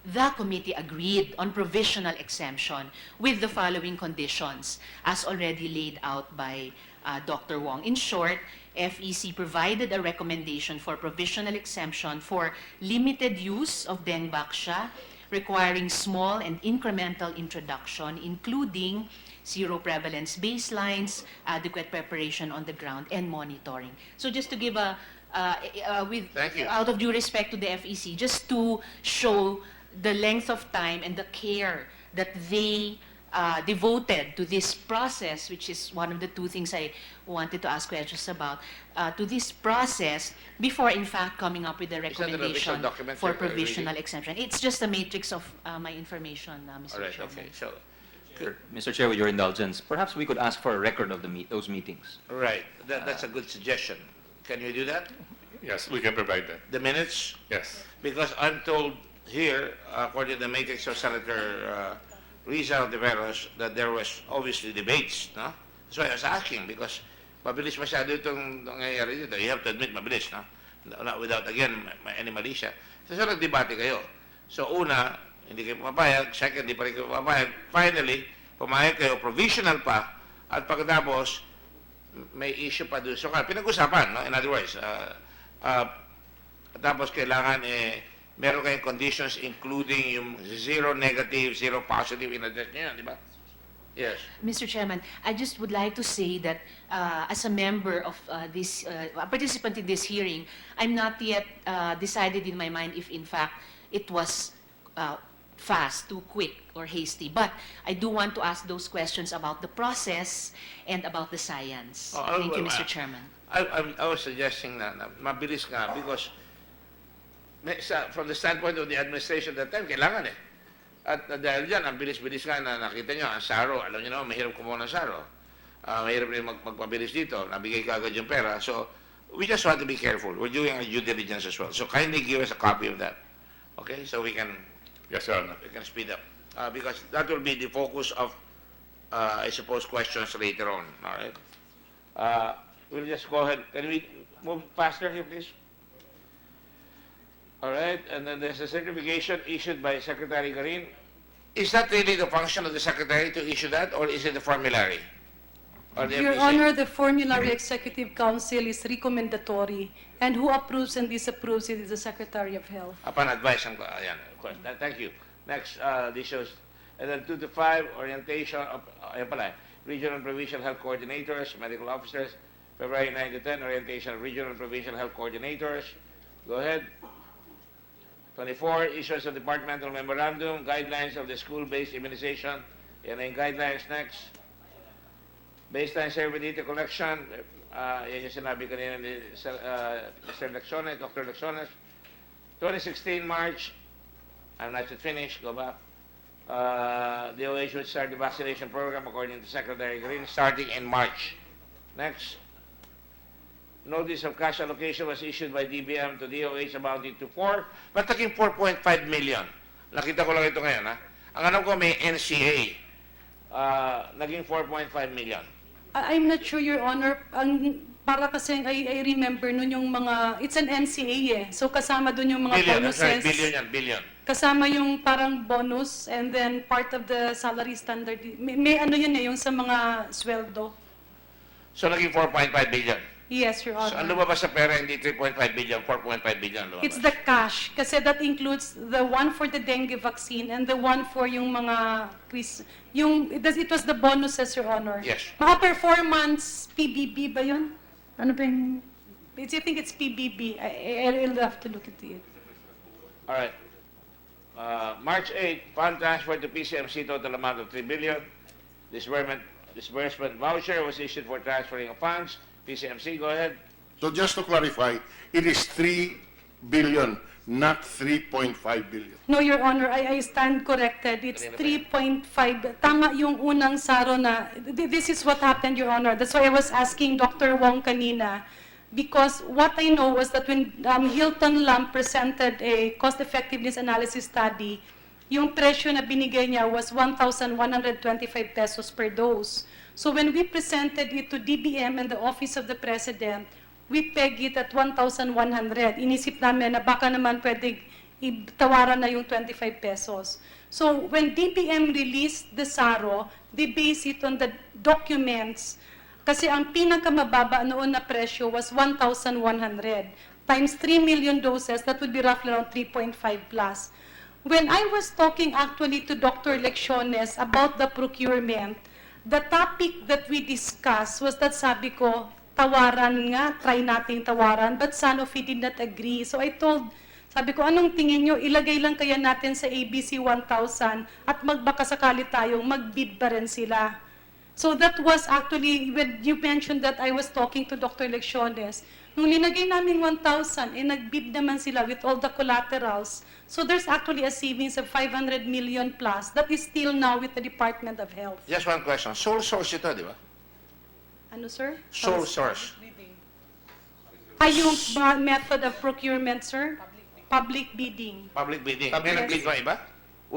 The committee agreed on provisional exemption with the following conditions, as already laid out by Dr. Wong. In short, FEC provided a recommendation for provisional exemption for limited use of Dengvaxia, requiring small and incremental introduction, including zero prevalence baselines, adequate preparation on the ground, and monitoring. So just to give Thank you. out of due respect to the FEC, just to show the length of time and the care that they devoted to this process, which is one of the two things I wanted to ask questions about, to this process before, in fact, coming up with the that a recommendation document for you're provisional reading? exemption. It's just a matrix of my information, Mr. All right, Chairman. okay. So, Mr. Chair, with your indulgence, perhaps we could ask for a record of those meetings. right. That's a good suggestion. Can you do that? Yes, we can provide that. The minutes? Yes. Because I'm told here, according to the matrix of Senator Rizal de Veros, that there was obviously debates, no? That's why I was asking, because mabilis masyado itong nangyayari dito. You have to admit, mabilis, no? Not without, again, any malisya. So, nagdebate kayo. So, una, hindi kayo pumapayag. Second, hindi pa rin kayo pumapayag. Finally, pumayag kayo, provisional pa. At pagkatapos, may issue pa doon. So, pinag-usapan, no? In other words, tapos kailangan, meron kayong conditions including yung zero negative, zero positive in address niyo, di ba? Yes. Mr. Chairman, I just would like to say that as a member of this, a participant in this hearing, I'm not yet decided in my mind if in fact it was fast, too quick, or hasty. But I do want to ask those questions about the process and about the science. Thank you, Mr. Chairman. I was suggesting na mabilis nga because from the standpoint of the administration at that time, kailangan eh. At dahil dyan, ang bilis-bilis nga na nakita nyo, ang SARO, alam nyo naman, mahirap kumuha ng SARO. Mahirap rin magpabilis dito, nabigay ka agad yung pera. So, we just want to be careful. We're doing our due diligence as well. So kindly give us a copy of that, okay? So we can Yes, Your Honor. speed up. Because that will be the focus of, I suppose, questions later on, all right? We'll just go ahead. Can we move faster here, please? All right, and then there's a certification issued by Secretary Garin. Is that really the function of the Secretary to issue that, or is it the formulary? Or the Your FPC? Honor, the Formulary Executive Council is recommendatory, and who approves and disapproves it is the Secretary of Health. Upon advice, ayan, of course. Thank you. Next, this shows, and then 2 to 5, orientation of, ayan pala, regional and provincial health coordinators, medical officers. February 9 to 10, orientation of regional and provincial health coordinators. Go ahead. 24, issuance of departmental memorandum, guidelines of the school-based immunization. Yan na yung guidelines next. Baseline survey data collection. Yan yung sinabi kanina ni Mr. Lexones, Dr. Lexones. 2016 March, I'm not yet finished, go back. DOH would start the vaccination program according to Secretary Green starting in March. Next. Notice of cash allocation was issued by DBM to DOH amounting to 4, but naging 4.5 million. Nakita ko lang ito ngayon, ha? Ang alam ko may NCA, naging 4.5 million. I'm not sure, Your Honor. Para kasi I remember nun yung mga, it's an NCA eh. So kasama dun yung mga Billion, that's right, bonuses. billion yan, billion. Kasama yung parang bonus and then part of the salary standard. May ano yun eh, yung sa mga sweldo. So naging 4.5 billion. Yes, Your So Honor. ang lumabas sa pera, hindi 3.5 billion, 4.5 billion lumabas. It's the cash kasi that includes the one for the dengue vaccine and the one for yung mga it was the bonuses, Your Honor. Yes. Mga performance PBB ba yun? Ano ba yung I think it's PBB. I'll have to look at it. All right. March 8, fund transfer to PCMC total amount of 3 billion. Disbursement voucher was issued for transferring of funds. PCMC, go ahead. So just to clarify, it is 3 billion, not 3.5 billion. No, Your Honor, I stand corrected. It's 3.5. Tama yung unang saro na, this is what happened, Your Honor. That's why I was asking Dr. Wong kanina. Because what I know was that when Hilton Lam presented a cost-effectiveness analysis study, yung presyo na binigay niya was 1,125 pesos per dose. So when we presented it to DBM and the Office of the President, we peg it at 1,100. Inisip namin na baka naman pwedeng itawaran na yung 25 pesos. So when DBM released the SARO, they base it on the documents kasi ang pinakamababa noon na presyo was 1,100 times 3 million doses, that would be roughly around 3.5 plus. When I was talking actually to Dr. Lexones about the procurement, the topic that we discussed was that sabi ko, tawaran nga, try nating tawaran, but Sanofi did not agree. So I told, sabi ko, anong tingin nyo, ilagay lang kaya natin sa ABC 1,000 at magbaka sakali tayong magbid pa rin sila. So that was actually, when you mentioned that I was talking to Dr. Lexones, nung linagay namin 1,000, nagbid naman sila with all the collaterals. So there's actually a savings of 500 million plus that is still now with the Department of Health. Just one question. Sole source ito, di ba? Ano, sir? Sole source. Yung method of procurement, sir? Public bidding. Public bidding. May Public nag-bid ba iba?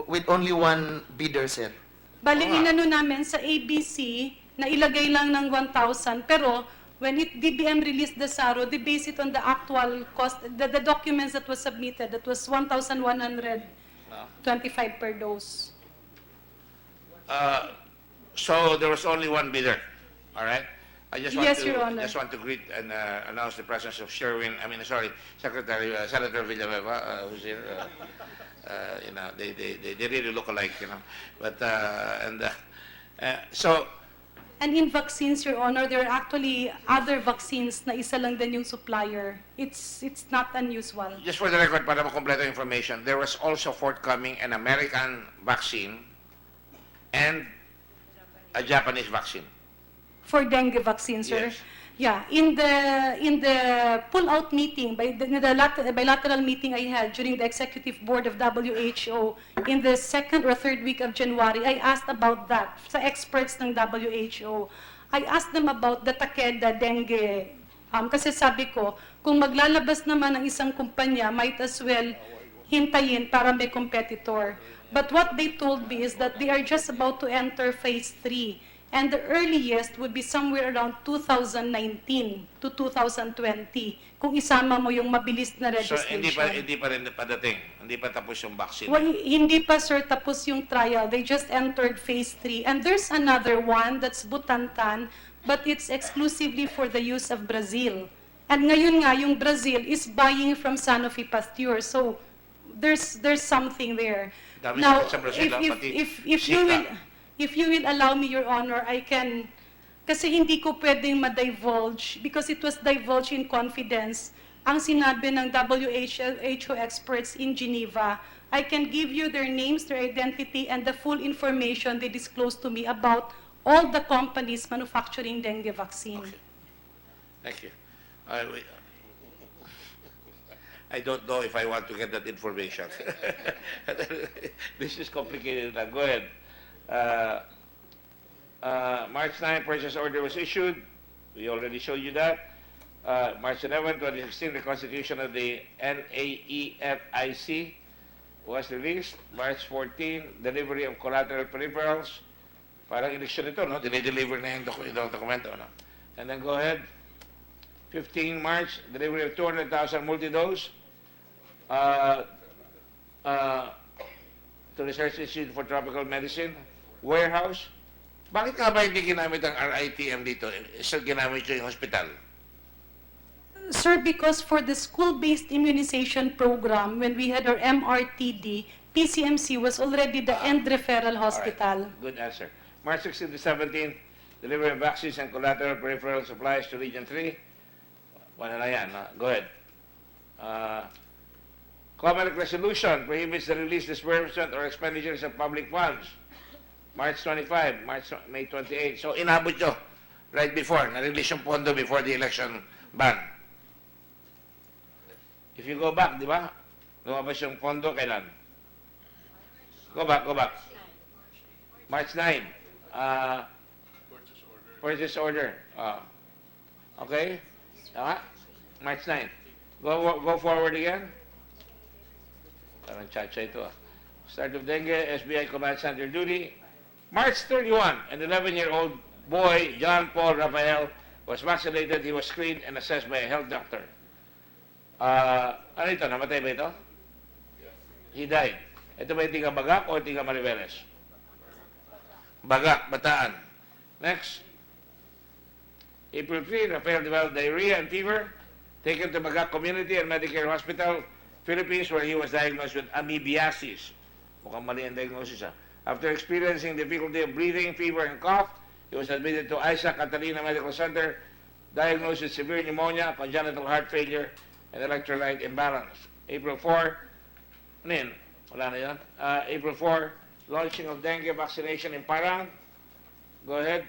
With only one bidder, sir. Bali, Oo nga. inano namin sa ABC na ilagay lang ng 1,000, pero when DBM released the SARO, they base it on the actual cost, the documents that was submitted, that was 1,125 per dose. So there was only one bidder, all right? I just want Yes, to Your Honor. just want to greet and announce the presence of Secretary Senator Villanueva, who's here. You know, they really look alike, you know. But so And in vaccines, Your Honor, there are actually other vaccines na isa lang din yung supplier. It's not unusual. just for the record, para makompleto information, there was also forthcoming an American vaccine and a Japanese vaccine. For dengue vaccine, sir? Yes. Yeah, in the pull-out meeting, the bilateral meeting I had during the executive board of WHO in the second or third week of January, I asked about that sa experts ng WHO. I asked them about the Takeda dengue Kasi sabi ko, kung maglalabas naman ang isang kumpanya, might as well hintayin para may competitor. But what they told me is that they are just about to enter phase 3. And the earliest would be somewhere around 2019 to 2020 kung isama mo yung mabilis na So, registration. hindi pa rin padating. Hindi pa tapos yung vaccine. Well, hindi pa, sir, tapos yung trial. They just entered phase 3. And there's another one that's Butantan, but it's exclusively for the use of Brazil. And ngayon nga, yung Brazil is buying from Sanofi Pasteur. So, there's something there. Dami Now, sa Brazil, pati if you will allow me, Your Honor, I can, kasi hindi ko pwedeng ma-divulge because it was divulged in confidence. Ang sinabi ng WHO experts in Geneva, I can give you their names, their identity, and the full information they disclosed to me about all the companies manufacturing dengue vaccine. Okay. Thank you. I don't know if I want to get that information. This is complicated. Go ahead. March 9, purchase order was issued. We already showed you that. March 11, 2016, the constitution of the NAEFIC was released. March 14, delivery of collateral peripherals. Parang election ito, no? Deliver na yung dokumento, no? And then go ahead. 15 March, delivery of 200,000 multi-dose to Research Institute for Tropical Medicine warehouse. Bakit nga ba hindi ginamit ang RITM dito? So, ginamit yung hospital? Sir, because for the school-based immunization program, when we had our MRTD, PCMC was already the end referral hospital. Right. Good answer. March 16 to 17, delivery of vaccines and collateral peripheral supplies to Region 3. Wala na yan. Go ahead. Comelec resolution prohibits the release, disbursement, or expenditures of public funds. March 25, May 28. So, inabot nyo right before. Na-release yung pondo before the election ban. If you go back, di ba? Lumabas yung pondo kailan? Go back. March 9. Purchase order. Okay? Tama? March 9. Go forward again. Parang chacha ito. Start of dengue, SBI Command Center duty. March 31, an 11-year-old boy, John Paul Rafael, was vaccinated. He was screened and assessed by a health doctor. Ano ito? Namatay ba ito? He died. Ito ba yung tiga Bagak o tiga Mariveles? Bagak, Bataan. Next. April 3, Rafael developed diarrhea and fever. Taken to Bagak Community and Medicare Hospital, Philippines, where he was diagnosed with amoebiasis. Mukhang mali ang diagnosis, ha? After experiencing difficulty of breathing, fever, and cough, he was admitted to Isaac Catalina Medical Center, diagnosed with severe pneumonia, congenital heart failure, and electrolyte imbalance. April 4, ano yun? Wala na yun. April 4, launching of dengue vaccination in Parang. Go ahead.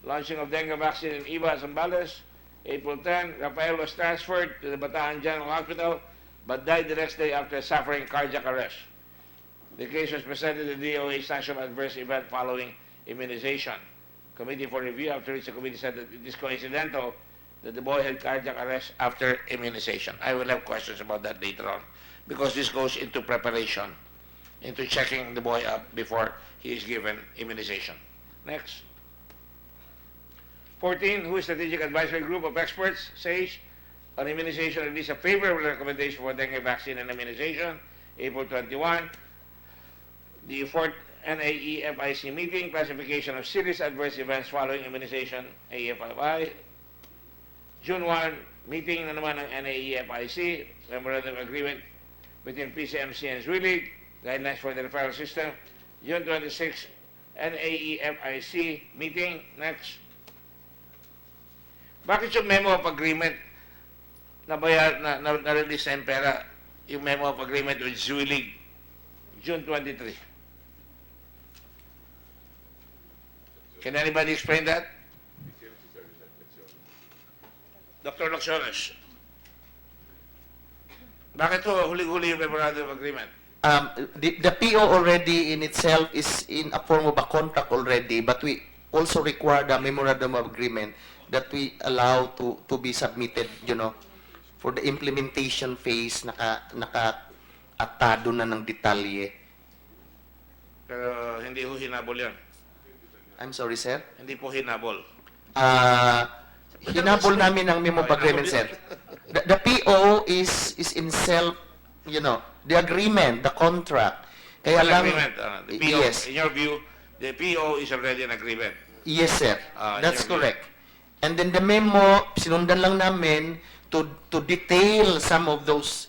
Launching of dengue vaccine in Iba, Zambales. April 10, Rafael was transferred to the Bataan General Hospital, but died the next day after suffering cardiac arrest. The case was presented to the DOH's National Adverse Event following immunization. Committee for review, after which the committee said that it is coincidental that the boy had cardiac arrest after immunization. I will have questions about that later on, because this goes into preparation, into checking the boy up before he is given immunization. Next. 14, WHO Strategic Advisory Group of Experts, SAGE, on immunization released a favorable recommendation for dengue vaccine and immunization. April 21, the 4th NAEFIC meeting, classification of serious adverse events following immunization, AEFI. June 1, meeting na naman ng NAEFIC, memorandum agreement between PCMC and Zwilig, guidelines for the referral system. June 26, NAEFIC meeting. Next. Bakit yung memo of agreement na-release na yung pera, yung memo of agreement with Zwilig, June 23? Can anybody explain that? Dr. Lacciones. Bakit huli-huli yung memorandum of agreement? The PO already in itself is in a form of a contract already, but we also require the memorandum of agreement that we allow to be submitted, for the implementation phase, naka-atado na ng detalye. Pero hindi ho hinabol yan. I'm sorry, sir. Hindi po hinabol. Hinabol namin ang memo of agreement, sir. The PO is in self, the agreement, the contract. Kaya An lang, agreement. The PO, yes, in your view, the PO is already an agreement. yes, sir. That's your view. correct. And then the memo, sinundan lang namin to detail some of those,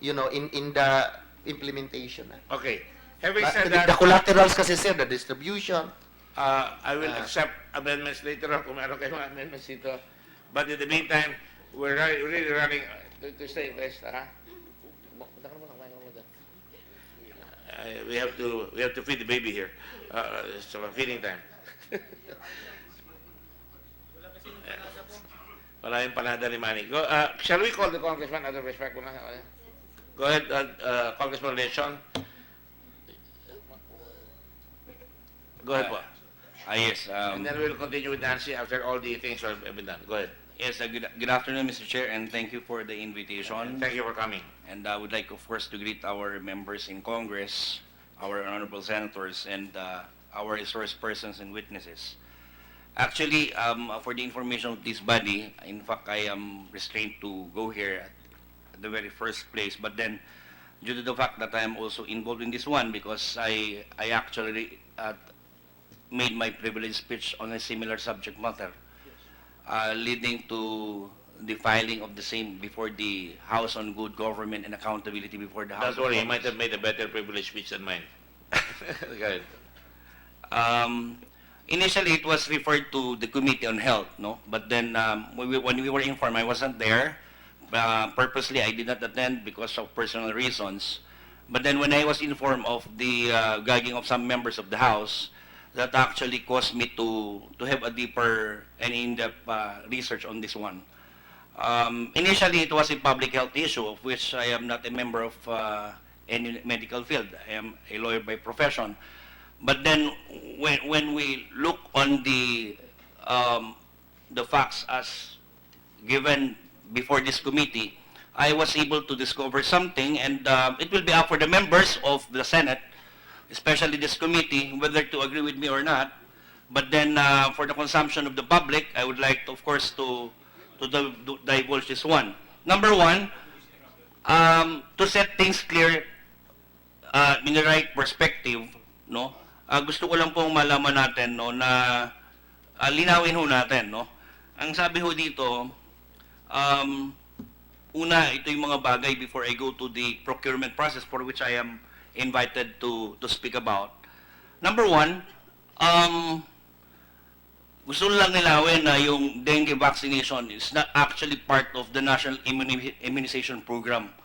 in the implementation. Okay. Having said that, The collaterals kasi, sir, the distribution. I will accept amendments later on kung meron kayong mga amendments dito. But in the meantime, we're really running to stay guys, we have to feed the baby here. It's feeding time. Wala yung panada ni Manny. Shall we call the congressman out of respect? Go ahead, Congressman Lechon. Go ahead po. Yes. And then we'll continue with Nancy after all the things have been done. Go ahead. Yes, good afternoon, Mr. Chair, and thank you for the invitation. Thank you for coming. And I would like, of course, to greet our members in Congress, our honorable senators, and our resource persons and witnesses. Actually, for the information of this body, in fact, I am restrained to go here at the very first place. But then, due to the fact that I am also involved in this one, because I actually made my privileged speech on a similar subject matter, leading to the filing of the same before the House on Good Government and Accountability before the House. Don't worry, you of might have Congress. made a better privileged speech than mine. Go ahead. Initially, it was referred to the Committee on Health, no? But then, when we were informed, I wasn't there. Purposely, I did not attend because of personal reasons. But then, when I was informed of the gagging of some members of the House, that actually caused me to have a deeper and in-depth research on this one. Initially, it was a public health issue, of which I am not a member of any medical field. I am a lawyer by profession. But then, when we look on the facts as given before this committee, I was able to discover something, and it will be up for the members of the Senate, especially this committee, whether to agree with me or not. But then, for the consumption of the public, I would like, of course, to divulge this one. Number one, to set things clear in the right perspective, no? Gusto ko lang pong malaman natin, no, na linawin ho natin, no? Ang sabi ho dito, una, ito yung mga bagay before I go to the procurement process for which I am invited to speak about. Number one, gusto lang nilawin na yung dengue vaccination is not actually part of the National Immunization Program.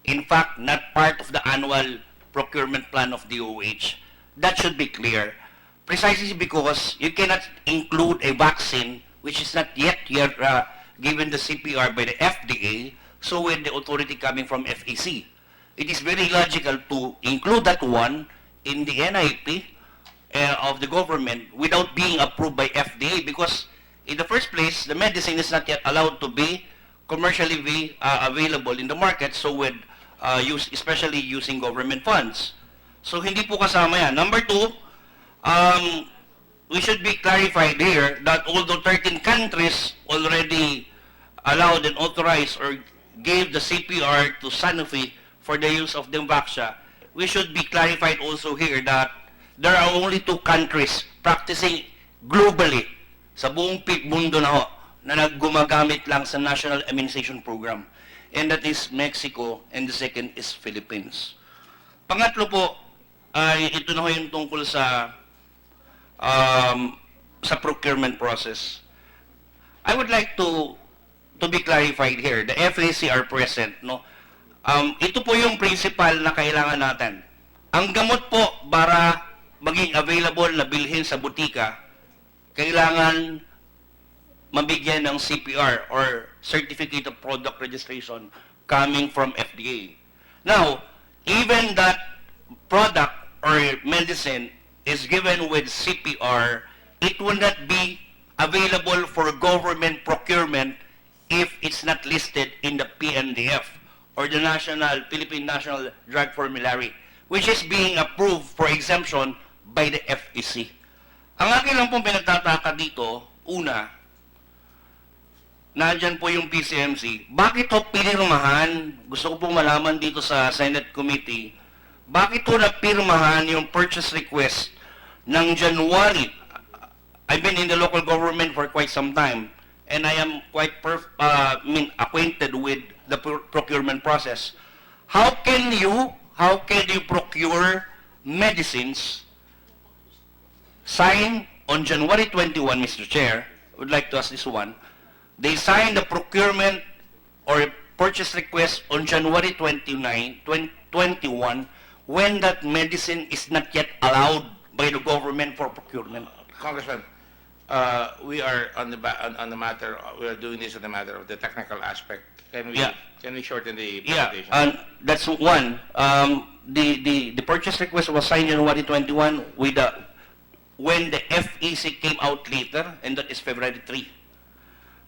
In fact, not part of the annual procurement plan of DOH. That should be clear. Precisely because you cannot include a vaccine which is not yet given the CPR by the FDA, so with the authority coming from FEC. It is very logical to include that one in the NIP of the government without being approved by FDA, because in the first place, the medicine is not yet allowed to be commercially available in the market, so with especially using government funds. So hindi po kasama yan. Number two, we should be clarified here that although 13 countries already allowed and authorized or gave the CPR to Sanofi for the use of Demaxia, we should be clarified also here that there are only 2 countries practicing globally sa buong mundo na ho na naggumagamit lang sa National Immunization Program. And that is Mexico, and the second is Philippines. Pangatlo po, ay ito na ho yung tungkol sa procurement process. I would like to be clarified here. The FAC are present, no? Ito po yung principal na kailangan natin. Ang gamot po para maging available na bilhin sa butika, kailangan mabigyan ng CPR or Certificate of Product Registration coming from FDA. Now, even that product or medicine is given with CPR, it will not be available for government procurement if it's not listed in the PNDF or the Philippine National Drug Formulary, which is being approved for exemption by the FEC. Ang akin lang pong pinagtataka dito, una, nandyan po yung PCMC. Bakit ho pinirmahan? Gusto ko pong malaman dito sa Senate Committee, bakit ho napirmahan yung purchase request ng January? I've been in the local government for quite some time, and I am quite acquainted with the procurement process. How can you procure medicines, sign on January 21, Mr. Chair, I would like to ask this one, they signed the procurement or purchase request on January 21, when that medicine is not yet allowed by the government for procurement. Congressman, we are on the matter. We are doing this on the matter of the technical aspect. Can we shorten the presentation? And that's one. The purchase request was signed January 21 with when the FEC came out later, and that is February 3.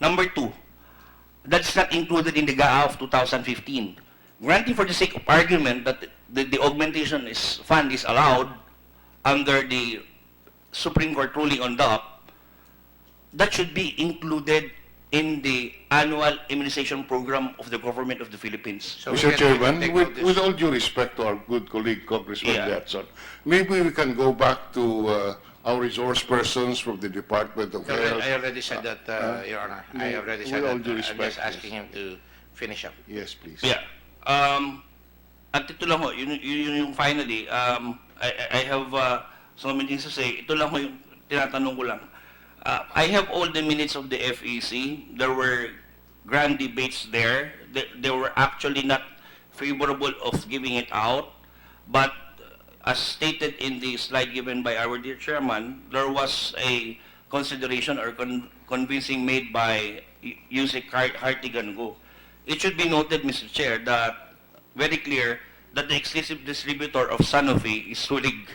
Number two, that's not included in the GAA of 2015. Granting for the sake of argument that the augmentation fund is allowed under the Supreme Court ruling on DOP, that should be included in the annual immunization program of the government of the Philippines. So Mr. Chairman, take with all due respect to our good colleague, Congressman Gatson, maybe we can go back to our resource persons from the Department of Health. I already said that, Your Honor. I already said with all that. due I'm respect, just asking him to finish up. Yes, please. Yeah. At ito lang ho, yun yung finally, I have so many things to say. Ito lang ho yung tinatanong ko lang. I have all the minutes of the FEC. There were grand debates there. They were actually not favorable of giving it out. But as stated in the slide given by our dear chairman, there was a consideration or convincing made by Yusek Hartigan-Go. It should be noted, Mr. Chair, that very clear that the exclusive distributor of Sanofi is Sulig.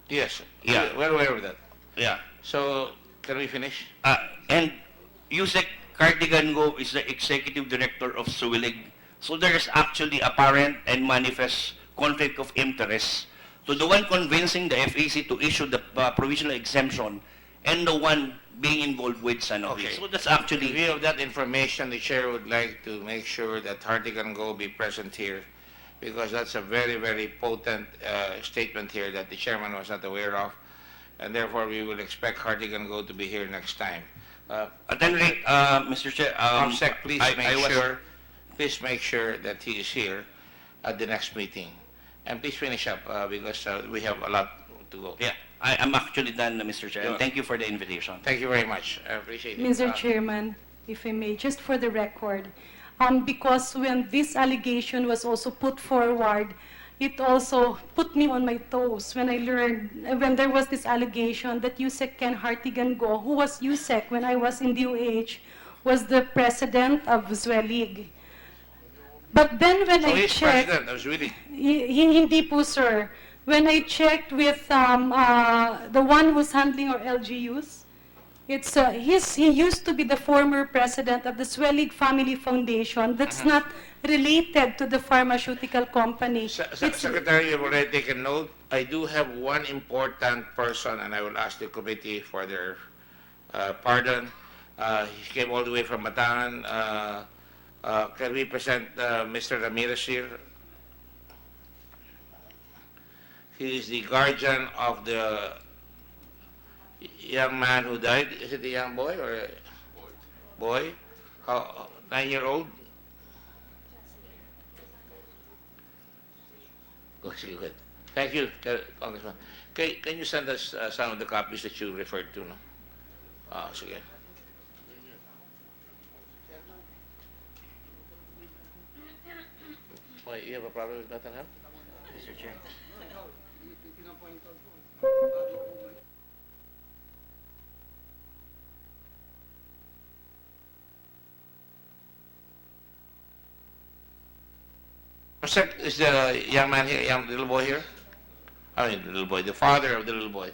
Yes. Yeah. We're aware of that. Yeah. So, can we finish? And Yusek Cardigan-Go is the executive director of Sulig. So there is actually apparent and manifest conflict of interest to the one convincing the FEC to issue the provisional exemption and the one being involved with Sanofi. Okay. So that's actually... In view of that information, the chair would like to make sure that Hartigan-Go be present here, because that's a very, very potent statement here that the chairman was not aware of, and therefore we will expect Hartigan-Go to be here next time. At any rate, Mr. Chair, Comsec, please I please make sure that he is here at the next meeting. And please finish up, because we have a lot to go. Yeah, I'm actually done, Mr. Chair, and thank you for the invitation. Thank you very much. I appreciate it. Mr. Chairman, if I may, just for the record, because when this allegation was also put forward, it also put me on my toes when I learned, when there was this allegation that Yusek Ken Hartigan-Go, who was Yusek when I was in DOH, was the president of Zwelig. But then when So I he's checked... president of Zwedig. Hindi po, sir. When I checked with the one who's handling our LGUs, he used to be the former president of the Zwelig Family Foundation. That's not related to the pharmaceutical company. Secretary, you've already taken note. I do have one important person, and I will ask the committee for their pardon. He came all the way from Bataan. Can we present Mr. Ramirez here? He is the guardian of the young man who died. Is it a young boy or a boy? 9-year-old? Good. Thank you, Congressman. Can you send us some of the copies that you referred to? No? Sige. Why, you have a problem with Bataan? Mr. Chair. Is the young man here, young little boy here? I mean, the little boy, the father of the little boy.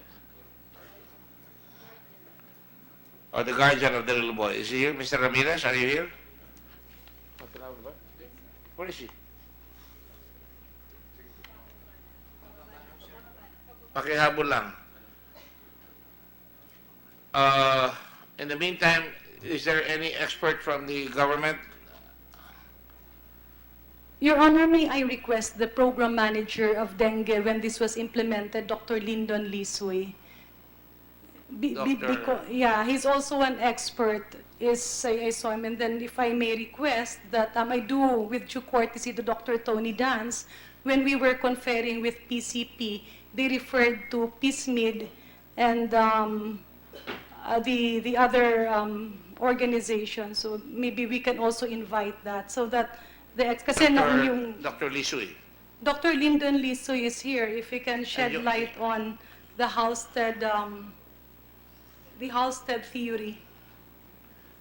or the guardian of the little boy. Is he here? Mr. Ramirez, are you here? Where is he? Pakihabol lang. In the meantime, is there any expert from the government? Your Honor, may I request the program manager of dengue when this was implemented, Dr. Lyndon Lisoy? Yeah, he's also an expert. I saw him, and then if I may request that I do with due courtesy to Dr. Tony Dance, when we were conferring with PCP, they referred to PISMID and the other organization. So maybe we can also invite that so that kasi yung Dr. Lisui. Dr. Lyndon Lisoy is here. If he can shed light on the Halstead theory.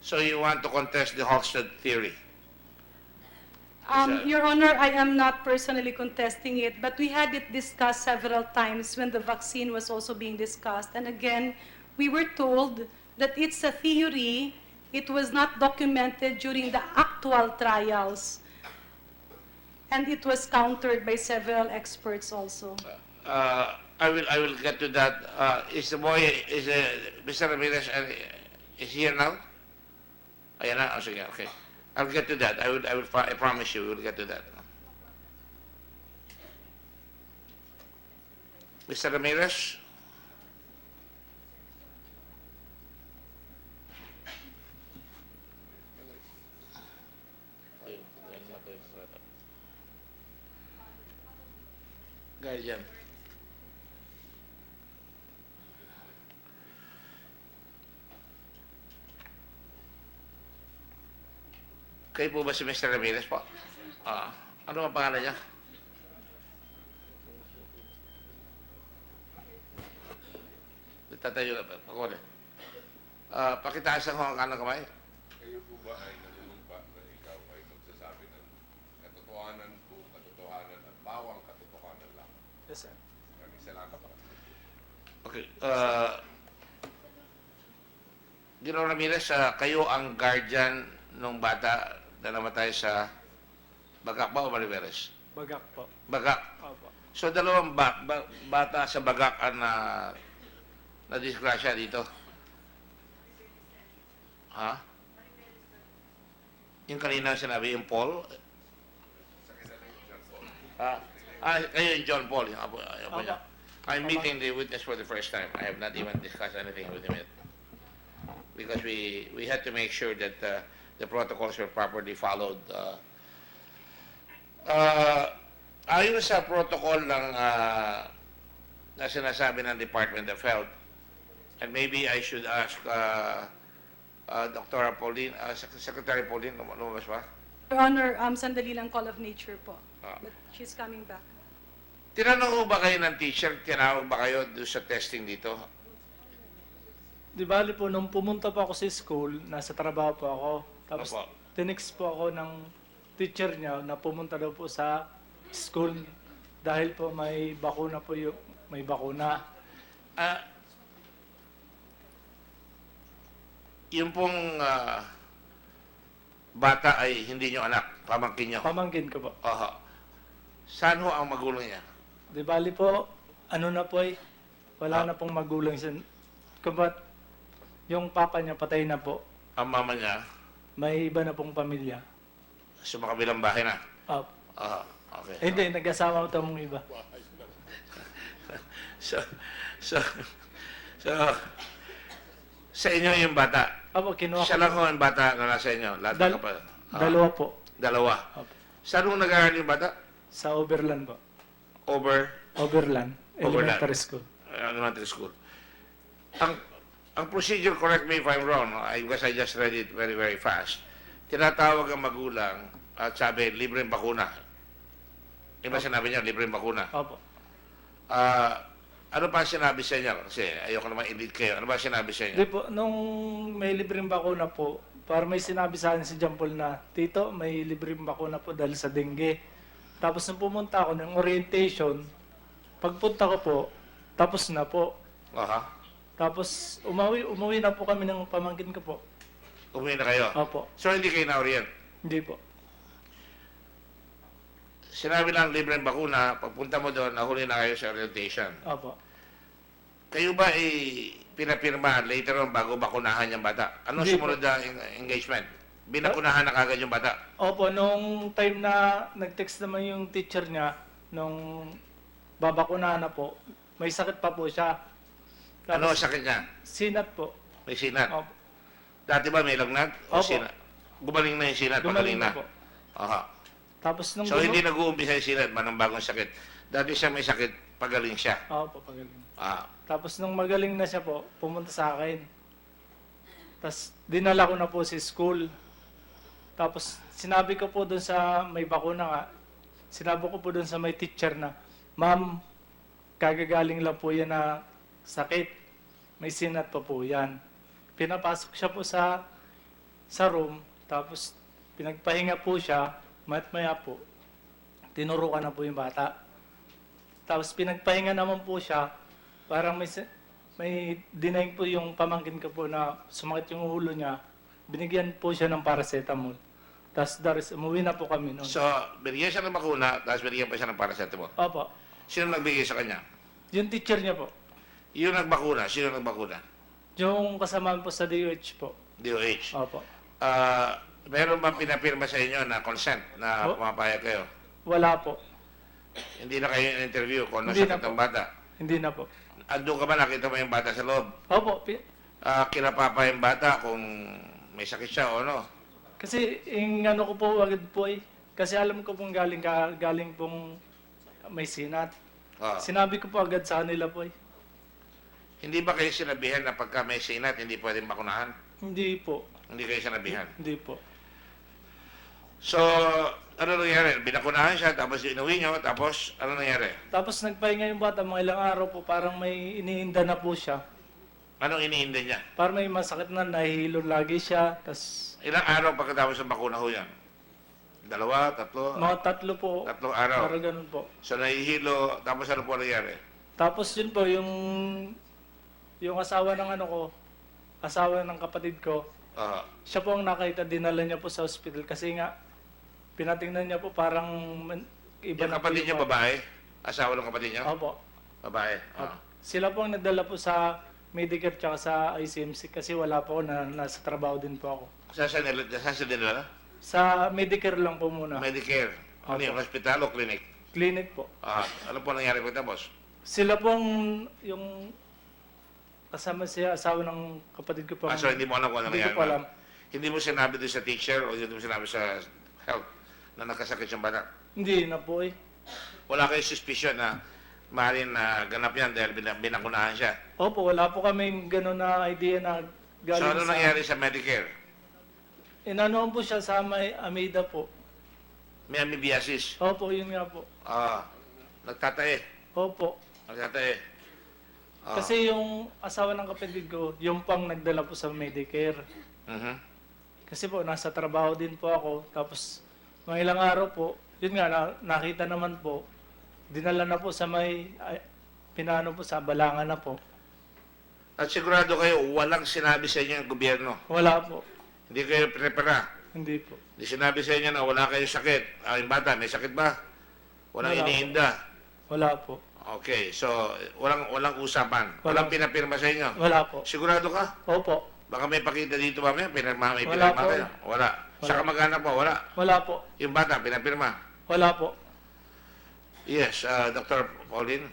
So you want to contest the Halstead theory? Your Honor, I am not personally contesting it, but we had it discussed several times when the vaccine was also being discussed. And again, we were told that it's a theory. It was not documented during the actual trials. And it was countered by several experts also. I will get to that. Mr. Ramirez, is he here now? Ayan na, sige, okay. I'll get to that. I promise you, we'll get to that. Mr. Ramirez? Guardian. Kayo po ba si Mr. Ramirez po? Ano ang pangalan niya? Tatayo na pa. Pakuli. Pakitaas ang kanang kamay. Kayo po ba ay nanunumpa na ikaw ay magsasabi ng katotohanan po, katotohanan at bawang katotohanan lang? Yes, sir. Maraming salamat pa. Okay. Ginoong Ramirez, kayo ang guardian ng bata na namatay sa Bagak ba o Mariveres? Bagak po. Bagak. Opo. So dalawang bata sa Bagak ang na disgrasya dito. Ha? Yung kanina sinabi, yung Paul? Kayo yung John Paul, yung apo niya. I'm meeting the witness for the first time. I have not even discussed anything with him yet. Because we had to make sure that the protocols were properly followed. Ayon sa protocol ng na sinasabi ng Department of Health, and maybe I should ask Dr. Pauline, Secretary Pauline, lumabas ba? Your Honor, sandali lang, call of nature po. But she's coming back. Tinanong mo ba kayo ng teacher? Tinawag ba kayo doon sa testing dito? Di bali po, nung pumunta po ako sa school, nasa trabaho po ako. Tapos tinext po ako ng teacher niya na pumunta daw po sa school dahil po may bakuna po yung may bakuna. Yung pong bata ay hindi nyo anak, pamangkin nyo? Pamangkin ko po. Aha. Saan ho ang magulang niya? Di bali po, ano na po eh, wala na pong magulang siya. Kumba't yung papa niya patay na po. Ang mama niya? May iba na pong pamilya. Sa makabilang bahay na? Okay. Hindi, nag-asawa ko mong iba. So, sa inyo yung bata? Opo, kinuha Siya lang ho yung bata na nasa inyo? Lahat ng kapatid? Dalawa po. Dalawa? Opo. Saan ho nag-aaral yung bata? Sa Overland po. Overland Overland. Elementary School. Elementary school. Ang procedure, correct me if I'm wrong, because I just read it very, very fast. Tinatawag ang magulang at sabi, libreng bakuna. Yung ba sinabi niya, libreng bakuna? Opo. Ano pa sinabi sa inyo? Kasi ayoko naman i-lead kayo. Ano ba sinabi sa inyo? Di po, nung may libreng bakuna po, para may sinabi sa akin si John Paul na, Tito, may libreng bakuna po dahil sa dengue. Tapos nung pumunta ako ng orientation, pagpunta ko po, tapos na po. Aha. Tapos umuwi na po kami ng pamangkin ko po. Umuwi na kayo? Opo. So hindi kayo na-orient? Hindi po. Sinabi lang libreng bakuna, pagpunta mo doon, nahuli na kayo sa orientation. Opo. Kayo ba pinapirma later on bago bakunahan yung bata? Anong Hindi sumunod na engagement? Binakunahan na kagad yung bata? Opo, nung time na nag-text naman yung teacher niya, nung babakunahan na po, may sakit pa po siya. Ano ang sakit niya? Sinat po. May sinat? Opo. Dati ba may lagnat? O Opo. sinat? Gumaling na yung sinat? Gumaling Magaling na na? po. Aha. Tapos nung So hindi nag-uumpisa yung sinat, manang bagong sakit. Dati siya may sakit, pagaling siya. Opo, pagaling. Ah. Tapos nung magaling na siya po, pumunta sa akin. Tapos dinala ko na po si school. Tapos sinabi ko po doon sa may bakuna nga, sinabi ko po doon sa may teacher na, Ma'am, kagagaling lang po yan na sakit. May sinat pa po yan. Pinapasok siya po sa room, tapos pinagpahinga po siya, maya po, tinurukan na po yung bata. Tapos pinagpahinga naman po siya, parang may dinaing po yung pamangkin ko po na sumakit yung ulo niya, binigyan po siya ng paracetamol. Tapos umuwi na po kami noon. So, binigyan siya ng bakuna, tapos binigyan pa siya ng paracetamol. Opo. Sino nagbigay sa kanya? Yung teacher niya po. Yung nagbakuna, sino nagbakuna? Yung kasama po sa DOH po. DOH. Opo. Meron bang pinapirma sa inyo na consent na Oh. pumapayag kayo? Wala po. Hindi na kayo in-interview kung ano Hindi na sakit po. ng bata? Hindi na po. Ando ka ba, nakita mo yung bata sa loob? Opo. Kinapapa yung bata kung may sakit siya o ano? Kasi yung ano ko po agad po kasi alam ko pong galing pong may sinat. Ah. Sinabi ko po agad sa kanila po Hindi ba kayo sinabihan na pagka may sinat, hindi pwedeng bakunahan? Hindi po. Hindi kayo sinabihan? Hindi po. So, ano nangyari? Binakunahan siya, tapos inuwi nyo, tapos ano nangyari? Tapos nagpahinga yung bata, mga ilang araw po, parang may iniinda na po siya. Anong iniinda niya? Parang may masakit na, nahihilo lagi siya. Tas, Ilang araw pagkatapos ng bakuna ho yan? 2, 3? mga 3 po. 3 araw. Parang ganun po. So, nahihilo, tapos ano po nangyari? Tapos yun po, yung asawa ng ano ko, asawa ng kapatid ko, siya po ang nakita, dinala niya po sa hospital kasi nga, pinatingnan niya po parang iba Yung na po kapatid niya yung- babae? Asawa ng kapatid niya? Opo. Babae. Sila po ang nagdala po sa Medicare tsaka sa ICMC kasi wala po ako na nasa trabaho din po ako. Saan nila? Sa Medicare lang po muna. Medicare. Ano Opo. yung hospital o clinic? Clinic po. Ano po nangyari pagkatapos? Sila po yung kasama siya, asawa ng kapatid ko po. So hindi mo alam kung ano Hindi nangyari? ko po alam. Hindi mo sinabi doon sa teacher o hindi mo sinabi sa health na nakasakit siyang bata? Hindi na po Wala kayong suspicion na maaaring na ganap yan dahil binakunahan siya? Opo, wala po kaming gano'n na idea na galing So ano nangyari sa Medicare? Inanoon po siya sa Amida po. May amoebiasis? Opo, yun nga po. Nagtatae? Opo. Nagtatae? Kasi yung asawa ng kapatid ko, yung pang nagdala po sa Medicare. Kasi po, nasa trabaho din po ako. Tapos, mga ilang araw po, yun nga, nakita naman po, dinala na po sa pinano po sa Balangan na po. At sigurado kayo, walang sinabi sa inyo ng gobyerno? Wala po. Hindi kayo prepara? Hindi po. Hindi sinabi sa inyo na wala kayong sakit? Yung bata, may sakit ba? Walang Wala po. iniinda? Wala po. Okay, so walang usapan? Walang pinapirma sa inyo? Wala po. Sigurado ka? Opo. Baka may pakita dito mamaya, may Wala pinirma po. kayo? Wala. Sa kamag-anak po, wala? Wala po. Yung bata, pinapirma? Wala po. Yes, Dr. Pauline?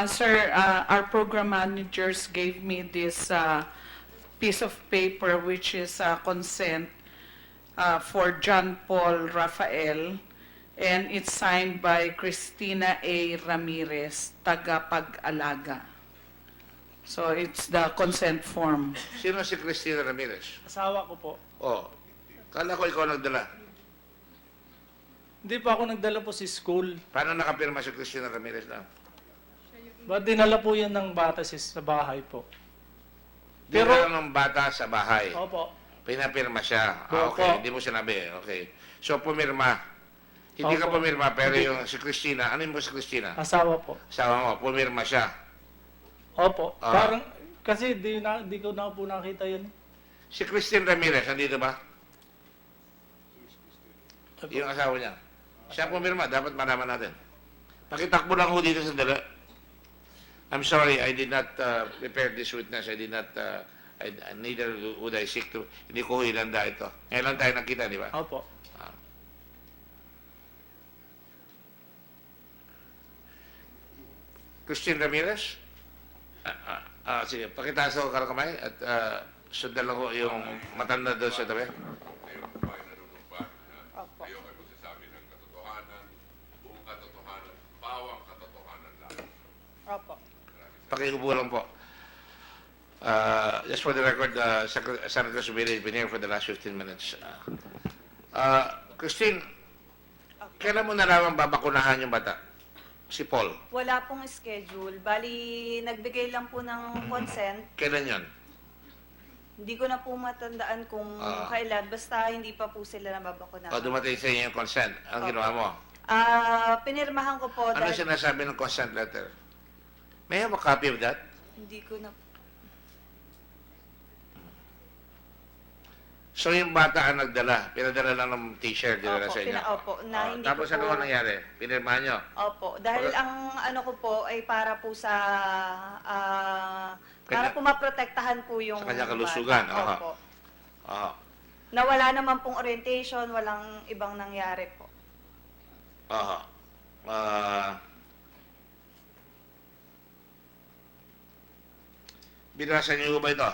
Sir, our program managers gave me this piece of paper which is consent for John Paul Rafael, and it's signed by Cristina A. Ramirez, taga-pag-alaga. So it's the consent form. Sino si Cristina Ramirez? Asawa ko po. Kala ko ikaw nagdala. Hindi pa ako nagdala po si school. Paano nakapirma si Cristina Ramirez lang? Ba't dinala po yan ng bata sa bahay po? Pero ng bata sa bahay. Opo. Pinapirma siya. Opo. Okay, hindi mo sinabi. Okay. So, pumirma. Hindi ka Opo. pumirma, pero Hindi. yung si Cristina, ano yung si Cristina? Asawa po. Asawa mo, pumirma siya. Opo. Parang Kasi di ko na po nakita yun. Si Christine Ramirez, nandito ba? Yung asawa niya. Siya pumirma, dapat malaman natin. Pakitakbo lang ho dito sandali. I'm sorry, I did not prepare this witness. I did not, neither would I seek to, hindi ko ilanda ito. Ngayon lang tayo nakita, di ba? Opo. Christine Ramirez? Sige, pakitaas ako kamay at sundan lang ko yung matanda doon sa tabi. Kayo po ay nanunumpa na kayo ay magsasabi ng katotohanan, buong katotohanan, bawang katotohanan lang. Opo. Pakiupo lang po. Just for the record, Senator Zubiri has been here for the last 15 minutes. Christine, kailan mo nalaman babakunahan yung bata? Si Paul. Wala pong schedule. Bali, nagbigay lang po ng consent. Kailan yon? Hindi ko na po matandaan kung kailan. Basta hindi pa po sila nababakunahan. O dumating sa inyo yung consent. Ang ginawa mo? Pinirmahan ko po Ano dahil sinasabi ng consent letter? May I have a copy of that? hindi ko na... So yung bata ang nagdala, pinadala lang ng t-shirt, dinala sa inyo. Opo, na hindi Tapos ko ano po... ang nangyari? Pinirmahan nyo? Opo, dahil ang ano ko po ay para po sa... Kanya- para po maprotektahan po yung Sa kanya kalusugan, bata. aha. Opo. Oo. Na wala naman pong orientation, walang ibang nangyari po. Oo. Binasa niyo ba ito?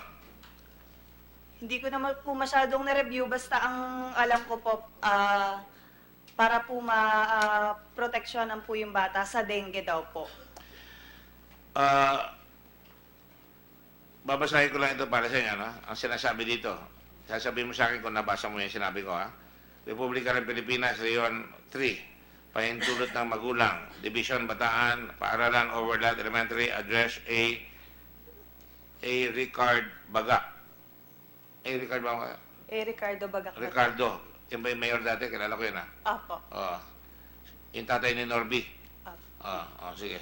Hindi ko naman po masyadong na-review, basta ang alam ko po, para po ma-proteksyonan po yung bata sa dengue daw po. Babasahin ko lang ito para sa inyo, no? Ang sinasabi dito. Sasabihin mo sa akin kung nabasa mo yung sinabi ko, ha? Republika ng Pilipinas, Region 3. Pahintulot ng magulang. Division Bataan, Paaralan, Overland Elementary, Address A. Ricard Baga. A. Ricard Baga? Ricardo Bagac. Ricardo. Yung ba yung mayor dati? Kilala ko yun, ha? Apo. Yung tatay ni Norby. Apo. Sige.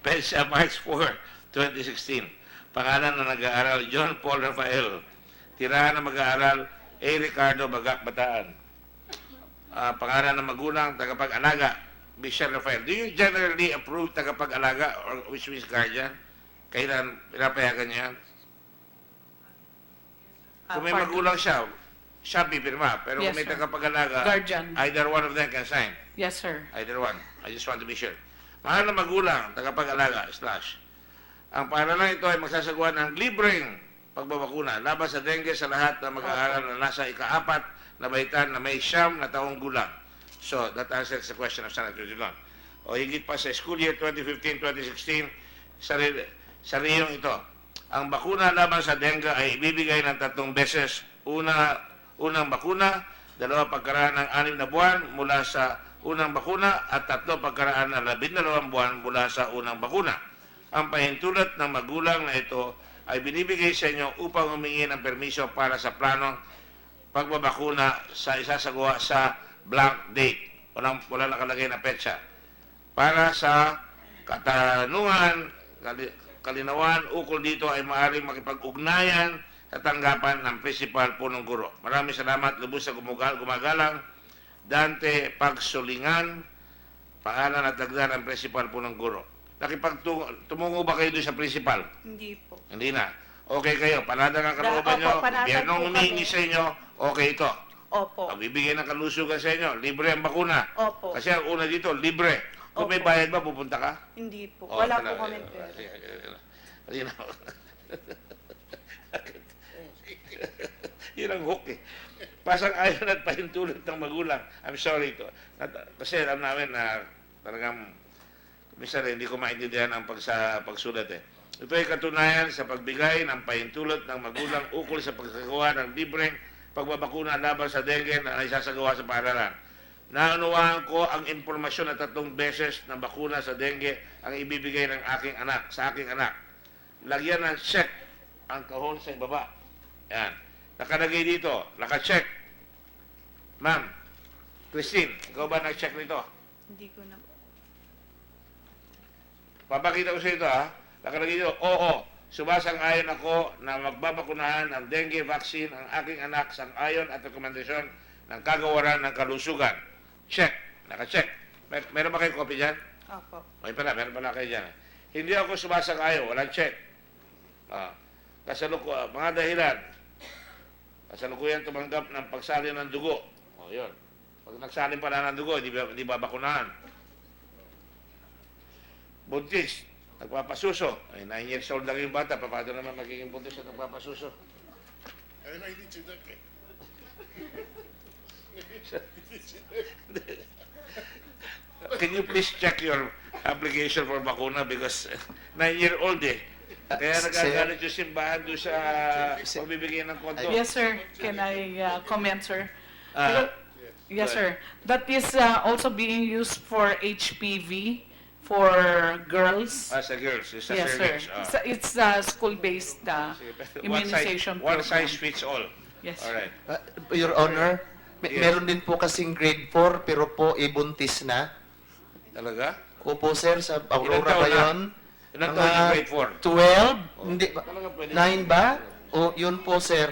Pensya, March 4, 2016. Pangalan na nag-aaral, John Paul Rafael. Tirahan na mag-aaral, A. Ricardo Bagac, Bataan. Pangalan ng magulang, tagapag-alaga, Michelle Rafael. Do you generally approve tagapag-alaga or which means guardian? Kailan pinapayagan niya yan? Kung may magulang siya pipirma. Pero Yes, kung may sir. tagapag-alaga, Guardian. either one of them can sign. Yes, sir. Either one. I just want to be sure. Mahal na magulang, tagapag-alaga, / Ang paaralan ito ay magsasagawa ng libreng pagbabakuna laban sa dengue sa lahat ng mag-aaral na nasa ika-4 na baitan na may 9 na taong gulang. So, that answers the question of Senator Dillon. O higit pa sa school year 2015-2016, sa riyong ito, ang bakuna laban sa dengue ay ibibigay ng 3 beses. Unang bakuna, 2 pagkaraan ng 6 na buwan mula sa unang bakuna at 3 pagkaraan ng 12 buwan mula sa unang bakuna. Ang pahintulot ng magulang na ito ay binibigay sa inyo upang humingi ng permiso para sa planong pagbabakuna sa isasagawa sa blank date. Wala nakalagay na petsa. Para sa katanungan, kalinawan, ukol dito ay maaaring makipag-ugnayan sa tanggapan ng principal punong guro. Maraming salamat, lubos sa gumagalang, Dante Pagsulingan, pangalan at dagda ng principal punong guro. Nakipagtumungo ba kayo doon sa principal? Hindi po. Hindi na. Okay kayo, panatag ang kalooban nyo, panatag gobyernong po humihingi kami. sa inyo, okay ito. Opo. Pagbibigay ng kalusugan sa inyo, libre ang bakuna. Opo. Kasi ang una dito, libre. Kung may Opo. bayad ba, pupunta ka? Hindi po. Oh, Wala po talaga. kami pera. Halina. Yun ang hook eh. Pasang ayon at pahintulot ng magulang. I'm sorry to. Kasi alam namin na talagang minsan hindi ko maintindihan ang pagsulat eh. Ito ay katunayan sa pagbigay ng pahintulot ng magulang ukol sa pagsagawa ng libreng pagbabakuna laban sa dengue na isasagawa sa paaralan. Naunawaan ko ang impormasyon na 3 beses na bakuna sa dengue ang ibibigay ng sa aking anak. Lagyan ng check ang kahon sa ibaba. Yan. Nakalagay dito, naka-check. Ma'am, Christine, ikaw ba nag-check nito? Hindi ko na. Papakita ko sa ito, ha? Nakalagay dito, oo, sumasang-ayon ako na magbabakunahan ng dengue vaccine ang aking anak sang-ayon at rekomendasyon ng kagawaran ng kalusugan. Check. Naka-check. Meron ba kayong copy dyan? Opo. May pala, meron pala kayo dyan. Hindi ako sumasang-ayon, walang check. Mga dahilan. Kasalukuyan tumanggap ng pagsali ng dugo. O, yun. Pag nagsalin pala ng dugo, hindi babakunahan. Buntis, nagpapasuso. Ay, 9 years old lang yung bata. Paano naman magiging buntis at nagpapasuso? Can you please check your application for bakuna because 9-year-old eh. Kaya nagagalit yung simbahan doon sa pagbibigay ng konto. Yes, sir. Can I comment, sir? Yes, Go sir. That is also being used for HPV for girls. As a girls, it's a Yes, sir. cervix. It's school-based immunization One program. size fits all. Yes. Alright. Your Honor, Yes. meron din po kasing grade 4 pero po ibuntis na. Talaga? Opo sir, sa Aurora Ilang taon ba na? yun? Ilang taon yung grade 4? 12? Hindi ba? Talaga pwede. 9 ba? O yun po sir.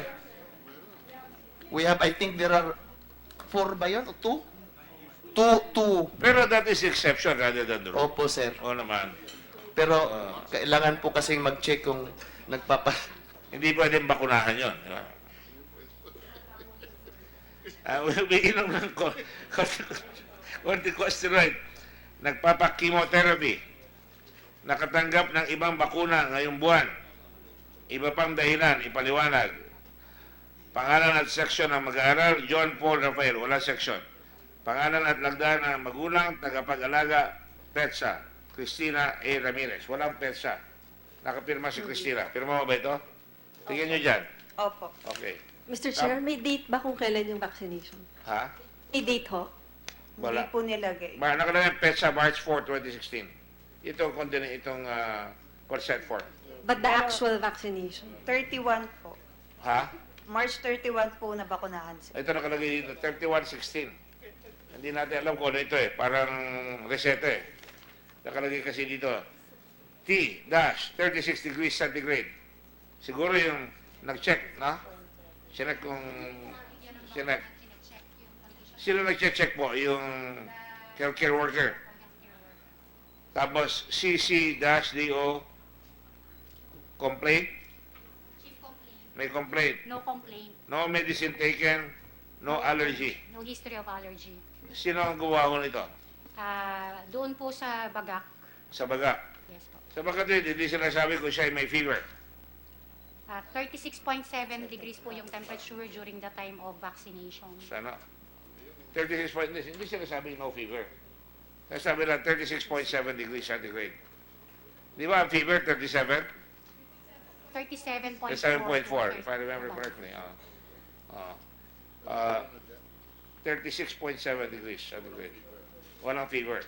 We have, I think there are 4 ba yun? O 2? 2. Pero that is exception rather than the rule. Opo sir. Oo naman. Pero kailangan po kasing mag-check kung Hindi pwedeng bakunahan yun. Di ba? Umiinom ng corticosteroid, nagpapa-chemotherapy, nakatanggap ng ibang bakuna ngayong buwan, iba pang dahilan, ipaliwanag. Pangalan at seksyon ng mag-aaral, John Paul Rafael, wala seksyon. Pangalan at lagda ng magulang, tagapag-alaga, PETSA, Cristina A. Ramirez. Walang PETSA. Nakapirma si Cristina. Pirma mo ba ito? Tingnan nyo dyan. Opo. Okay. Mr. Chair, may date ba kung kailan yung vaccination? Ha? May date ho? Wala. Hindi po nilagay. Nakalagay PETSA March 4, 2016. Itong consent form. But the actual vaccination? 31 po. Ha? March 31 po na bakunahan sila. Ito nakalagay dito, 3116. Hindi natin alam kung ano ito eh. Parang reseta eh. Nakalagay kasi dito, T-36 degrees centigrade. Siguro yung nag-check, no? Sinek kung... Sinek. Sino nag-check po? Yung healthcare worker. Tapos, CC-DO complaint? May complaint. No complaint. No medicine taken, no allergy. No history of allergy. Sino ang gumawa ko nito? Doon po sa Bagak. Sa baga. Yes po. Sa baga din, hindi sila sabi kung siya ay may fever. 36.7 degrees po yung temperature during the time of vaccination. Sana. 36 point, hindi sila sabi no fever. Sabi lang 36.7 degrees centigrade. Di ba ang fever 37? 37.4. 7.4, if I remember correctly. 36.7 degrees centigrade. Walang fever.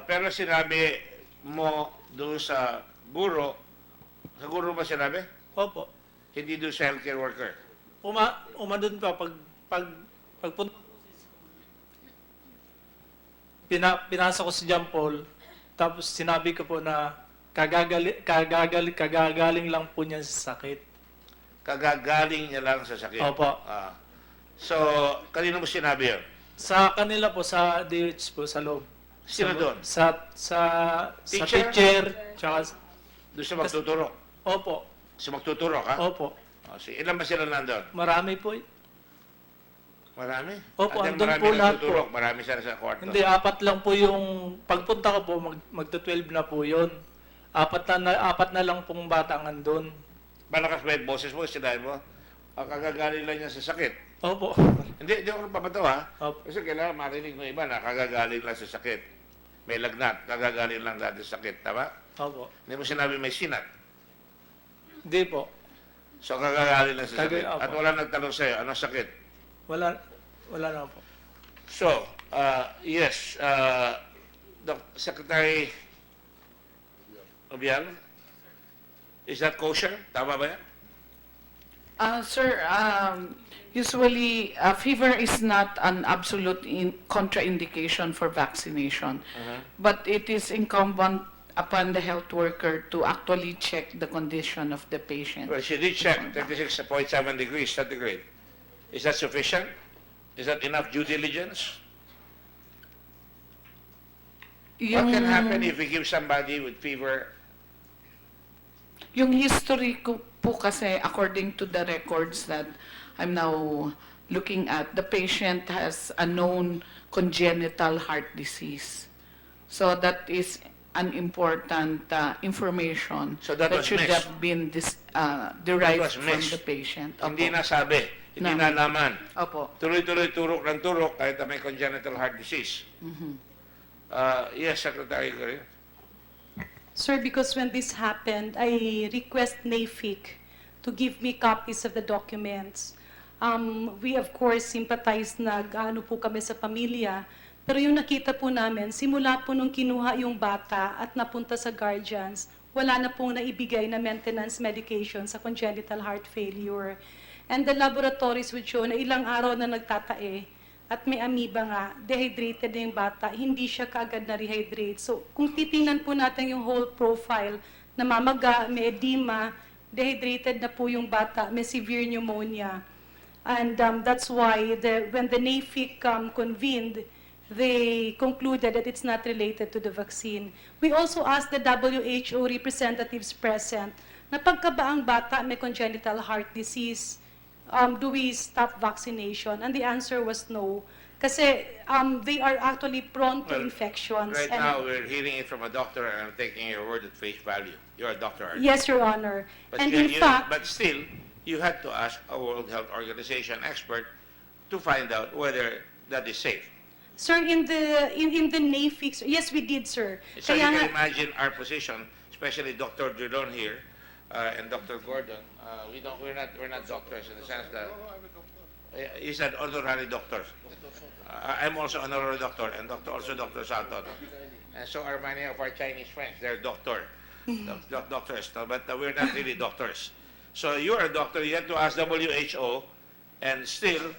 Pero sinabi mo doon sa guro ba sinabi? Opo. Hindi doon sa healthcare worker. Doon pa pagpunta pinasa ko si John Paul, tapos sinabi ko po na kagagaling lang po niya sa sakit. Kagagaling niya lang sa sakit. Opo. So, kanino mo sinabi yun? Sa kanila po, sa DH po, sa loob. Sino doon? Sa Teacher? teacher, tsaka... Doon sa magtuturo? Opo. Sa magtuturo ka? Opo. Ilan ba sila nandun? Marami po. Marami? Opo, At andun marami po lahat nagtuturo, po. marami sila sa kwarto. Hindi, 4 lang po yung... Pagpunta ko po, magta-12 na po yun. 4 na lang pong bata ang andun. Malakas ba yung boses mo? Sinabi mo? Kagagaling lang niya sa sakit. Opo. Hindi ako papatawa. Opo. Kasi kailangan marinig ng iba na kagagaling lang sa sakit. May lagnat, kagagaling lang dati sa sakit. Tama? Opo. Hindi mo sinabi may sinat. Hindi po. So kagagaling lang sa sakit. Opo. At wala nagtanong sa'yo, anong sakit? Wala na po. So, yes, Secretary Obiang, is that kosher? Tama ba yan? Sir, usually fever is not an absolute contraindication for vaccination, but it is incumbent upon the health worker to actually check the condition of the patient. Well, she did check 36.7 degrees centigrade. Is that sufficient? Is that enough due diligence? What can happen if we give somebody with fever? Yung history ko po kasi, according to the records that I'm now looking at, the patient has a known congenital heart disease. So that is an important information So that was should missed. have been derived was from missed. the patient. Hindi Opo. nasabi, hindi Namin. nalaman. Opo. Tuloy-tuloy, turok ng turok kahit na may congenital heart disease. Yes, Secretary Guerrero. Sir, because when this happened, I request NAFIC to give me copies of the documents. We of course sympathize na gaano po kami sa pamilya, pero yung nakita po namin, simula po nung kinuha yung bata at napunta sa guardians, wala na pong naibigay na maintenance medication sa congenital heart failure. And the laboratories would show na ilang araw na nagtatae, at may amoeba nga, dehydrated na yung bata, hindi siya kaagad na rehydrate. So, kung titingnan po natin yung whole profile, namamaga, may edema, dehydrated na po yung bata, may severe pneumonia. And that's why when the NAFIC convened, they concluded that it's not related to the vaccine. We also asked the WHO representatives present, na pagka ba ang bata may congenital heart disease, do we stop vaccination? And the answer was no. Kasi they are actually prone to infections. Right and now, we're hearing it from a doctor, and I'm taking your word at face value. You're a doctor, aren't you? yes, Your Honor. But, And in fact, but still, you had to ask a World Health Organization expert to find out whether that is safe. sir, in the NAFIC, yes, we did, sir. So you Kaya can nga- imagine our position, especially Dr. Durdon here and Dr. Gordon. We're not doctors in the sense that he's an honorary doctor. I'm also honorary doctor, and also Dr. Salton. And so are many of our Chinese friends. They're doctors, but we're not really doctors. So you're a doctor. You have to ask WHO, and still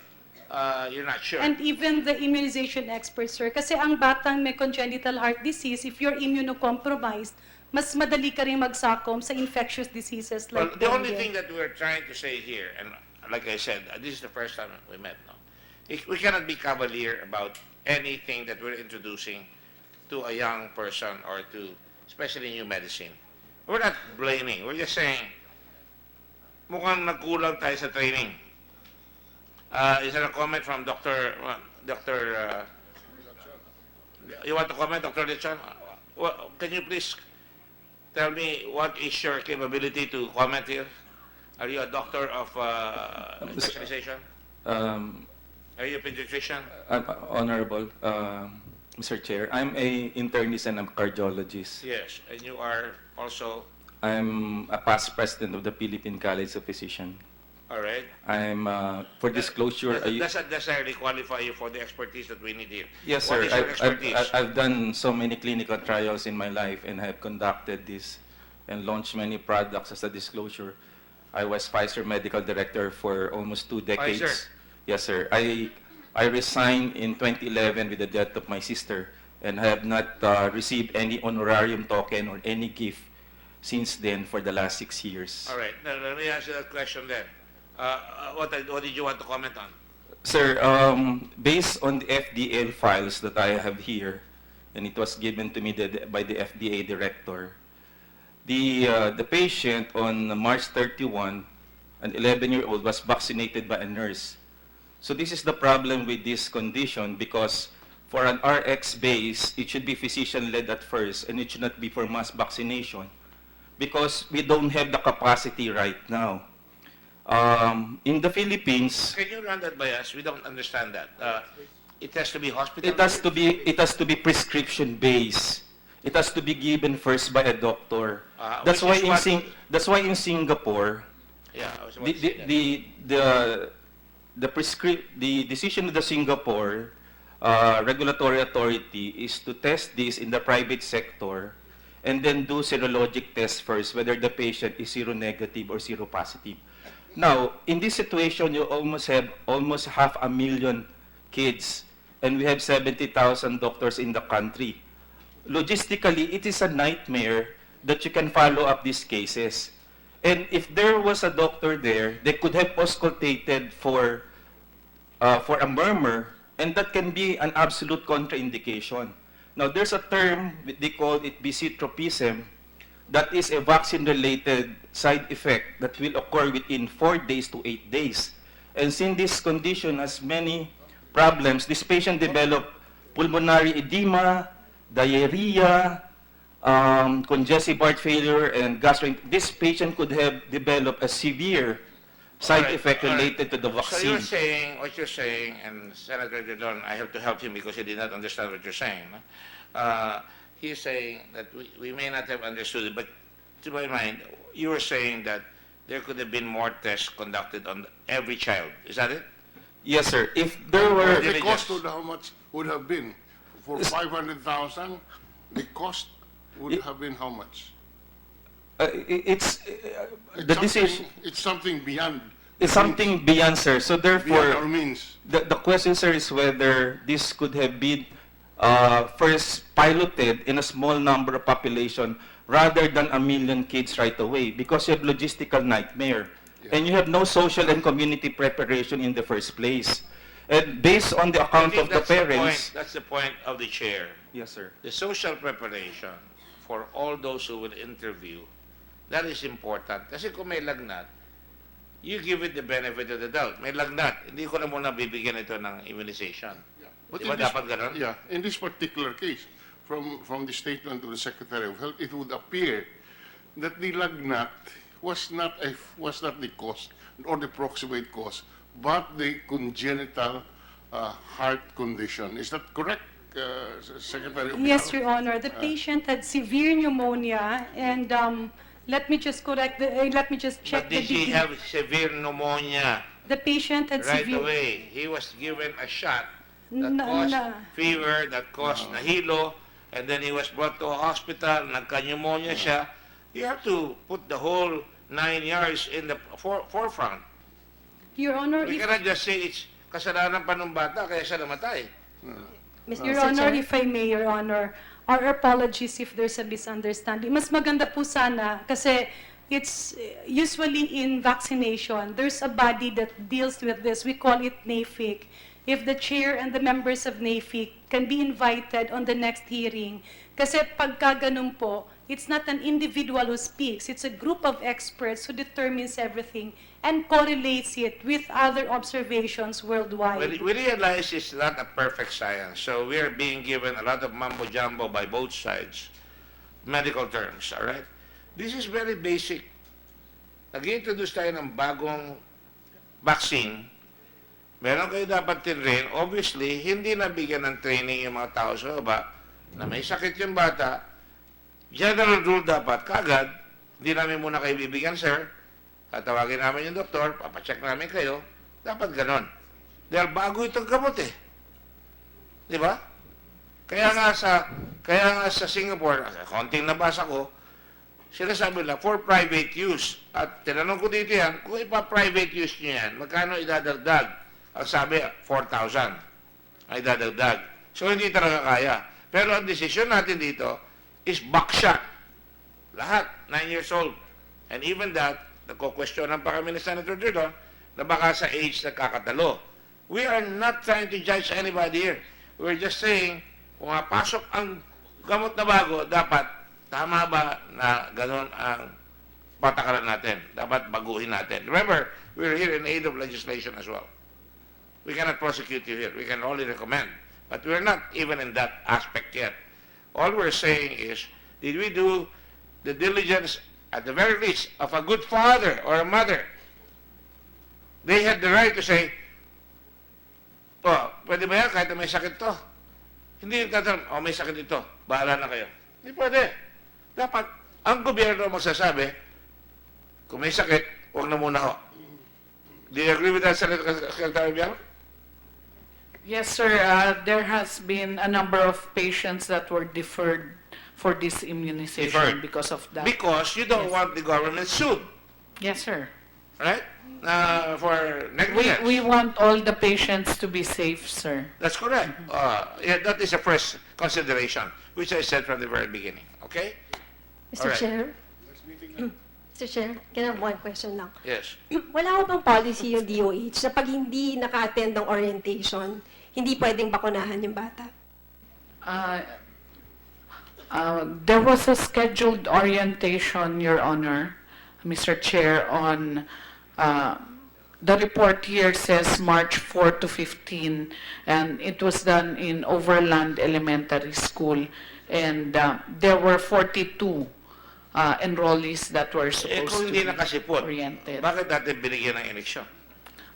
you're not sure. And even the immunization experts, sir, kasi ang batang may congenital heart disease, if you're immunocompromised, mas madali ka rin magsakom sa infectious diseases Well, like the only dengue. thing that we're trying to say here, and like I said, this is the first time we met now, we cannot be cavalier about anything that we're introducing to a young person or to, especially new medicine. We're not blaming. We're just saying, mukhang nagkulang tayo sa training. Is there a comment from Dr. You want to comment, Dr. Lechon? Well, can you please tell me what is your capability to comment here? Are you a doctor of specialization? Are you a pediatrician? Honorable Mr. Chair, I'm a internist and a cardiologist. Yes, and you are also, I'm a past president of the Philippine College of Physicians. all right. I'm, for disclosure, Does that necessarily qualify you for the expertise that we need here? yes, What sir. is your expertise? I've done so many clinical trials in my life and have conducted this and launched many products as a disclosure. I was Pfizer medical director for almost 2 decades. Pfizer? Yes, sir. I resigned in 2011 with the death of my sister and have not received any honorarium token or any gift since then for the last 6 years. All right, now let me answer that question then. What did you want to comment on? Sir, based on the FDA files that I have here, and it was given to me by the FDA director, the patient on March 31, an 11-year-old, was vaccinated by a nurse. So this is the problem with this condition, because for an RX base, it should be physician-led at first, and it should not be for mass vaccination, because we don't have the capacity right now. In the Philippines, Can you run that by us? We don't understand that. It has to be hospital. it has to be prescription based. It has to be given first by a doctor. That's why which is that's why in Singapore, Yeah, I was about to say that. the decision of the Singapore regulatory authority is to test this in the private sector and then do serologic tests first whether the patient is seronegative or seropositive. Now, in this situation, you almost have almost 500,000 kids, and we have 70,000 doctors in the country. Logistically, it is a nightmare that you can follow up these cases. And if there was a doctor there, they could have auscultated for a murmur, and that can be an absolute contraindication. Now, there's a term, they call it tropism, that is a vaccine-related side effect that will occur within 4 days to 8 days. And since this condition has many problems, this patient developed pulmonary edema, diarrhea, congestive heart failure, and this patient could have developed a severe side effect related to the vaccine. So you're saying, what you're saying, and Senator Dillon, I have to help him because he did not understand what you're saying. He's saying that we may not have understood it, but to my mind, you were saying that there could have been more tests conducted on every child. Is that it? Yes, sir. If there were... The cost would how much would have been? For 500,000, the cost would have been how much? It's the decision. It's something beyond. It's something beyond, sir. So therefore, Beyond our means. the question, sir, is whether this could have been first piloted in a small number of population rather than 1 million kids right away, because you have logistical nightmare. And you have no social and community preparation in the first place. And based on the account of the parents... That's the point of the chair. Yes, sir. The social preparation for all those who will interview, that is important. Kasi kung may lagnat, you give it the benefit of the doubt. May lagnat, hindi ko na muna bibigyan ito ng immunization. But Di ba dapat ganun? Yeah, in this particular case, from the statement of the Secretary of Health, it would appear that the lagnat was not the cause or the proximate cause, but the congenital heart condition. Is that correct, Secretary of Yes, Health? Your Honor. The patient had severe pneumonia, and let me just check But the did he degree. have severe pneumonia The patient had right severe... away? He was given a shot that No, caused no. fever, that caused nahilo, and then he was brought to a hospital, nagka-pneumonia siya. You have to put the whole 9 yards in the forefront. Your Honor, We if... cannot just say it's kasalanan pa ng bata, kaya siya namatay. Your Honor, if I may, Your Honor, our apologies if there's a misunderstanding. Mas maganda po sana kasi it's usually in vaccination, there's a body that deals with this. We call it NAFIC. If the chair and the members of NAFIC can be invited on the next hearing. Kasi pagka ganun po, it's not an individual who speaks. It's a group of experts who determines everything and correlates it with other observations worldwide. We realize it's not a perfect science, so we are being given a lot of mumbo-jumbo by both sides, medical terms, all right? This is very basic. Nag-introduce tayo ng bagong vaccine. Meron kayo dapat tinrain. Obviously, hindi nabigyan ng training yung mga tao sa baba na may sakit yung bata. General rule dapat, kagad, hindi namin muna kayo bibigyan, sir. Tatawagin namin yung doktor, papacheck namin kayo. Dapat ganon. Dahil bago itong gamot eh. Di ba? Kaya nga sa Singapore, konting nabasa ko, sinasabi nila, for private use. At tinanong ko dito yan, kung ipa-private use nyo yan, magkano idadagdag? Ang sabi, 4,000 ay dadagdag. So, hindi talaga kaya. Pero ang desisyon natin dito is buckshot. Lahat, 9 years old. And even that, nagko-questionan pa kami ni Senator Dillon na baka sa age nagkakatalo. We are not trying to judge anybody here. We're just saying, kung mapasok ang gamot na bago, dapat tama ba na gano'n ang patakaran natin? Dapat baguhin natin. Remember, we're here in aid of legislation as well. We cannot prosecute you here. We can only recommend. But we're not even in that aspect yet. All we're saying is, did we do the diligence, at the very least, of a good father or a mother? They had the right to say, oh, pwede ba yan kahit may sakit to? Hindi yung tatanong, oh, may sakit ito, bahala na kayo. Hindi pwede. Dapat, ang gobyerno magsasabi, kung may sakit, huwag na muna ho. Do you agree with that, Secretary Biang? Yes, sir. There has been a number of patients that were deferred for this immunization Deferred. because of that. Because you don't want the government sued. Yes, sir. right? For negligence. We want all the patients to be safe, sir. That's correct. Yeah, that is a first consideration, which I said from the very beginning. Okay? Mr. Alright. Chair? Mr. Chair, can I have one question lang? Yes. Wala ko bang policy yung DOH na pag hindi naka-attend ng orientation, hindi pwedeng bakunahan yung bata? There was a scheduled orientation, Your Honor, Mr. Chair, on the report here says March 4 to 15, and it was done in Overland Elementary School, and there were 42 enrollees that were supposed Kung to hindi be nakasipot, oriented. bakit natin binigyan ng eleksyon?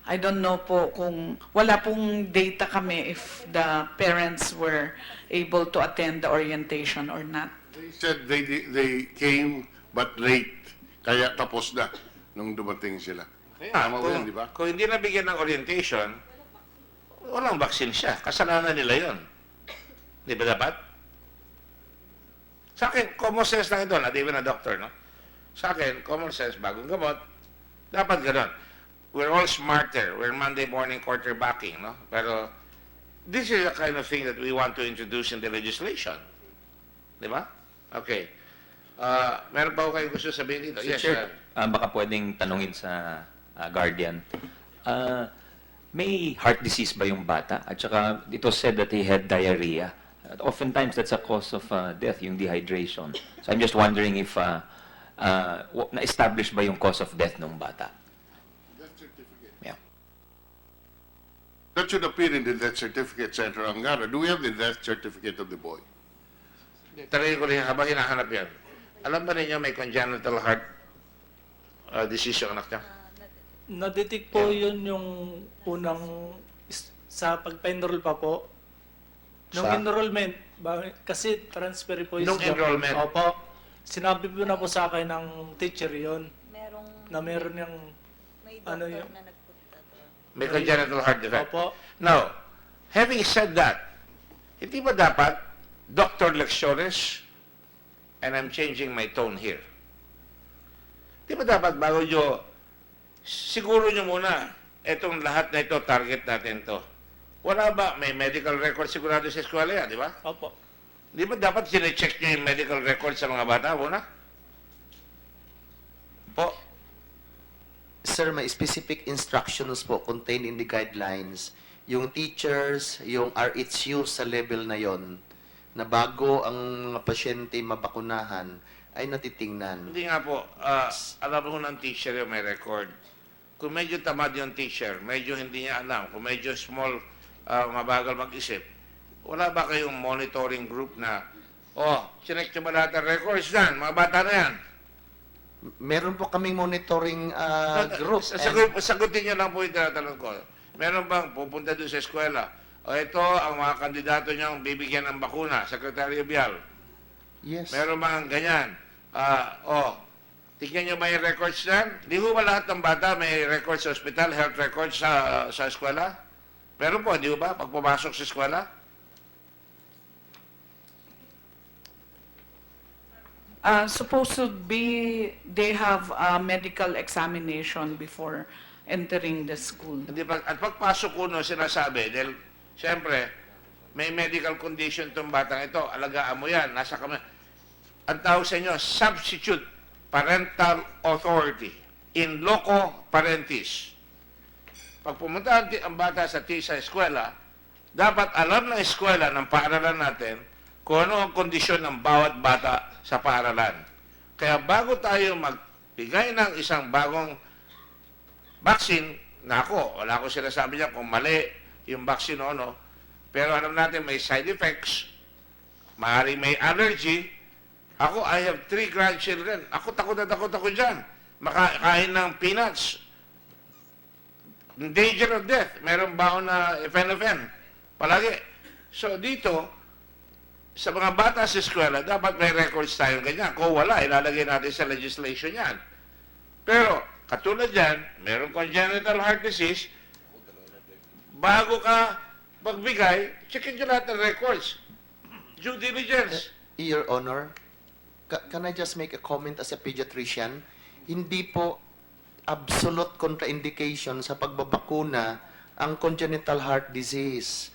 I don't know po kung wala pong data kami if the parents were able to attend the orientation or not. They said they came but late, kaya tapos na nung dumating sila. Tama ba yun, di ba? Kung hindi nabigyan ng orientation, walang vaccine siya. Kasalanan nila yon. Di ba dapat? Sa akin, common sense lang ito, not even a doctor, no? Sa akin, common sense, bagong gamot, dapat ganon. We're all smarter. We're Monday morning quarterbacking, no? Pero this is the kind of thing that we want to introduce in the legislation. Di ba? Okay. Meron pa ko kayong gusto sabihin dito? Mr. Yes, Chair, baka pwedeng tanungin sa guardian. May heart disease ba yung bata? At saka it was said that he had diarrhea. Oftentimes that's a cause of death, yung dehydration. So I'm just wondering if na-establish ba yung cause of death ng bata? Yeah. That should appear in the death certificate, Senator Angara. Do we have the death certificate of the boy? Talagang ko rin habang hinahanap yan. Alam ba ninyo may congenital heart disease yung anak niya? Na-detect po yun yung unang sa pagpa-enroll pa po. Nung Sa? enrollment, kasi transfer po yung... Nung enrollment? Opo. Sinabi po na po sa akin ng teacher yon na meron yung... Ano yung... May congenital heart defect. Opo. Now, having said that, hindi ba dapat Dr. Lectores, and I'm changing my tone here, di ba dapat bago nyo, siguro nyo muna, etong lahat na ito, target natin to. Wala ba, may medical record sigurado sa eskwela yan, di ba? Opo. Di ba dapat sine-check nyo yung medical record sa mga bata muna? Po? Sir, may specific instructions po contained in the guidelines. Yung teachers, yung RHU sa level na yon, na bago ang mga pasyente mabakunahan, ay natitingnan. Hindi nga po, alam mo ng teacher yung may record. Kung medyo tamad yung teacher, medyo hindi niya alam, kung medyo small, mabagal mag-isip, wala ba kayong monitoring group na, sinek nyo ba lahat ng records yan, mga bata na yan? Meron po kaming monitoring group. Sagutin nyo lang po yung tinatanong ko. Meron bang pupunta doon sa eskwela? Ito ang mga kandidato niyang bibigyan ng bakuna, Secretary Bial. Yes. Meron bang ganyan? Tingnan nyo ba yung records yan? Di ba lahat ng bata may records sa hospital, health records sa eskwela? Meron po, di ba? Pag pumasok sa eskwela? Supposed to be, they have a medical examination before entering the school. Hindi pa, at pagpasok ko sinasabi, dahil siyempre, may medical condition itong batang ito, alagaan mo yan, nasa kami. Ang tawag sa inyo, substitute parental authority in loco parentis. Pag pumunta ang bata sa eskwela, dapat alam ng eskwela ng paaralan natin kung ano ang kondisyon ng bawat bata sa paaralan. Kaya bago tayo magbigay ng isang bagong vaccine, wala ko sinasabi niya kung mali yung vaccine o ano, pero alam natin may side effects, maaaring may allergy. Ako, I have 3 grandchildren. Ako, takot ako dyan. Makakain ng peanuts. Danger of death. Meron baon na FN. Palagi. So, dito, sa mga bata sa eskwela, dapat may records tayo ganyan. Kung wala, ilalagay natin sa legislation yan. Pero, katulad yan, meron congenital heart disease, bago ka magbigay, checkin nyo lahat ng records. Due diligence. Your Honor, can I just make a comment as a pediatrician? Hindi po absolute contraindication sa pagbabakuna ang congenital heart disease.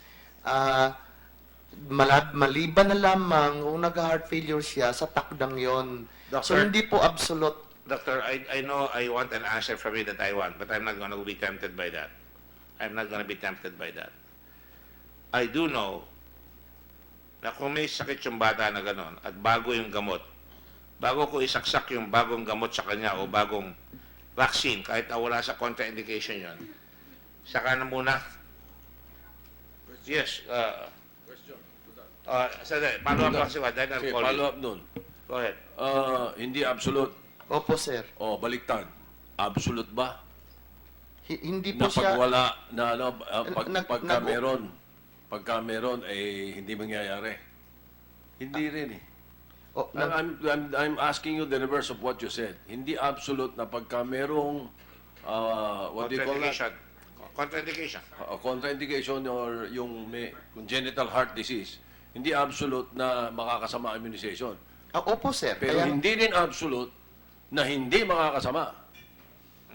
Maliban na lamang kung nag-heart failure siya sa takdang yon. So Doctor? hindi po absolute. Doctor, I know I want an answer from you that I want, but I'm not going to be tempted by that. I'm not going to be tempted by that. I do know na kung may sakit yung bata na gano'n at bago yung gamot, bago ko isaksak yung bagong gamot sa kanya o bagong vaccine, kahit na wala sa contraindication yon, saka na muna. Yes. Follow up lang si Wad. Follow up nun. Go ahead. Hindi absolute. Opo, sir. O, baliktad. Absolute ba? Hindi Na po pag siya... wala, na ano, pagka meron, hindi mangyayari. Hindi rin eh. I'm asking you the reverse of what you said. Hindi absolute na pagka merong, what do you call that? Contraindication. Contraindication or yung may congenital heart disease. Hindi absolute na makakasama ang immunization. Opo, sir. Pero hindi rin absolute na hindi makakasama.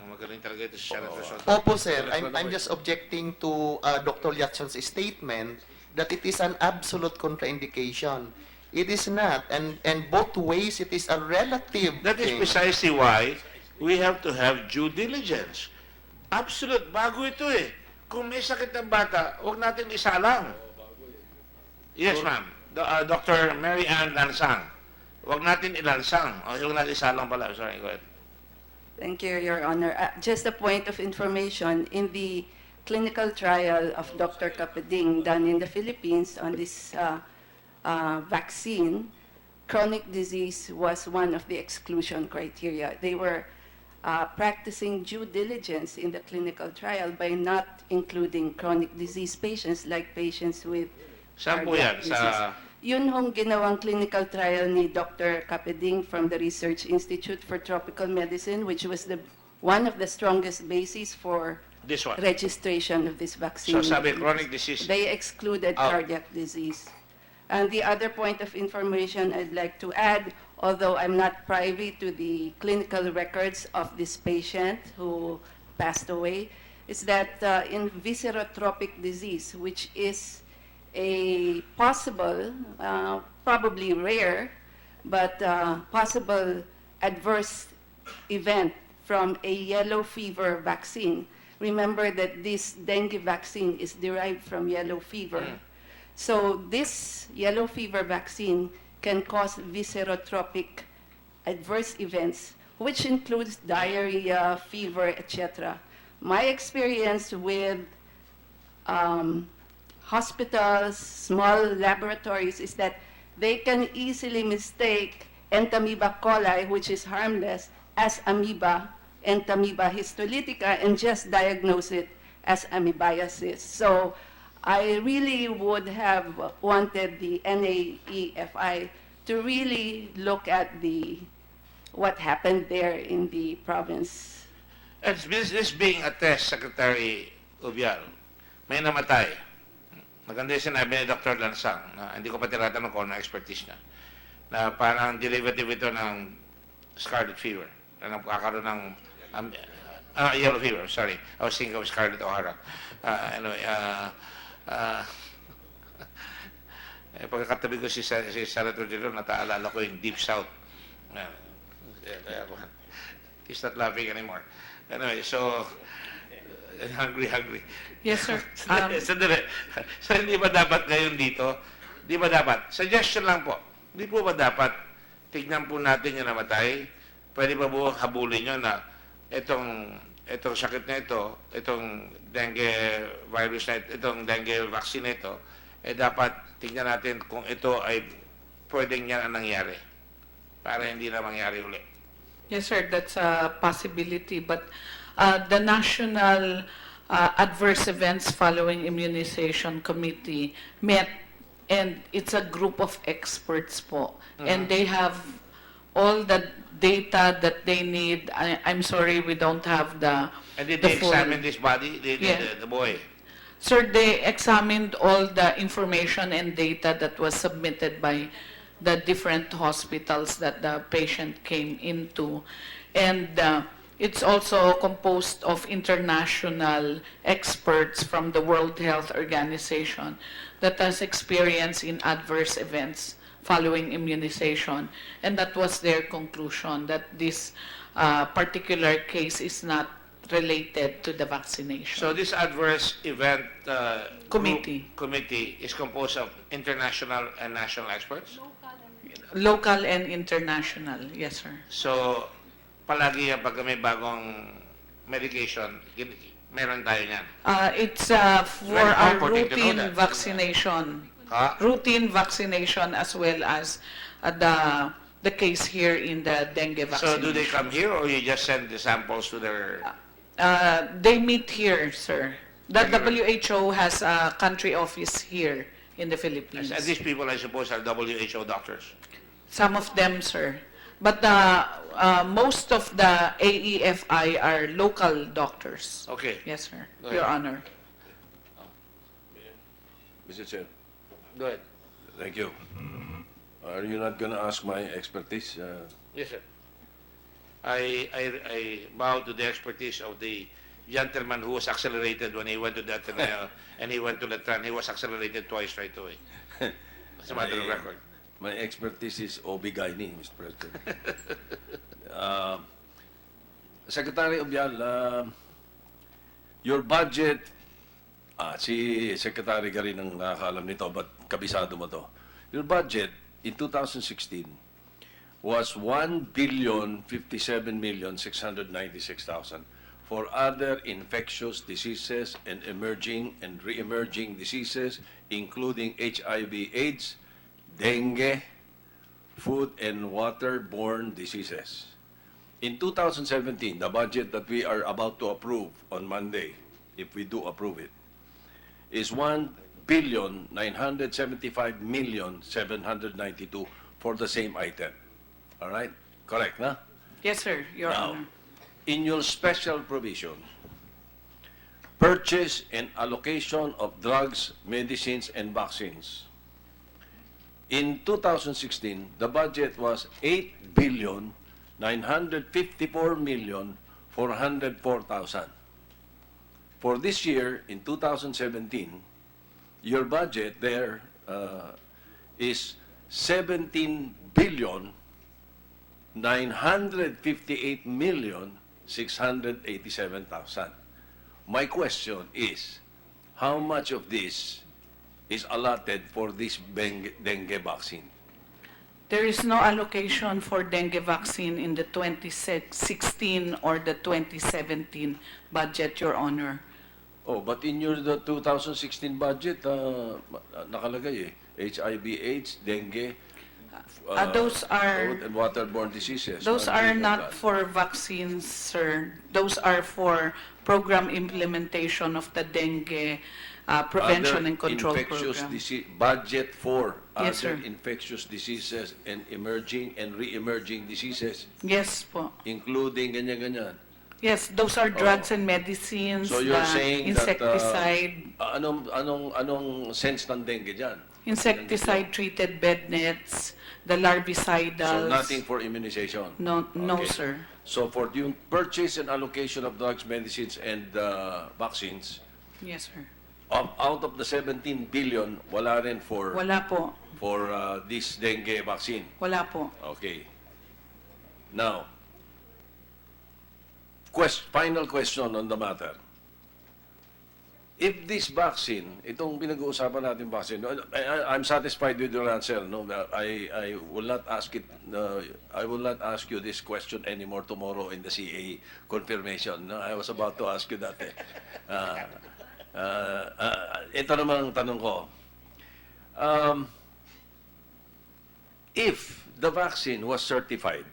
Magaling talaga ito si Senator Soto. Opo, sir. I'm just objecting to Dr. Liatson's statement that it is an absolute contraindication. It is not. And both ways, it is a relative That is thing. precisely why we have to have due diligence. Absolute, bago ito eh. Kung may sakit ng bata, huwag natin isalang. Yes, ma'am. Dr. Mary Ann Lansang. Huwag natin ilansang. Huwag natin isalang pala. Sorry, go ahead. Thank you, Your Honor. Just a point of information, in the clinical trial of Dr. Kapading done in the Philippines on this vaccine, chronic disease was one of the exclusion criteria. They were practicing due diligence in the clinical trial by not including chronic disease patients like patients with Saan po yan? Sa... Yun hong ginawang clinical trial ni Dr. Kapeding from the Research Institute for Tropical Medicine, which was one of the strongest bases for This one. registration of this vaccine. So sabi, chronic disease. They excluded cardiac disease. And the other point of information I'd like to add, although I'm not privy to the clinical records of this patient who passed away, is that in viscerotropic disease, which is a possible, probably rare, but possible adverse event from a yellow fever vaccine. Remember that this dengue vaccine is derived from yellow fever. So this yellow fever vaccine can cause viscerotropic adverse events, which includes diarrhea, fever, etc. My experience with hospitals, small laboratories, is that they can easily mistake Entamoeba coli, which is harmless, as amoeba, Entamoeba histolytica, and just diagnose it as amoebiasis. So I really would have wanted the NAEFI to really look at what happened there in the province. And this being a test, Secretary Ubial, may namatay. Maganda yung sinabi ni Dr. Lansang, na hindi ko pa tinatanong kung ano expertise niya, na parang derivative ito ng scarlet fever, na nagkakaroon ng yellow fever, sorry. I was thinking of Scarlett O'Hara. Anyway, pagkakatabi ko si Senator Dilo, nataalala ko yung Deep South. He's not laughing anymore. Anyway, so, hungry. Yes, sir. Sandali. So, hindi ba dapat ngayon dito? Di ba dapat? Suggestion lang po. Di po ba dapat tignan po natin yung namatay? Pwede ba buong habulin nyo na itong sakit na ito, itong dengue virus na ito, itong dengue vaccine na ito, dapat tignan natin kung ito ay pwedeng yan ang nangyari para hindi na mangyari uli. Yes, sir, that's a possibility. But the National Adverse Events Following Immunization Committee met, and it's a group of experts po. And they have all the data that they need. I'm sorry, we don't have the And did they examine this body, the boy? Sir, they examined all the information and data that was submitted by the different hospitals that the patient came into. And It's also composed of international experts from the World Health Organization that has experience in adverse events following immunization. And that was their conclusion, that this particular case is not related to the vaccination. So this adverse event Committee. committee is composed of international and national experts? Local and international, yes, sir. So, palagi yan pag may bagong medication, meron tayo niyan. It's for Very our comforting to know routine that. vaccination. Ah. Routine vaccination as well as the case here in the dengue So vaccination. do they come here or you just send the samples to their... They meet here, sir. The WHO has a country office here in the Philippines. And these people, I suppose, are WHO doctors. Some of them, sir. But most of the AEFI are local doctors. Okay. Yes, sir. Go Your ahead. Honor. Mr. Chair, Go ahead. thank you. Are you not gonna ask my expertise? Yes, sir. I bow to the expertise of the gentleman who was accelerated when he went to the Ateneo and he went to Letran. He was accelerated twice right away. It's a matter of record. My expertise is OB-GYN, Mr. President. Secretary Obial, your budget, si Secretary ka rin ang nakakaalam nito, but kabisado mo to. Your budget in 2016 was 1,057,696,000 for other infectious diseases and emerging and re-emerging diseases, including HIV/AIDS, dengue, food and waterborne diseases. In 2017, the budget that we are about to approve on Monday, if we do approve it, is 1,975,792 for the same item. All right? Correct, na? Yes, sir. Your Now, Honor. in your special provision, purchase and allocation of drugs, medicines, and vaccines. In 2016, the budget was 8,954,404,000. For this year, in 2017, your budget there is 17,958,687,000. My question is, how much of this is allotted for this dengue vaccine? There is no allocation for dengue vaccine in the 2016 or the 2017 budget, Your Honor. Oh, but in your 2016 budget, nakalagay HIV/AIDS, dengue, Those are and waterborne diseases. those are not for vaccines, sir. Those are for program implementation of the dengue prevention and control infectious program. budget for Yes, other sir. infectious diseases and emerging and re-emerging diseases, Yes po. including ganyan-ganyan. Yes, those are drugs and medicines, So you're the saying insecticide, that anong sense ng dengue dyan? insecticide-treated bed nets, the larvicidals. So nothing for immunization? No, no, Okay. sir. So for the purchase and allocation of drugs, medicines, and vaccines, Yes, sir. out of the 17 billion, wala rin for Wala po. this dengue vaccine. Wala po. Okay. Now, final question on the matter. If this vaccine, itong pinag-uusapan natin vaccine, I'm satisfied with your answer. No, I will not ask it. I will not ask you this question anymore tomorrow in the CA confirmation. No, I was about to ask you that. Ito naman ang tanong ko. If the vaccine was certified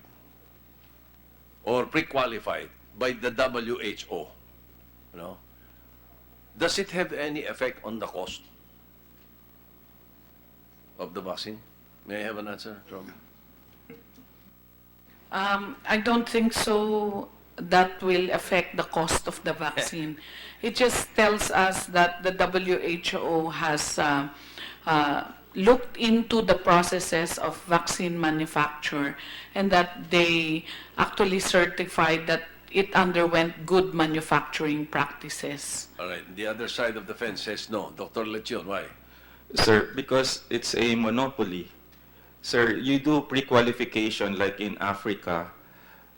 or pre-qualified by the WHO, does it have any effect on the cost of the vaccine? May I have an answer from? I don't think so that will affect the cost of the vaccine. It just tells us that the WHO has looked into the processes of vaccine manufacture and that they actually certified that it underwent good manufacturing practices. All right. The other side of the fence says no. Dr. Lechion, why? Sir, because it's a monopoly. Sir, you do pre-qualification like in Africa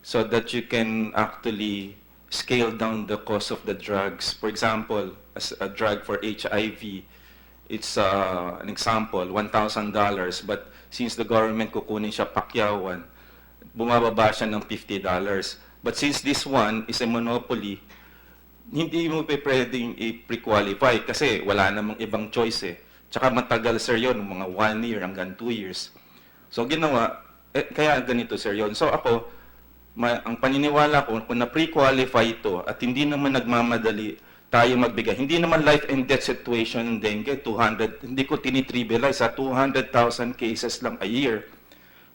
so that you can actually scale down the cost of the drugs. For example, as a drug for HIV, it's an example, $1,000. But since the government kukunin siya pakyawan, bumababa siya ng $50. But since this one is a monopoly, hindi mo pwedeng i-pre-qualify kasi wala namang ibang choice eh. Tsaka matagal sir yun, mga 1 year hanggang 2 years. So ginawa, kaya ganito sir yun. So ako, ang paniniwala ko, kung na-pre-qualify ito at hindi naman nagmamadali tayo magbigay, hindi naman life and death situation ng dengue, 200, hindi ko tinitrivialize, 200,000 cases lang a year.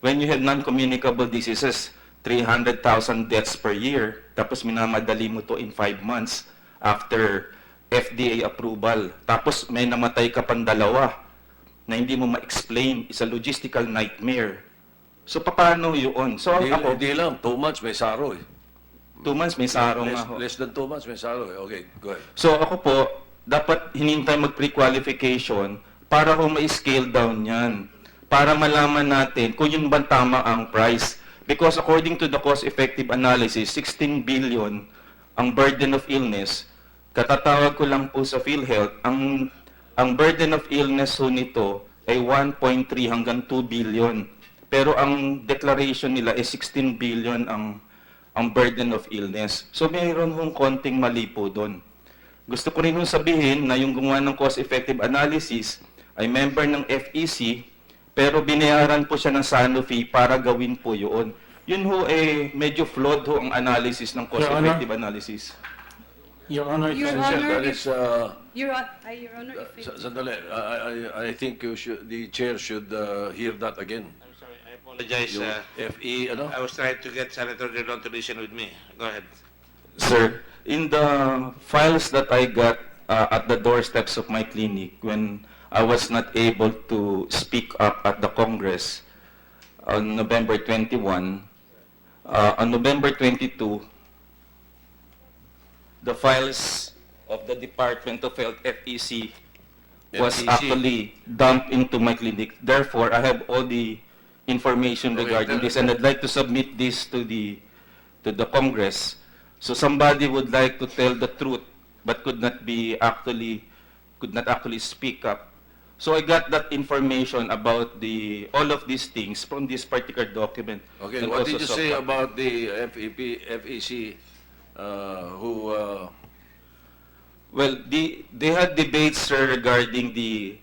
When you have non-communicable diseases, 300,000 deaths per year, tapos minamadali mo to in 5 months after FDA approval. Tapos may namatay ka pang 2 na hindi mo ma-explain. It's a logistical nightmare. So paano yun? So ako, Hindi lang. 2 months may saro eh. 2 months may sarong ako. Less than 2 months may saro eh. Okay, go ahead. So ako po, dapat hinintay mag-pre-qualification para kung ma-scale down yan. Para malaman natin kung yun ba tama ang price. Because according to the cost-effective analysis, 16 billion ang burden of illness. Katatawag ko lang po sa PhilHealth, ang burden of illness ho nito ay 1.3 hanggang 2 billion. Pero ang declaration nila ay 16 billion ang burden of illness. So mayroon hong konting mali po doon. Gusto ko rin hong sabihin na yung gumawa ng cost-effective analysis ay member ng FEC, pero binayaran po siya ng Sanofi para gawin po yun. Yun ho medyo flawed ho ang analysis ng cost-effective analysis. Your Honor, Your That Honor, is, Your Honor, if it- sandali. I think the chair should hear that again. I'm sorry, I apologize. Yung FE, ano? I was trying to get Senator Dillon to listen with me. Go ahead. Sir, in the files that I got at the doorsteps of my clinic when I was not able to speak up at the Congress on November 21, on November 22, the files of the Department of Health, FEC, was FEC. actually dumped into my clinic. Therefore, I have all the information Okay, regarding tell- this, and I'd like to submit this to the Congress. So somebody would like to tell the truth, but could not actually speak up. So I got that information about all of these things from this particular document. Okay, And what also did you so say far. about the FEC who Well, they had debates, sir, regarding the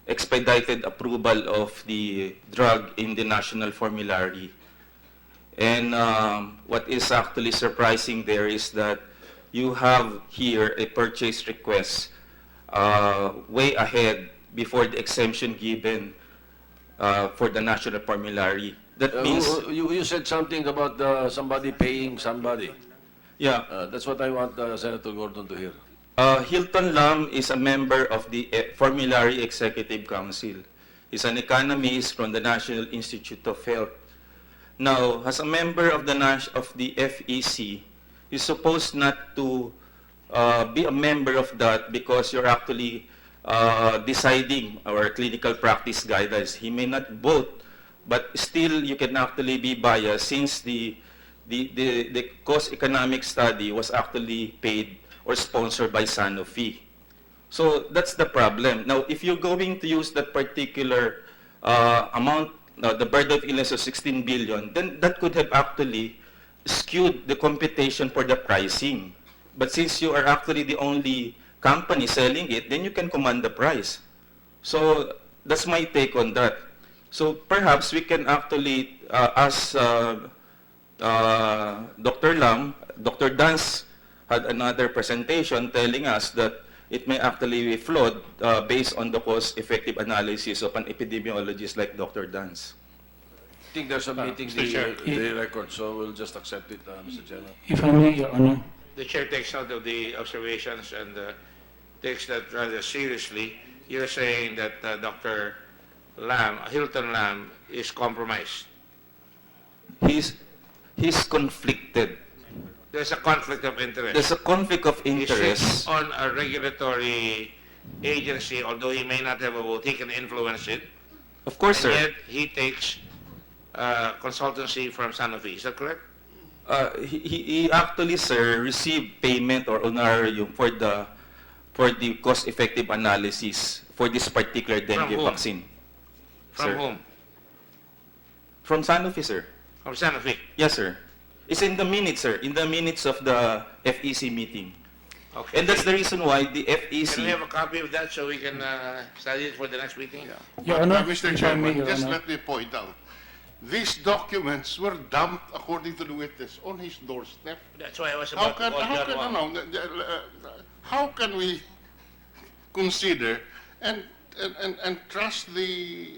expedited approval of the drug in the national formulary. And what is actually surprising there is that you have here a purchase request way ahead before the exemption given for the national formulary. That means, you said something about somebody paying somebody. yeah, That's what I want Senator Gordon to hear. Hilton Lam is a member of the Formulary Executive Council. He's an economist from the National Institute of Health. Now, as a member of the FEC, he's supposed not to be a member of that because you're actually deciding our clinical practice guidelines. He may not vote, but still you can actually be biased since the cost economic study was actually paid or sponsored by Sanofi. So that's the problem. Now, if you're going to use that particular amount, the burden of illness of 16 billion, then that could have actually skewed the computation for the pricing. But since you are actually the only company selling it, then you can command the price. So that's my take on that. So perhaps we can actually ask Dr. Lam, Dr. Dance had another presentation telling us that it may actually be flawed based on the cost-effective analysis of an epidemiologist like Dr. Dance. I think they're submitting Mr. Chair. the record, so we'll just accept it, Mr. Chairman. if I may, Your Honor. The chair takes note of the observations and takes that rather seriously. You're saying that Dr. Hilton Lam, is compromised. He's conflicted. There's a conflict of interest. There's a conflict of He interest. sits on a regulatory agency, although he may not have a vote, he can influence it. Of course, And sir. yet, he takes consultancy from Sanofi. Is that correct? He actually, sir, received payment or honorarium for the cost-effective analysis for this particular dengue whom? vaccine. From Sir. whom? From Sanofi, sir. From Sanofi. Yes, sir. It's in the minutes, sir. In the minutes of the FEC meeting. Okay. And that's the reason why the Can FEC... we have a copy of that so we can study it for the next meeting? Your Honor, Mr. if I may, Chairman, Your just Honor. let me point out, these documents were dumped, according to the witness, on his doorstep. That's why I was How about can, to call John Wong. how can we consider and trust the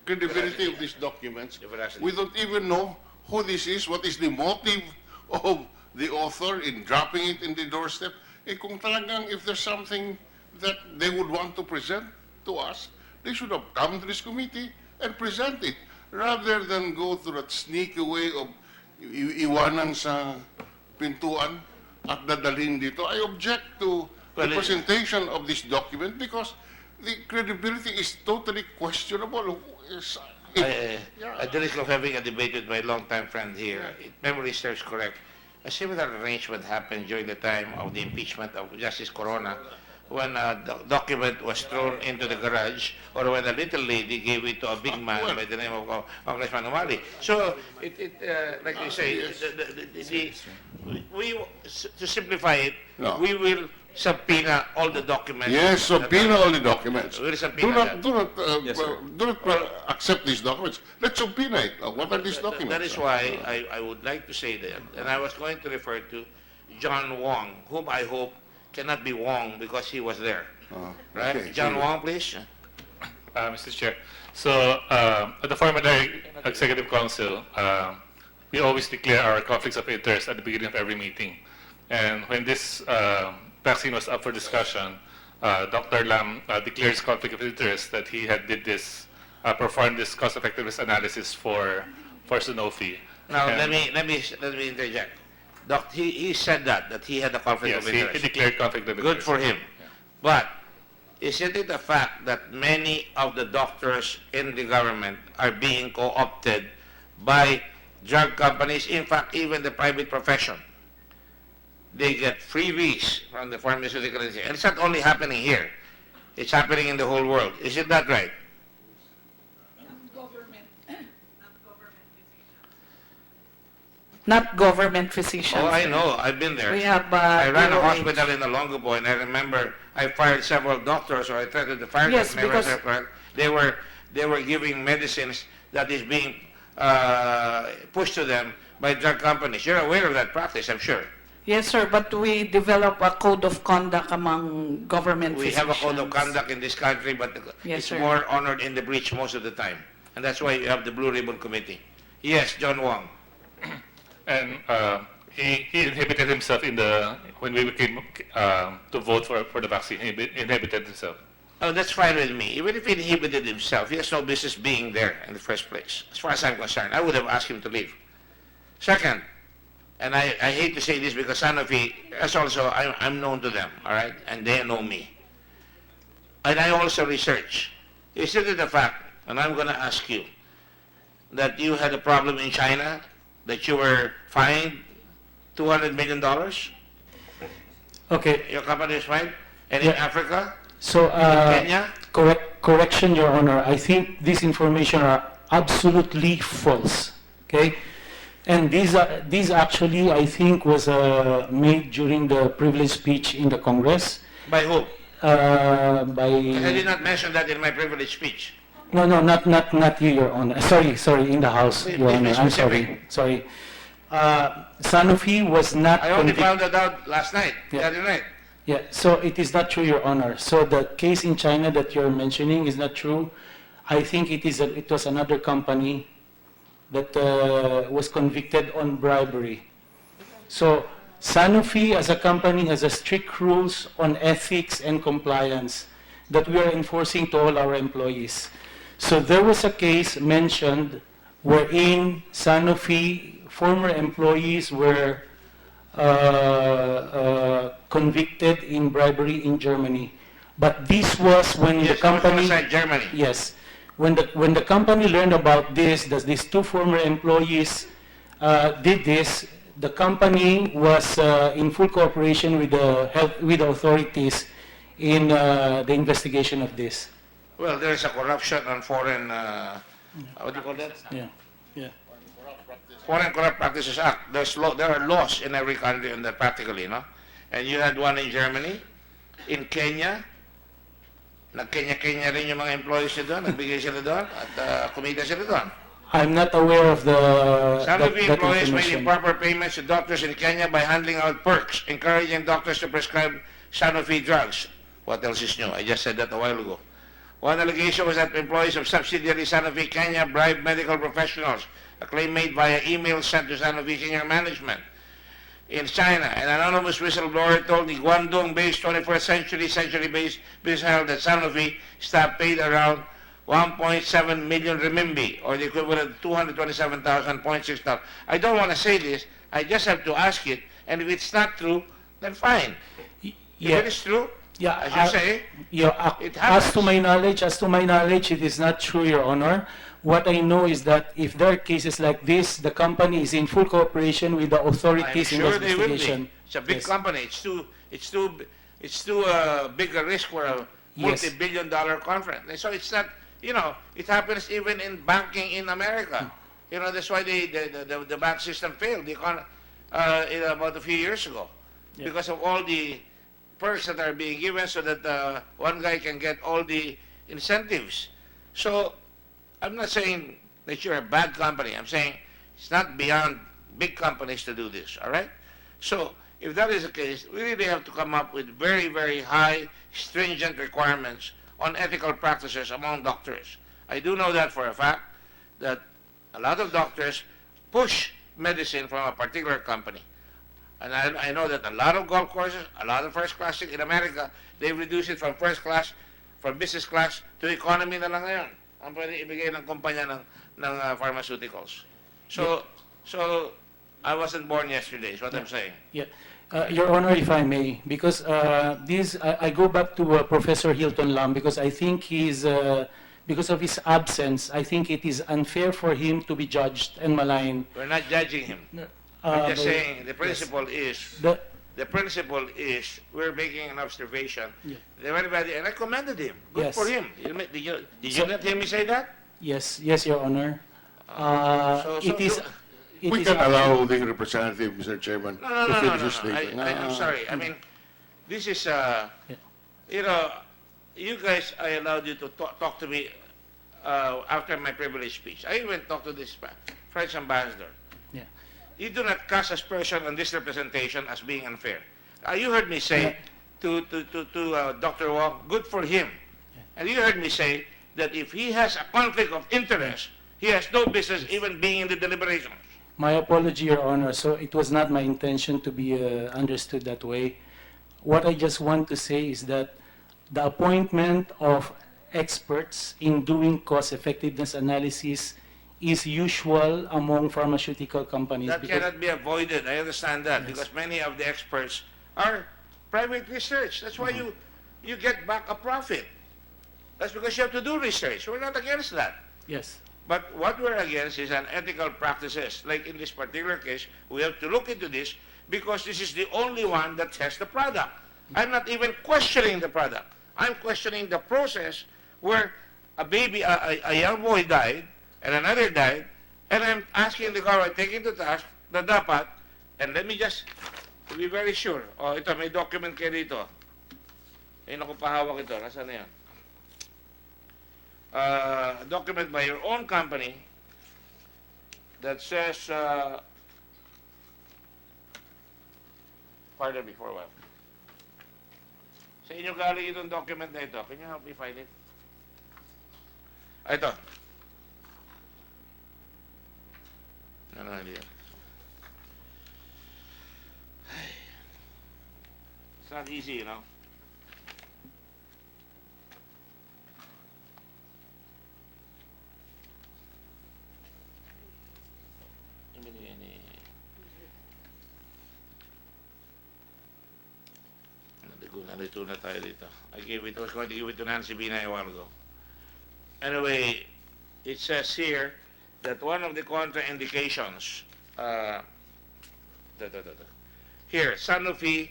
credibility of these documents? The veracity. We don't even know who this is, what is the motive of the author in dropping it in the doorstep. Kung talagang, if there's something that they would want to present to us, they should have come to this committee and present it, rather than go through that sneaky way of iwanan sa pintuan at dadalhin dito. I object to the Well, presentation of this document because the credibility is totally questionable. At the risk of having a debate with my longtime friend here, if memory serves correct, a similar arrangement happened during the time of the impeachment of Justice Corona, when a document was thrown into the garage, or when a little lady gave it to a big man by the name of Congressman Umali. So, like you say, to simplify it, No. we will subpoena all the documents. Yes, subpoena all the documents. We'll subpoena that. Yes, sir. Do not accept these documents. Let's subpoena it. What are these documents? That is why I would like to say that, and I was going to refer to John Wong, whom I hope cannot be Wong because he was there. Right? okay. John Wong, please. Mr. Chair, so at the Formulary Executive Council, we always declare our conflicts of interest at the beginning of every meeting. And when this vaccine was up for discussion, Dr. Lam declares conflict of interest that he had performed this cost-effectiveness analysis for Sanofi. Now, And- let me interject. He said that he had a conflict Yes, of he interest. declared conflict of interest. Good for him. But isn't it a fact that many of the doctors in the government are being co-opted by drug companies, in fact, even the private profession? They get freebies from the pharmaceutical industry. And it's not only happening here. It's happening in the whole world. Isn't that right? Not government physicians. Oh, I know. I've been there. We have, I ran a DOH. hospital in Olongapo, and I remember I fired several doctors, or I threatened to fire Yes, them. because- They were giving medicines that is being pushed to them by drug companies. You're aware of that practice, I'm sure. Yes, sir, but we develop a code of conduct among government We physicians. have a code of conduct in this country, but Yes, it's sir. more honored in the breach most of the time. And that's why you have the Blue Ribbon Committee. Yes, John Wong. And he inhibited himself when we came to vote for the vaccine. He inhibited himself. Oh, that's fine with me. Even if he inhibited himself, he has no business being there in the first place. As far as I'm concerned, I would have asked him to leave. Second, and I hate to say this because Sanofi, as also, I'm known to them, all right? And they know me. And I also research. Isn't it a fact, and I'm going to ask you, that you had a problem in China, that you were fined $200 million? Okay, Your company was fined? And in Yeah. Africa? so, Kenya? correction, Your Honor. I think these information are absolutely false, okay? And these actually, I think, was made during the privilege speech in the Congress. By who? By... I did not mention that in my privilege speech. No, not you, Your Honor. Sorry, in the House, Please, Your please Honor. be I'm specific. sorry. Sanofi was not... I only convic- found that out last night, the Yeah. other night. Yeah, so it is not true, Your Honor. So the case in China that you're mentioning is not true. I think it was another company that was convicted on bribery. So Sanofi as a company has a strict rules on ethics and compliance that we are enforcing to all our employees. So there was a case mentioned wherein Sanofi former employees were convicted in bribery in Germany. But this was when the Yes, company... outside Germany. Yes. When the company learned about this, that these two former employees did this, the company was in full cooperation with the authorities in the investigation of this. Well, there's a corruption on foreign, what do you call that? Yeah. Yeah. Foreign Corrupt Practices Act. There are laws in every country on that practically, no? And you had one in Germany, in Kenya. Nag-Kenya-Kenya rin yung mga employees nyo doon, nagbigay sila doon, at kumita sila doon. I'm not aware of Some of the that employees made information. improper payments to doctors in Kenya by handing out perks, encouraging doctors to prescribe Sanofi drugs. What else is new? I just said that a while ago. One allegation was that employees of subsidiary Sanofi Kenya bribed medical professionals, a claim made via email sent to Sanofi senior management. In China, an anonymous whistleblower told the Guangdong-based 21st century-based business herald that Sanofi staff paid around 1.7 million renminbi, or the equivalent of 227,000.6 dollars. I don't want to say this. I just have to ask it, and if it's not true, then fine. If it is true, Yeah, as you say, it happens. as to my knowledge, it is not true, Your Honor. What I know is that if there are cases like this, the company is in full cooperation with the I'm authorities in sure they will investigation. be. It's a big Yes. company. It's too big a risk for a Yes. multi-billion-dollar conference. And so it's not, it happens even in banking in America. That's why the bank system failed about a few years ago, Yeah. because of all the perks that are being given so that one guy can get all the incentives. So I'm not saying that you're a bad company. I'm saying it's not beyond big companies to do this, all right? So if that is the case, we really have to come up with very, very high, stringent requirements on ethical practices among doctors. I do know that for a fact, that a lot of doctors push medicine from a particular company. And I know that a lot of golf courses, a lot of first class in America, they've reduced it from first class, from business class to economy na lang ngayon. Ang pwede ibigay ng kumpanya ng pharmaceuticals. So I wasn't born yesterday, is what I'm saying. Yeah. Your Honor, if I may, because I go back to Professor Hilton Lam, because I think because of his absence, I think it is unfair for him to be judged and maligned. We're not judging him. I'm just saying the principle is we're making an observation. Yeah. Everybody, and I commended him. Good Yes. for him. Did you not hear me say that? Yes, Your Honor. We can allow the representative, Mr. Chairman, No. to finish his statement. I'm sorry. I mean, this is, you guys, I allowed you to talk to me after my privilege speech. I even talked to this French ambassador. Yeah. You do not cast aspersion on this representation as being unfair. You heard me say to Dr. Wong, good for him. And you heard me say that if he has a conflict of interest, he has no business even being in the deliberations. My apology, Your Honor. So it was not my intention to be understood that way. What I just want to say is that the appointment of experts in doing cost-effectiveness analysis is usual among pharmaceutical companies. That cannot be avoided. I understand that, because many of the experts are private research. That's why you get back a profit. That's because you have to do research. We're not against that. Yes. But what we're against is unethical practices. Like in this particular case, we have to look into this because this is the only one that tests the product. I'm not even questioning the product. I'm questioning the process where a baby, a young boy died, and another died, and I'm asking the government, taking to task, na dapat, and let me just, to be very sure, ito, may document kayo dito. Ako pahawak ito, nasaan na yan? A document by your own company that says, pardon me for a while. Sa inyo galing itong document na ito. Can you help me find it? Ito. No, hindi yan. It's not easy, you know. ko, nalito na tayo dito. I was going to give it to Nancy Binay a while ago. Anyway, it says here that one of the contraindications, here, Sanofi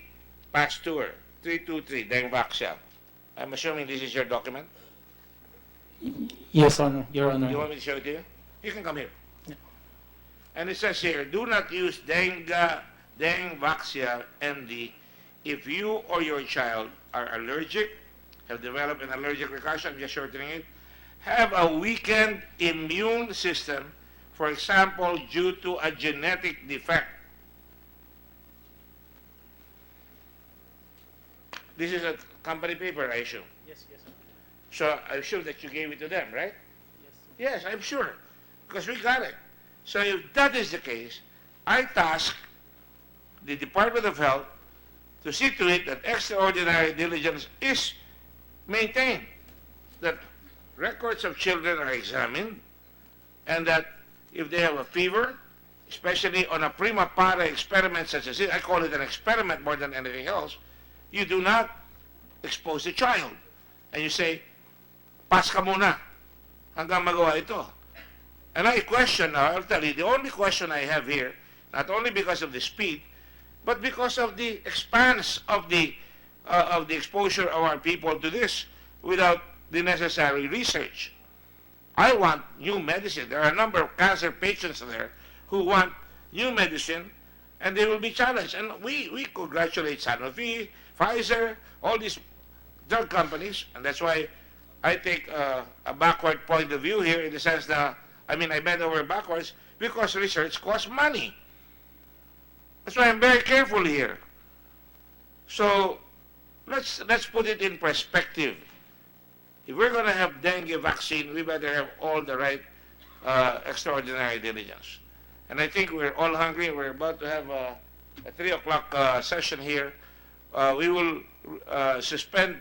Pasteur, 323, Dengvaxia. I'm assuming this is your document? Yes, Honor, Your Honor. You want me to show it to you? You can come here. And it says here, do not use Dengvaxia MD if you or your child are allergic, have developed an allergic reaction, I'm just shortening it, have a weakened immune system, for example, due to a genetic defect. This is a company paper, I assume. Yes, yes, sir. So I'm sure that you gave it to them, right? Yes, I'm sure, because we got it. So if that is the case, I task the Department of Health to see to it that extraordinary diligence is maintained, that records of children are examined, and that if they have a fever, especially on a prima pare experiment such as this, I call it an experiment more than anything else, you do not expose the child. And you say, pass ka muna hanggang magawa ito. And I question now, I'll tell you, the only question I have here, not only because of the speed, but because of the expanse of the exposure of our people to this without the necessary research. I want new medicine. There are a number of cancer patients there who want new medicine, and they will be challenged. And we congratulate Sanofi, Pfizer, all these drug companies, and that's why I take a backward point of view here in the sense that, I bend over backwards because research costs money. That's why I'm very careful here. So let's put it in perspective. If we're going to have dengue vaccine, we better have all the right extraordinary diligence. And I think we're all hungry. We're about to have a 3 o'clock session here. We will suspend.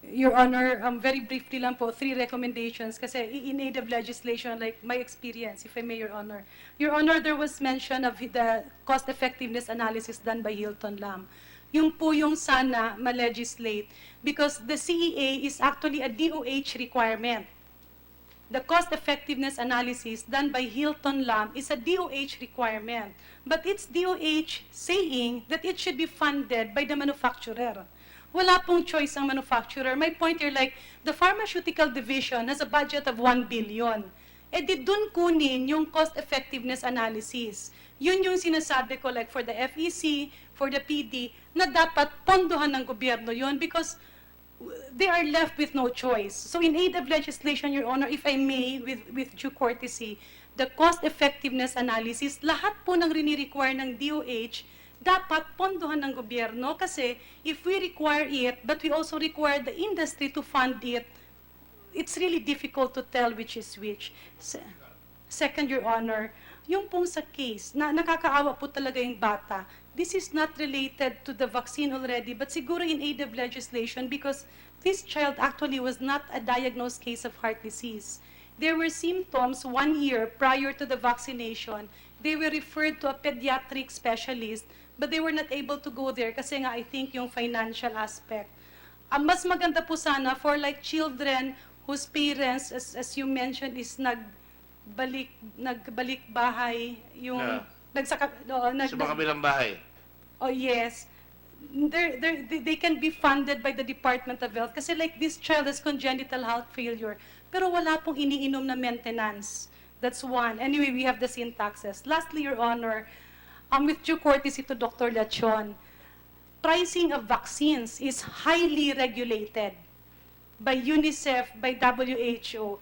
Your Honor, very briefly lang po, 3 recommendations kasi in aid of legislation, like my experience, if I may, Your Honor. Your Honor, there was mention of the cost-effectiveness analysis done by Hilton Lam. Yung po yung sana ma-legislate because the CEA is actually a DOH requirement. The cost-effectiveness analysis done by Hilton Lam is a DOH requirement, but it's DOH saying that it should be funded by the manufacturer. Wala pong choice ang manufacturer. My point here, like, the pharmaceutical division has a budget of 1 billion. Eh di dun kunin yung cost-effectiveness analysis. Yun yung sinasabi ko, like, for the FEC, for the PD, na dapat pondohan ng gobyerno yun because they are left with no choice. So in aid of legislation, Your Honor, if I may, with due courtesy, the cost-effectiveness analysis, lahat po ng rini-require ng DOH, dapat pondohan ng gobyerno kasi if we require it, but we also require the industry to fund it, it's really difficult to tell which is which. Second, Your Honor, yung pong sa case, na nakakaawa po talaga yung bata, this is not related to the vaccine already, but siguro in aid of legislation because this child actually was not a diagnosed case of heart disease. There were symptoms 1 year prior to the vaccination. They were referred to a pediatric specialist, but they were not able to go there kasi nga I think yung financial aspect. Ang mas maganda po sana for like children whose parents, as you mentioned, is nagbalik bahay, yung sa kabilang bahay. Oh yes. They can be funded by the Department of Health kasi like this child has congenital heart failure pero wala pong iniinom na maintenance. That's one. Anyway, we have the syntaxes. Lastly, Your Honor, with due courtesy to Dr. Lachon, pricing of vaccines is highly regulated by UNICEF, by WHO.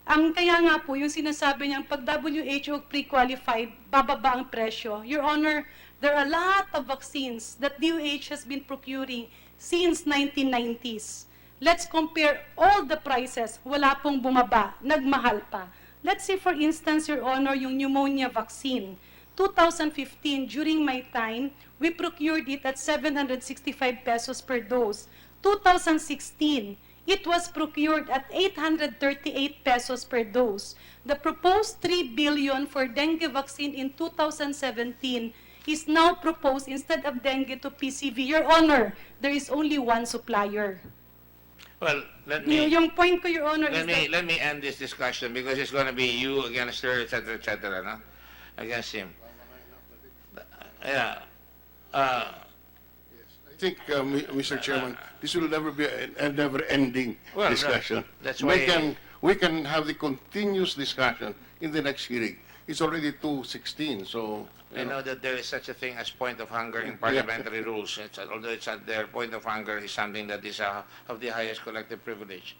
Kaya nga po, yung sinasabi niyang pag WHO pre-qualified, bababa ang presyo. Your Honor, there are a lot of vaccines that DOH has been procuring since 1990s. Let's compare all the prices. Wala pong bumaba, nagmahal pa. Let's say for instance, Your Honor, yung pneumonia vaccine. 2015, during my time, we procured it at 765 pesos per dose. 2016, it was procured at 838 pesos per dose. The proposed 3 billion for dengue vaccine in 2017 is now proposed instead of dengue to PCV. Your Honor, there is only one supplier. Well, let me Yung point ko, Your Honor, is that let me end this discussion because it's going to be you against her, etc., no? Against him. Yeah. I think, Mr. Chairman, this will never be a never-ending Well, discussion. that's why- We can have the continuous discussion in the next hearing. It's already 2:16, so... I know that there is such a thing as point of hunger in parliamentary rules. Although it's at their point of hunger is something that is of the highest collective privilege.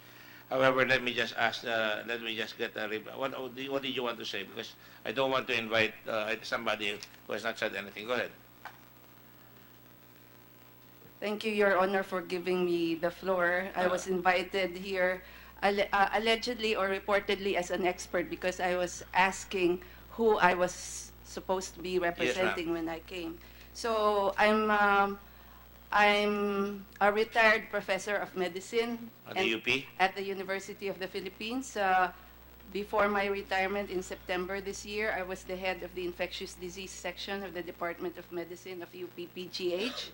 However, let me just ask. Let me just get a what did you want to say? Because I don't want to invite somebody who has not said anything. Go ahead. Thank you, Your Honor, for giving me the floor. I was invited here allegedly or reportedly as an expert because I was asking who I was supposed to be representing when I came. So I'm a retired professor of medicine At the UP? at the University of the Philippines. Before my retirement in September this year, I was the head of the infectious disease section of the Department of Medicine of UP-PGH.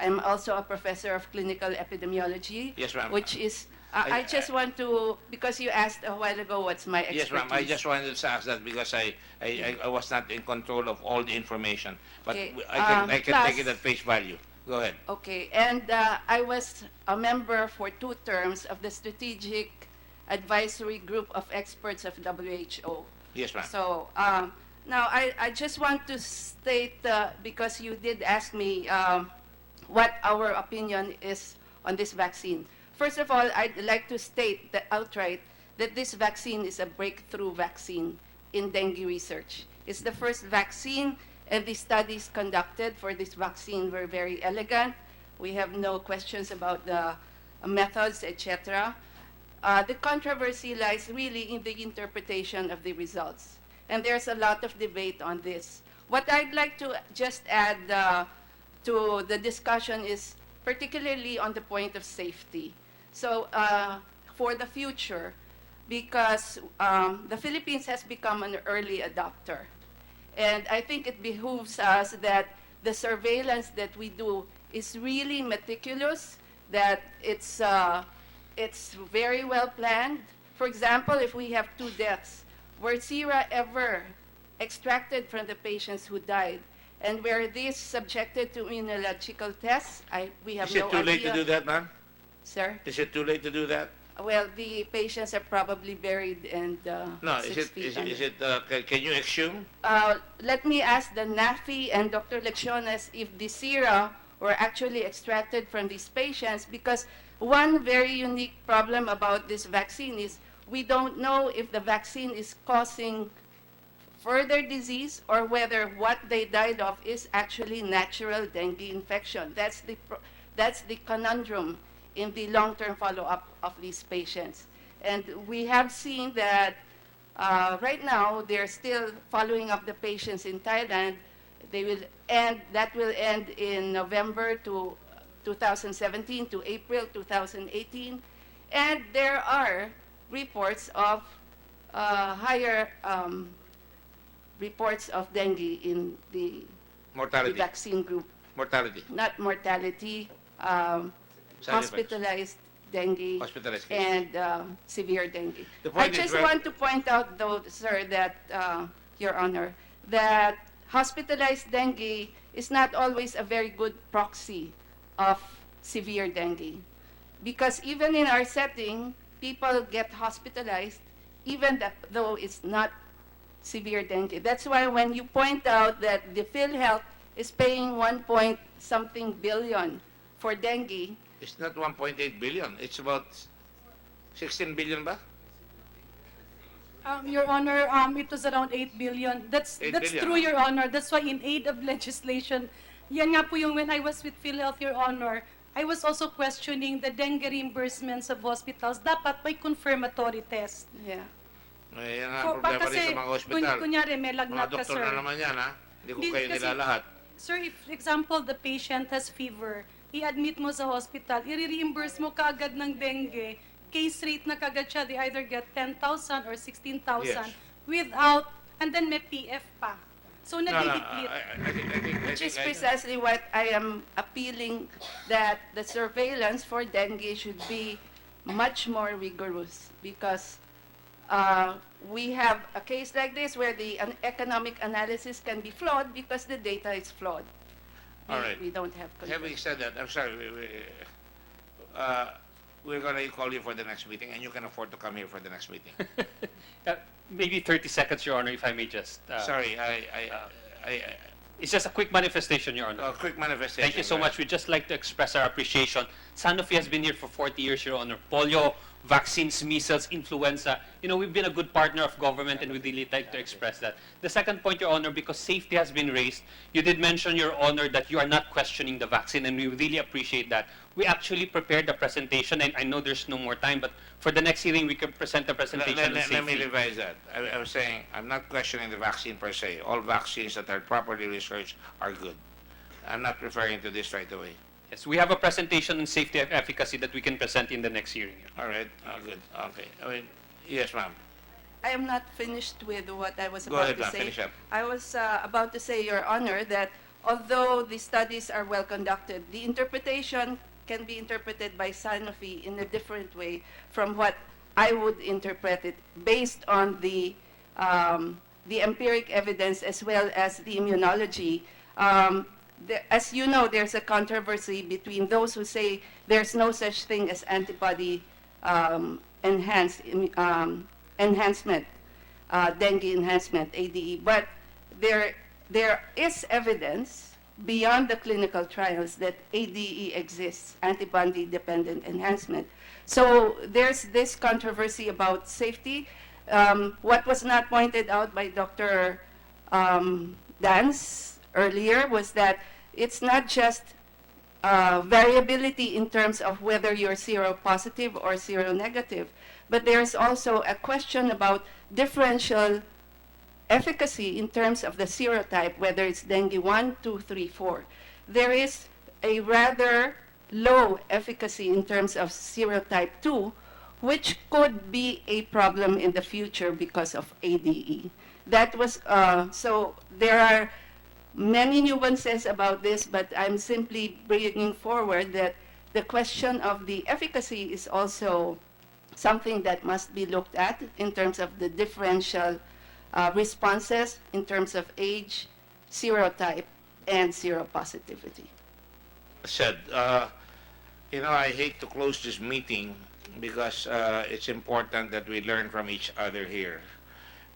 I'm also a professor of clinical epidemiology, Yes, ma'am. which is, I just want to, because you asked a while ago what's my expertise. Yes, ma'am. I just wanted to ask that because I was not in control of all the information, but Okay, I can take plus- it at face value. Go ahead. Okay, and I was a member for 2 terms of the Strategic Advisory Group of Experts of WHO. Yes, ma'am. So now I just want to state, because you did ask me what our opinion is on this vaccine. First of all, I'd like to state that outright that this vaccine is a breakthrough vaccine in dengue research. It's the first vaccine, and the studies conducted for this vaccine were very elegant. We have no questions about the methods, etc. The controversy lies really in the interpretation of the results, and there's a lot of debate on this. What I'd like to just add to the discussion is particularly on the point of safety. So for the future, because the Philippines has become an early adopter, and I think it behooves us that the surveillance that we do is really meticulous, that it's very well planned. For example, if we have 2 deaths, were sera ever extracted from the patients who died, and were these subjected to immunological tests, we have Is no it too late idea. to do that, ma'am? Sir? Is it too late to do that? Well, the patients are probably buried and No. 6 feet under. Can you exhume? Let me ask the NAFI and Dr. Lecciones if the sera were actually extracted from these patients, because one very unique problem about this vaccine is we don't know if the vaccine is causing further disease or whether what they died of is actually natural dengue infection. That's the conundrum in the long-term follow-up of these patients. And we have seen that right now they're still following up the patients in Thailand. That will end in November 2017 to April 2018. And there are reports of higher reports of dengue in the Mortality. vaccine group. Mortality. Not mortality, Side hospitalized dengue, Hospitalized cases. and severe dengue. The I point is just very- want to point out, though, sir, that, Your Honor, that hospitalized dengue is not always a very good proxy of severe dengue. Because even in our setting, people get hospitalized, even though it's not severe dengue. That's why when you point out that the PhilHealth is paying 1-point-something billion for dengue, It's not 1.8 billion. It's about 16 billion ba? Your Honor, it was around 8 billion. That's 8 that's billion, true, Your Honor. That's why in aid of legislation, yan nga po yung when I was with PhilHealth, Your Honor, I was also questioning the dengue reimbursements of hospitals. Dapat may confirmatory test. yeah. Yan ang So, problema kasi, rin sa mga ospital. kunyari, may Mga lagnat ka, doktor sir. na naman yan, ha? Hindi ko Hindi, kayo kasi- nilalahat. Sir, if, for example, the patient has fever, i-admit mo sa hospital, i-reimburse mo kaagad ng dengue, case rate na kaagad siya, they either get 10,000 or 16,000 Yes. without, and then may PF pa. So No, nagdidiklit. I think Which is I- precisely what I am appealing, that the surveillance for dengue should be much more rigorous, because we have a case like this where the economic analysis can be flawed because the data is flawed. All right. We don't have control. Having said that, I'm sorry, we're going to call you for the next meeting, and you can afford to come here for the next meeting. Maybe 30 seconds, Your Honor, if I may just. Sorry, It's just a quick manifestation, Your Honor. a quick manifestation. Thank you so right? much. We'd just like to express our appreciation. Sanofi has been here for 40 years, Your Honor. Polio, vaccines, measles, influenza. You know, we've been a good partner of government, and we'd really like to express that. The second point, Your Honor, because safety has been raised, you did mention, Your Honor, that you are not questioning the vaccine, and we really appreciate that. We actually prepared a presentation, and I know there's no more time, but for the next hearing, we can present the presentation on Let me safety. revise that. I was saying, I'm not questioning the vaccine per se. All vaccines that are properly researched are good. I'm not referring to this right away. Yes, we have a presentation on safety and efficacy that we can present in the next hearing. All right, good, okay. I mean, yes, ma'am. I am not finished with what I was Go about ahead, to ma'am, say. finish up. I was about to say, Your Honor, that although the studies are well conducted, the interpretation can be interpreted by Sanofi in a different way from what I would interpret it, based on the empiric evidence as well as the immunology. As you know, there's a controversy between those who say there's no such thing as antibody enhancement, dengue enhancement, ADE, but there is evidence beyond the clinical trials that ADE exists, antibody-dependent enhancement. So there's this controversy about safety. What was not pointed out by Dr. Dance earlier was that it's not just variability in terms of whether you're seropositive or seronegative, but there's also a question about differential efficacy in terms of the serotype, whether it's dengue 1, 2, 3, 4. There is a rather low efficacy in terms of serotype 2, which could be a problem in the future because of ADE. That was, so there are many nuances about this, but I'm simply bringing forward that the question of the efficacy is also something that must be looked at in terms of the differential responses in terms of age, serotype, and seropositivity. Said, you know, I hate to close this meeting because it's important that we learn from each other here.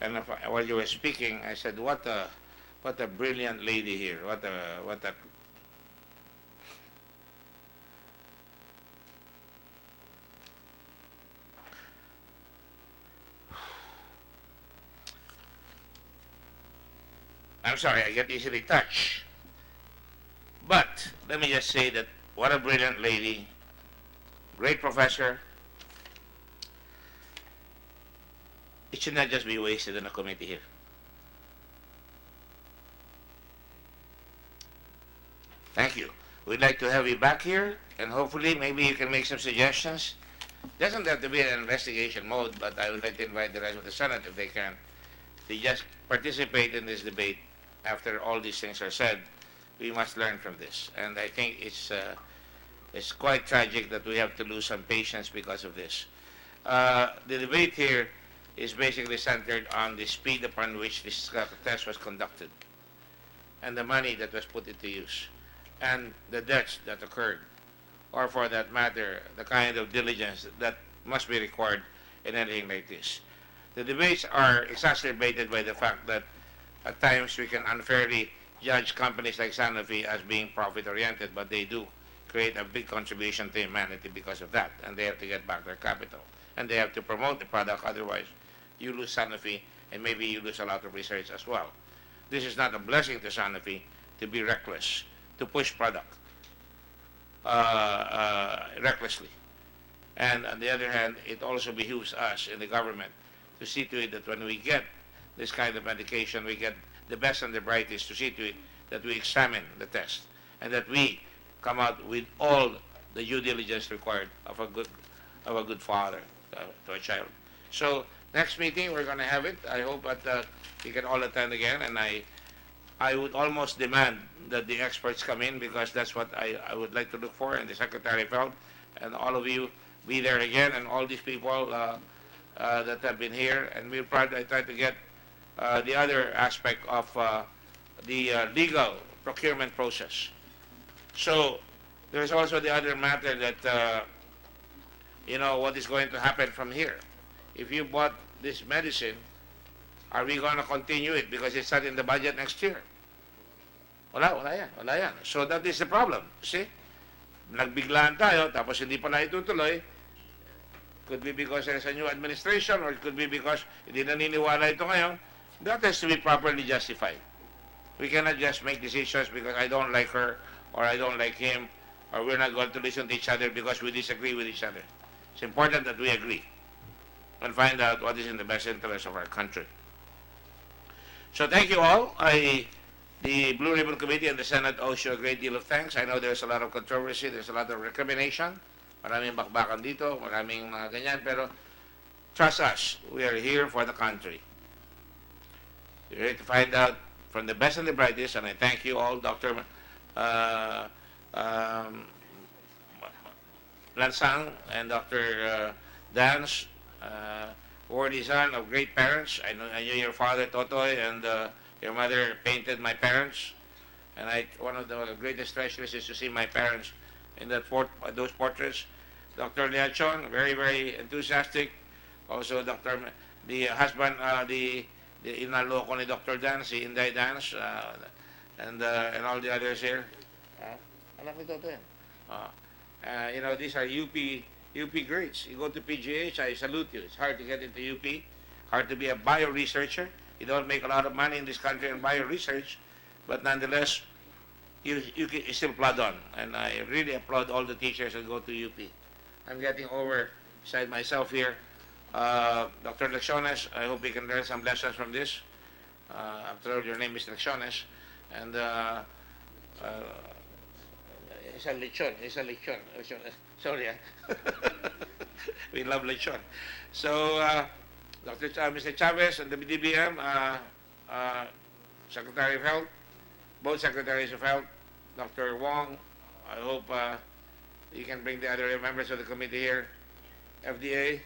And while you were speaking, I said, what a brilliant lady here. What a I'm sorry, I get easily touched. But let me just say that what a brilliant lady, great professor. It should not just be wasted in a committee here. Thank you. We'd like to have you back here, and hopefully maybe you can make some suggestions. Doesn't have to be an investigation mode, but I would like to invite the rest of the Senate, if they can, to just participate in this debate. After all these things are said, we must learn from this. And I think it's quite tragic that we have to lose some patience because of this. The debate here is basically centered on the speed upon which this test was conducted, and the money that was put into use, and the deaths that occurred, or for that matter, the kind of diligence that must be required in anything like this. The debates are exacerbated by the fact that at times we can unfairly judge companies like Sanofi as being profit-oriented, but they do create a big contribution to humanity because of that, and they have to get back their capital. And they have to promote the product, otherwise you lose Sanofi, and maybe you lose a lot of research as well. This is not a blessing to Sanofi to be reckless, to push product recklessly. And on the other hand, it also behooves us in the government to see to it that when we get this kind of medication, we get the best and the brightest to see to it that we examine the test and that we come out with all the due diligence required of a good father to a child. So next meeting we're going to have it. I hope that we can all attend again, and I I would almost demand that the experts come in, because that's what I would like to look for, and the Secretary of Health, and all of you be there again, and all these people that have been here, and we'll probably try to get the other aspect of the legal procurement process. So there's also the other matter that, what is going to happen from here. If you bought this medicine, are we going to continue it because it's not in the budget next year? Wala yan. So that is the problem, see? Nagbiglaan tayo, tapos hindi pala itutuloy. Could be because there's a new administration, or it could be because hindi naniniwala ito ngayon. That has to be properly justified. We cannot just make decisions because I don't like her, or I don't like him, or we're not going to listen to each other because we disagree with each other. It's important that we agree and find out what is in the best interest of our country. So thank you all. The Blue Ribbon Committee and the Senate owes you a great deal of thanks. I know there's a lot of controversy, there's a lot of recrimination. Maraming bakbakan dito, maraming mga ganyan, pero trust us, we are here for the country. We're here to find out from the best and the brightest, and I thank you all, Dr. Lansang and Dr. Dance, worthy son of great parents. I knew your father, Totoy, and your mother painted my parents. And one of the greatest treasures is to see my parents in those portraits. Dr. Liachon, very, very enthusiastic. Also, the husband, the inaloko ni Dr. Dance, si Inday Dance, and all the others here. Anak ni Totoy. These are UP grades. You go to PGH, I salute you. It's hard to get into UP, hard to be a bio-researcher. You don't make a lot of money in this country in bio-research, but nonetheless, you still plod on. And I really applaud all the teachers that go to UP. I'm getting over beside myself here. Dr. Lecciones, I hope you can learn some lessons from this. After all, your name is Lecciones. And it's a lechon. Sorry, we love lechon. So, Mr. Chavez and the DBM, Secretary of Health, both Secretaries of Health, Dr. Wong, I hope you can bring the other members of the committee here. FDA,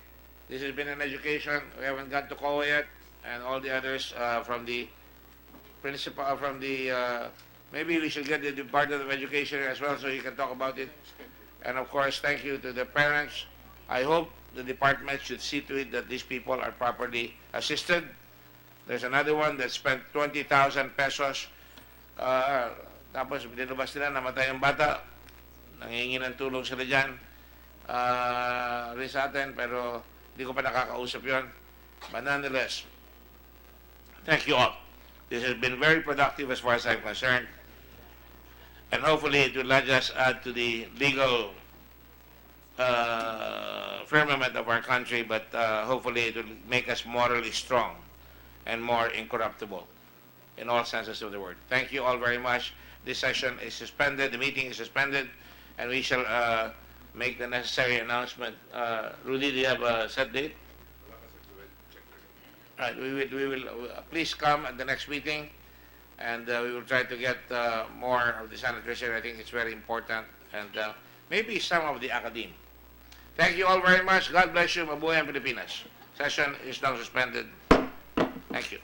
this has been an education. We haven't got to COA yet, and all the others from the principal, maybe we should get the Department of Education as well so you can talk about it. And of course, thank you to the parents. I hope the department should see to it that these people are properly assisted. There's another one that spent 20,000 pesos. Tapos binilabas nila, namatay ang bata. Nangingi ng tulong sila dyan. Rin sa atin, pero hindi ko pa nakakausap yun. But nonetheless, thank you all. This has been very productive as far as I'm concerned. And hopefully it will not just add to the legal firmament of our country, but hopefully it will make us morally strong and more incorruptible in all senses of the word. Thank you all very much. This session is suspended, the meeting is suspended, and we shall make the necessary announcement. Rudy, do you have a set date? Right, we will please come at the next meeting, and we will try to get more of the senators here. I think it's very important, and maybe some of the academe. Thank you all very much. God bless you. Mabuhay ang Pilipinas. Session is now suspended. Thank you.